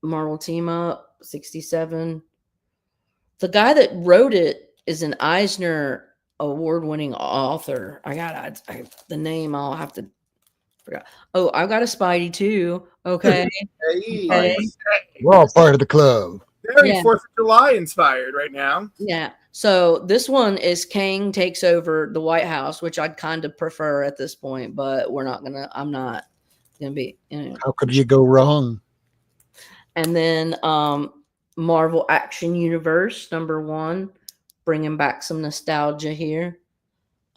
Speaker 6: Marvel Team Up 67. The guy that wrote it is an Eisner award-winning author. The name. I'll have to forget. Oh, I've got a Spidey too. Okay.
Speaker 9: Hey.
Speaker 2: We're all part of the club.
Speaker 9: Very
Speaker 6: Yeah.
Speaker 9: 4th of July inspired right now.
Speaker 6: Yeah. So this one is Kang takes over the White House, which I'd kind of prefer at this point, but I'm not gonna be.
Speaker 2: How could you go wrong?
Speaker 6: And then Marvel Action Universe #1, bringing back some nostalgia here.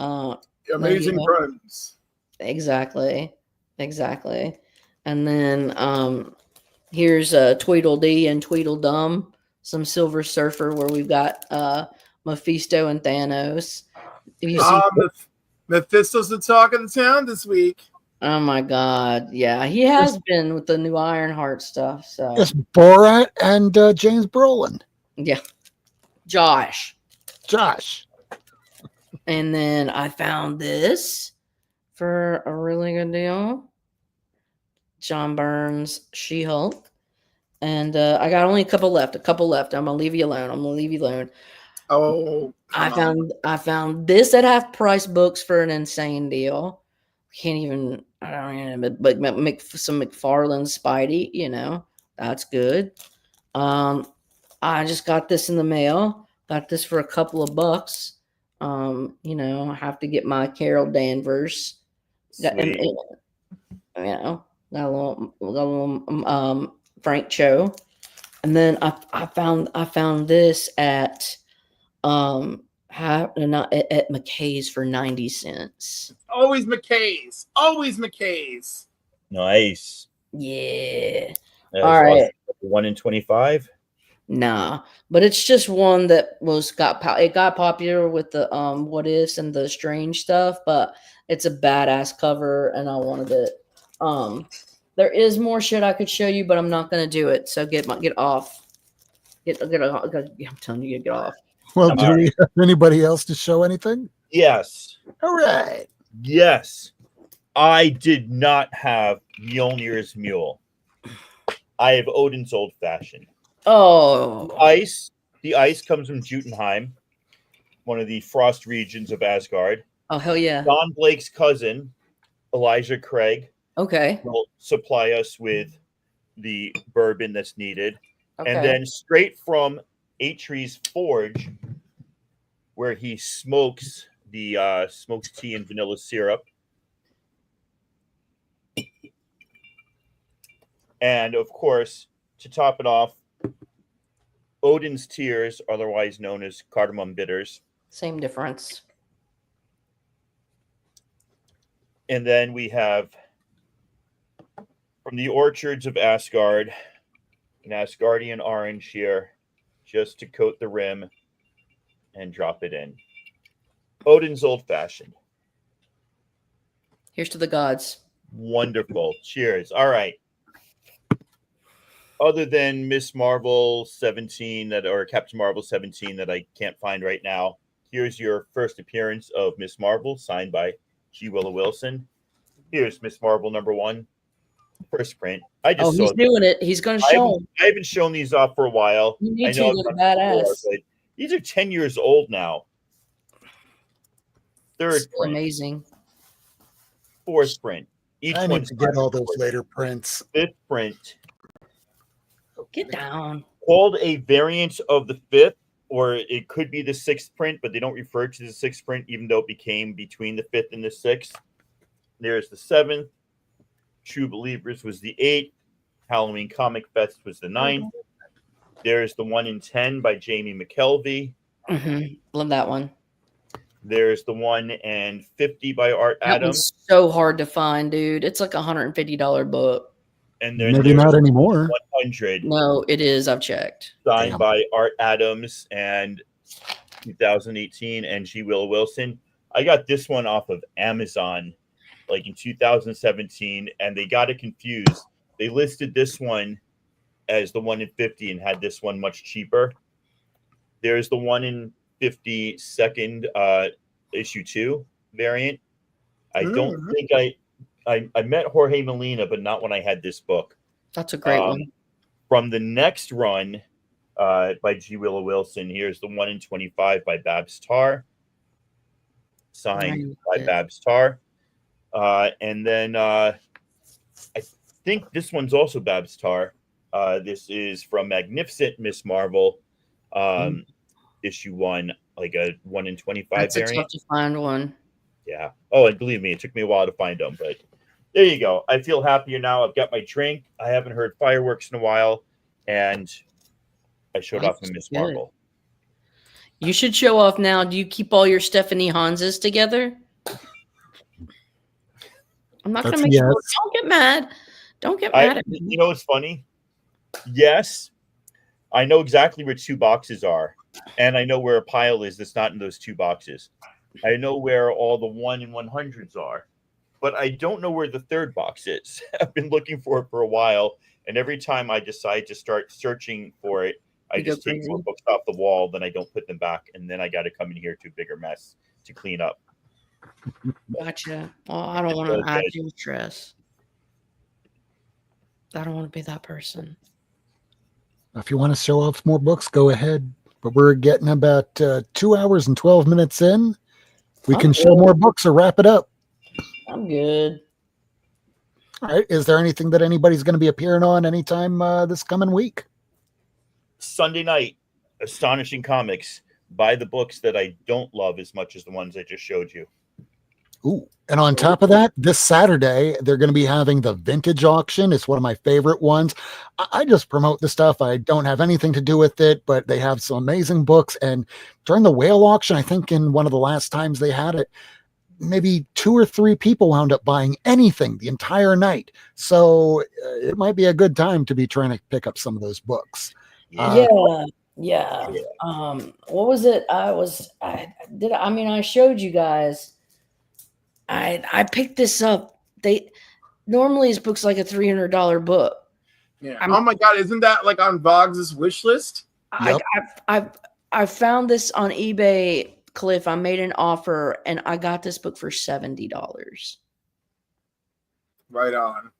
Speaker 9: Amazing Friends.
Speaker 6: Exactly. And then here's Tweedledee and Tweedledum, some Silver Surfer where we've got Mephisto and Thanos.
Speaker 9: Mephisto's the talk of the town this week.
Speaker 6: Oh my god, yeah, he has been with the new Ironheart stuff. So
Speaker 2: It's Borat and James Brolin.
Speaker 6: yeah, Josh. And then I found this for a really good deal. John Byrne's She-Hulk. And I got only a couple left. I'm gonna leave you alone.
Speaker 9: Oh,
Speaker 6: I found this at half price books for an insane deal. I don't even, but make some McFarlane Spidey, that's good. I just got this in the mail. Got this for a couple of bucks. I have to get my Carol Danvers. Got a little Frank Cho. And then I found this at McKay's for 90 cents.
Speaker 9: Always McKay's.
Speaker 1: Nice.
Speaker 6: Yeah.
Speaker 1: All
Speaker 6: right.
Speaker 1: 1 in 25.
Speaker 6: Nah, but it's just one that got popular with the what ifs and the strange stuff, but it's a badass cover and I wanted it. There is more shit I could show you, but I'm not gonna do it. So get off. Get off. I'm telling you, get off.
Speaker 2: Well, do we have anybody else to show anything?
Speaker 1: Yes.
Speaker 2: All right.
Speaker 1: Yes. I did not have Mjolnir's Mule. I have Odin's Old Fashioned.
Speaker 6: Oh.
Speaker 1: The ice comes from Jotunheim, one of the frost regions of Asgard.
Speaker 6: Oh, hell yeah.
Speaker 1: Don Blake's cousin, Elijah Craig, will supply us with the bourbon that's needed.
Speaker 6: Okay.
Speaker 1: And then straight from Atree's Forge, where he smokes tea and vanilla syrup. And of course, to top it off, Odin's Tears, otherwise known as cardamom bitters.
Speaker 6: Same difference.
Speaker 1: And then we have from the orchards of Asgard, an Asgardian orange here, just to coat the rim and drop it in. Odin's Old Fashioned.
Speaker 6: Here's to the gods.
Speaker 1: Wonderful. Cheers. All right. other than Miss Marvel 17 or Captain Marvel 17 that I can't find right now, here's your first appearance of Miss Marvel, signed by G. Willow Wilson. Here's Miss Marvel #1, first print. I just
Speaker 6: he's doing it. He's going to show them.
Speaker 1: I haven't shown these off for a while.
Speaker 6: You need
Speaker 1: I know
Speaker 6: to, badass.
Speaker 1: but these are 10 years old now. Third
Speaker 6: So
Speaker 1: print,
Speaker 6: amazing.
Speaker 1: fourth print. Each
Speaker 2: I need
Speaker 1: one's
Speaker 2: to get all those later prints.
Speaker 1: fifth print.
Speaker 6: Get down.
Speaker 1: Called a variant of the fifth, or it could be the sixth print, but they don't refer to the sixth print, even though it became between the fifth and the sixth. There's the seventh. True Believers was the 8th. Halloween Comic Fest was the 9th. There's the 1 in 10 by Jamie McKelvey.
Speaker 6: Love that one.
Speaker 1: There's the 1 and 50 by Art
Speaker 6: That
Speaker 1: Adams.
Speaker 6: one's so hard to find, dude. It's like $150 book.
Speaker 1: And then
Speaker 2: Maybe not anymore.
Speaker 1: 100.
Speaker 6: No, it is. I've checked.
Speaker 1: Signed
Speaker 2: Damn.
Speaker 1: by Art Adams and 2018 and G. Willow Wilson. I got this one off of Amazon like in 2017, and they got it confused. They listed this one as the 1 in 50 and had this one much cheaper. There's the 1 in 50 second issue 2 variant. I don't think I met Jorge Molina, but not when I had this book.
Speaker 6: That's a great one.
Speaker 1: From the next run by G. Willow Wilson, here's the 1 in 25 by Babs Tarr, signed by Babs Tarr. And then I think this one's also Babs Tarr. This is from Magnificent Miss Marvel, issue 1, like a 1 in 25
Speaker 6: That's
Speaker 1: variant.
Speaker 6: a tough to find one.
Speaker 1: Yeah. Oh, and believe me, it took me a while to find them, but there you go. I feel happier now. I've got my drink. I haven't heard fireworks in a while, and I showed off my Miss Marvel.
Speaker 6: You should show off now. Do you keep all your Stephanie Hanses together? I'm not going to make sure. Don't get mad. Don't get mad at me.
Speaker 1: You know what's funny? Yes, I know exactly where 2 boxes are, and I know where a pile is that's not in those 2 boxes. I know where all the 1 in 100s are, but I don't know where the third box is. I've been looking for it for a while, and every time I decide to start searching for it, I just take more books off the wall, then I don't put them back, and then I got to come in here to a bigger mess to clean up.
Speaker 6: Gotcha. Well, I don't want to add to your stress. I don't want to be that person.
Speaker 2: If you want to show off more books, go ahead. But we're getting about 2 hours and 12 minutes in. We can show more books or wrap it up.
Speaker 6: I'm good.
Speaker 2: All right. Is there anything that anybody's going to be appearing on anytime this coming week?
Speaker 1: Sunday night, Astonishing Comics. Buy the books that I don't love as much as the ones I just showed you.
Speaker 2: Ooh. And on top of that, this Saturday, they're going to be having the vintage auction. It's one of my favorite ones. I just promote the stuff. I don't have anything to do with it, but they have some amazing books. And during the whale auction, I think in one of the last times they had it, maybe 2 or 3 people wound up buying anything the entire night. So it might be a good time to be trying to pick up some of those books.
Speaker 6: Yeah. What was it? I showed you guys. I picked this up. Normally his book's like a $300 book.
Speaker 9: Yeah. Oh my God, isn't that like on Boggs' wish list?
Speaker 2: Yep.
Speaker 6: I found this on eBay, Cliff. I made an offer and I got this book for $70.
Speaker 9: Right on.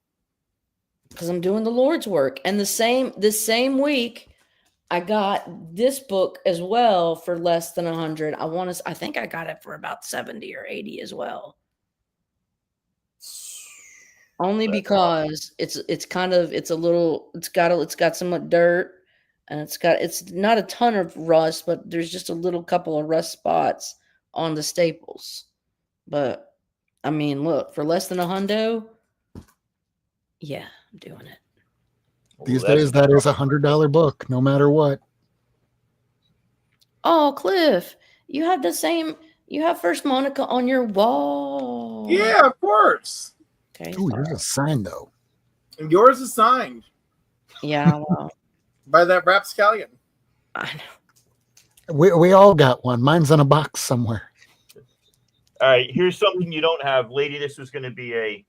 Speaker 6: Because I'm doing the Lord's work. And the same week, I got this book as well for less than 100. I think I got it for about 70 or 80 as well. Only because it's got some dirt and it's not a ton of rust, but there's just a little couple of rust spots on the staples. But I mean, look, for less than $100, yeah, I'm doing it.
Speaker 2: These days, that is $100 book, no matter what.
Speaker 6: Oh, Cliff, you have First Monica on your wall.
Speaker 9: Yeah, of course.
Speaker 6: Okay.
Speaker 2: Ooh, yours is signed though.
Speaker 9: And yours is signed.
Speaker 6: Yeah, well,
Speaker 9: by that rapscallion.
Speaker 6: I know.
Speaker 2: We all got one. Mine's in a box somewhere.
Speaker 1: All right, here's something you don't have, lady. This was going to be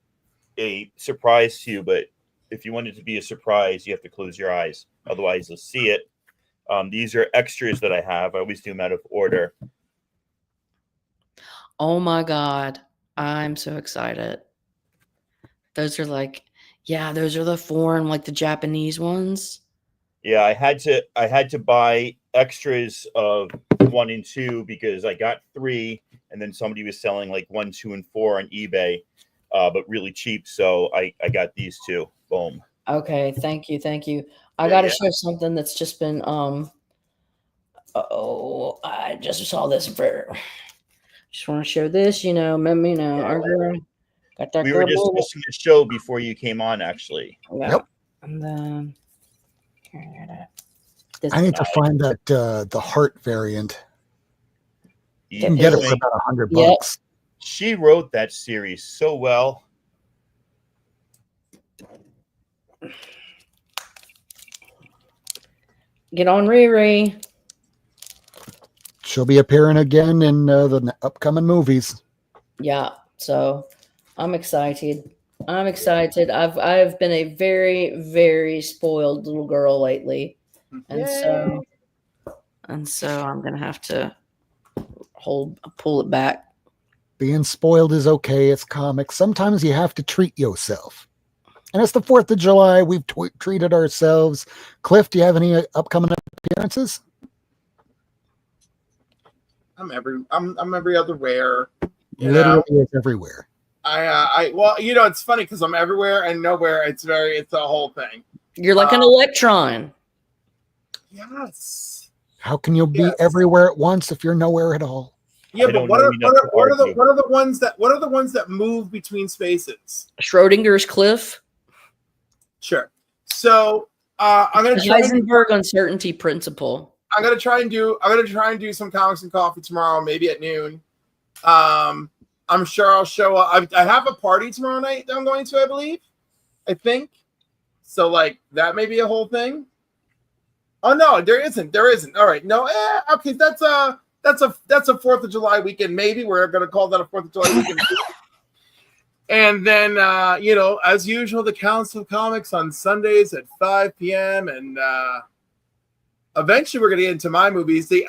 Speaker 1: a surprise to you, but if you want it to be a surprise, you have to close your eyes. Otherwise, you'll see it. These are extras that I have. I always do them out of order.
Speaker 6: Oh my God. I'm so excited. Those are like, yeah, those are the foreign, like the Japanese ones.
Speaker 1: Yeah, I had to buy extras of 1 and 2 because I got 3, and then somebody was selling like 1, 2, and 4 on eBay, but really cheap. So I got these 2. Boom.
Speaker 6: Okay, thank you. I got to show something that's just been I just saw this for. Just want to show this, our girl got that.
Speaker 1: We were discussing the show before you came on, actually.
Speaker 6: Yeah.
Speaker 2: Yep.
Speaker 6: And then
Speaker 2: I need to find that the heart variant. You can get it for about $100.
Speaker 6: Yep.
Speaker 1: She wrote that series so well.
Speaker 6: Get on Riri.
Speaker 2: She'll be appearing again in the upcoming movies.
Speaker 6: Yeah, so I'm excited. I've been a very, very spoiled little girl lately, and so I'm gonna have to pull it back.
Speaker 2: Being spoiled is okay. It's comics. Sometimes you have to treat yourself. And it's the 4th of July. We've treated ourselves. Cliff, do you have any upcoming appearances?
Speaker 9: I'm every other where.
Speaker 2: Literally it's everywhere.
Speaker 9: Well, it's funny because I'm everywhere and nowhere. It's a whole thing.
Speaker 6: You're like an electron.
Speaker 9: Yes.
Speaker 2: How can you be everywhere at once if you're nowhere at all?
Speaker 9: Yeah, but what are the ones that move between spaces?
Speaker 6: Schrodinger's cliff.
Speaker 9: Sure. So I'm gonna try
Speaker 6: Heisenberg uncertainty principle.
Speaker 9: I'm gonna try and do some comics and coffee tomorrow, maybe at noon. I'm sure I'll show up. I have a party tomorrow night that I'm going to, I think. So like that may be a whole thing. Oh no, there isn't. All right, no, okay, that's a 4th of July weekend. Maybe we're gonna call that a 4th of July weekend. And then as usual, the Council of Comics on Sundays at 5 p.m. and eventually we're gonna get into my movies. The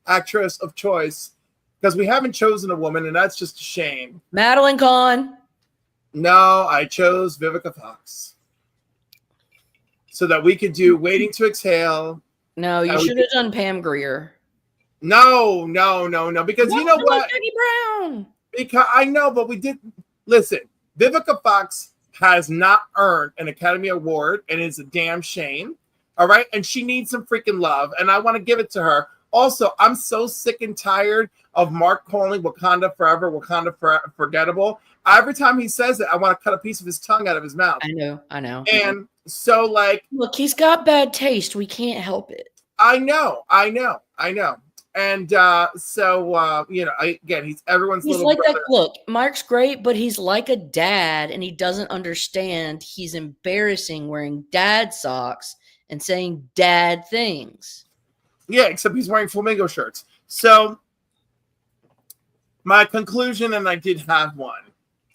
Speaker 9: actress of choice, because we haven't chosen a woman, and that's just a shame.
Speaker 6: Madeline Kahn.
Speaker 9: No, I chose Vivica Fox. So that we could do Waiting to Exhale.
Speaker 6: No, you should have done Pam Grier.
Speaker 9: No. Because you know what?
Speaker 6: Jackie Brown.
Speaker 9: Because I know, but we did. Listen, Vivica Fox has not earned an Academy Award, and it's a damn shame. All right. And she needs some freaking love, and I want to give it to her. Also, I'm so sick and tired of Mark calling Wakanda Forever, Wakanda Forgettable. Every time he says it, I want to cut a piece of his tongue out of his mouth.
Speaker 6: I know.
Speaker 9: And so, like,
Speaker 6: look, he's got bad taste. We can't help it.
Speaker 9: I know. And again, he's everyone's
Speaker 6: He's
Speaker 9: little
Speaker 6: like
Speaker 9: brother.
Speaker 6: that. Look, Mark's great, but he's like a dad, and he doesn't understand. He's embarrassing wearing dad socks and saying dad things.
Speaker 9: Yeah, except he's wearing flamingo shirts. So my conclusion, and I did have one.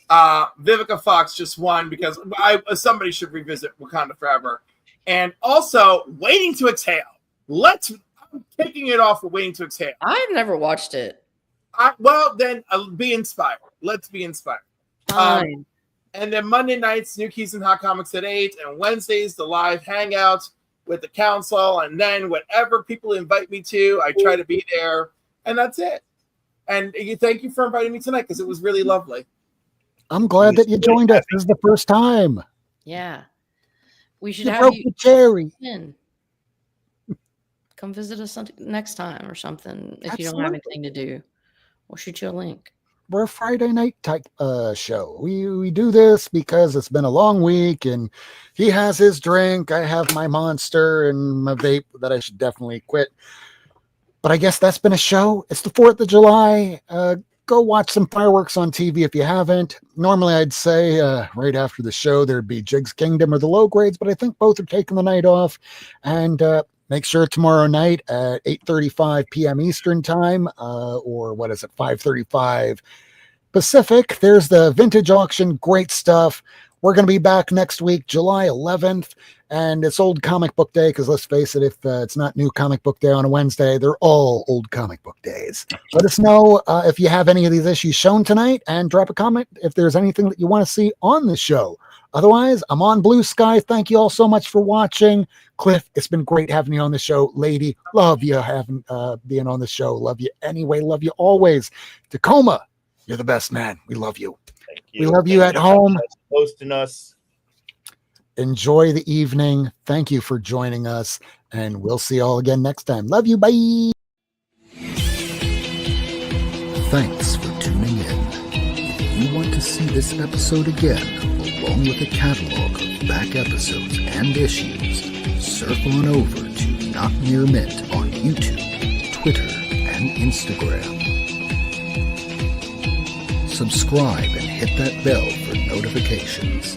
Speaker 9: Vivica Fox just won because somebody should revisit Wakanda Forever. And also, Waiting to Exhale. I'm kicking it off with Waiting to Exhale.
Speaker 6: I've never watched it.
Speaker 9: Well, then be inspired. Let's be inspired.
Speaker 6: Fine.
Speaker 9: And then Monday nights, New Keys and Hot Comics at 8. And Wednesdays, the live hangout with the council. And then whatever people invite me to, I try to be there. And that's it. And thank you for inviting me tonight because it was really lovely.
Speaker 2: I'm glad that you joined us. This is the first time.
Speaker 6: Yeah. We should
Speaker 2: You
Speaker 6: have
Speaker 2: broke
Speaker 6: you
Speaker 2: the cherry.
Speaker 6: in. Come visit us next time or something if you don't
Speaker 2: Absolutely.
Speaker 6: have anything to do. We'll shoot you a link.
Speaker 2: We're a Friday night type show. We do this because it's been a long week and he has his drink. I have my Monster and my vape that I should definitely quit. But I guess that's been a show. It's the 4th of July. Go watch some fireworks on TV if you haven't. Normally I'd say right after the show there'd be Jig's Kingdom or the Low Grades, but I think both are taking the night off. And make sure tomorrow night at 8:35 p.m. Eastern time, or what is it, 5:35 Pacific, there's the vintage auction. Great stuff. We're going to be back next week, July 11th, and it's Old Comic Book Day, because let's face it, if it's not New Comic Book Day on a Wednesday, they're all Old Comic Book Days. Let us know if you have any of these issues shown tonight, and drop a comment if there's anything that you want to see on the show. Otherwise, I'm on Blue Sky. Thank you all so much for watching. Cliff, it's been great having you on the show. Lady, love you having being on the show. Love you anyway. Love you always. Tacoma, you're the best, man. We love you.
Speaker 1: Thank you.
Speaker 2: We love you at home.
Speaker 1: Hosting us.
Speaker 2: Enjoy the evening. Thank you for joining us, and we'll see you all again next time. Love you. Bye.
Speaker 3: Thanks for tuning in. If you want to see this episode again, along with a catalog of back episodes and issues, surf on over to Not Near Mint on YouTube, Twitter, and Instagram. Subscribe and hit that bell for notifications.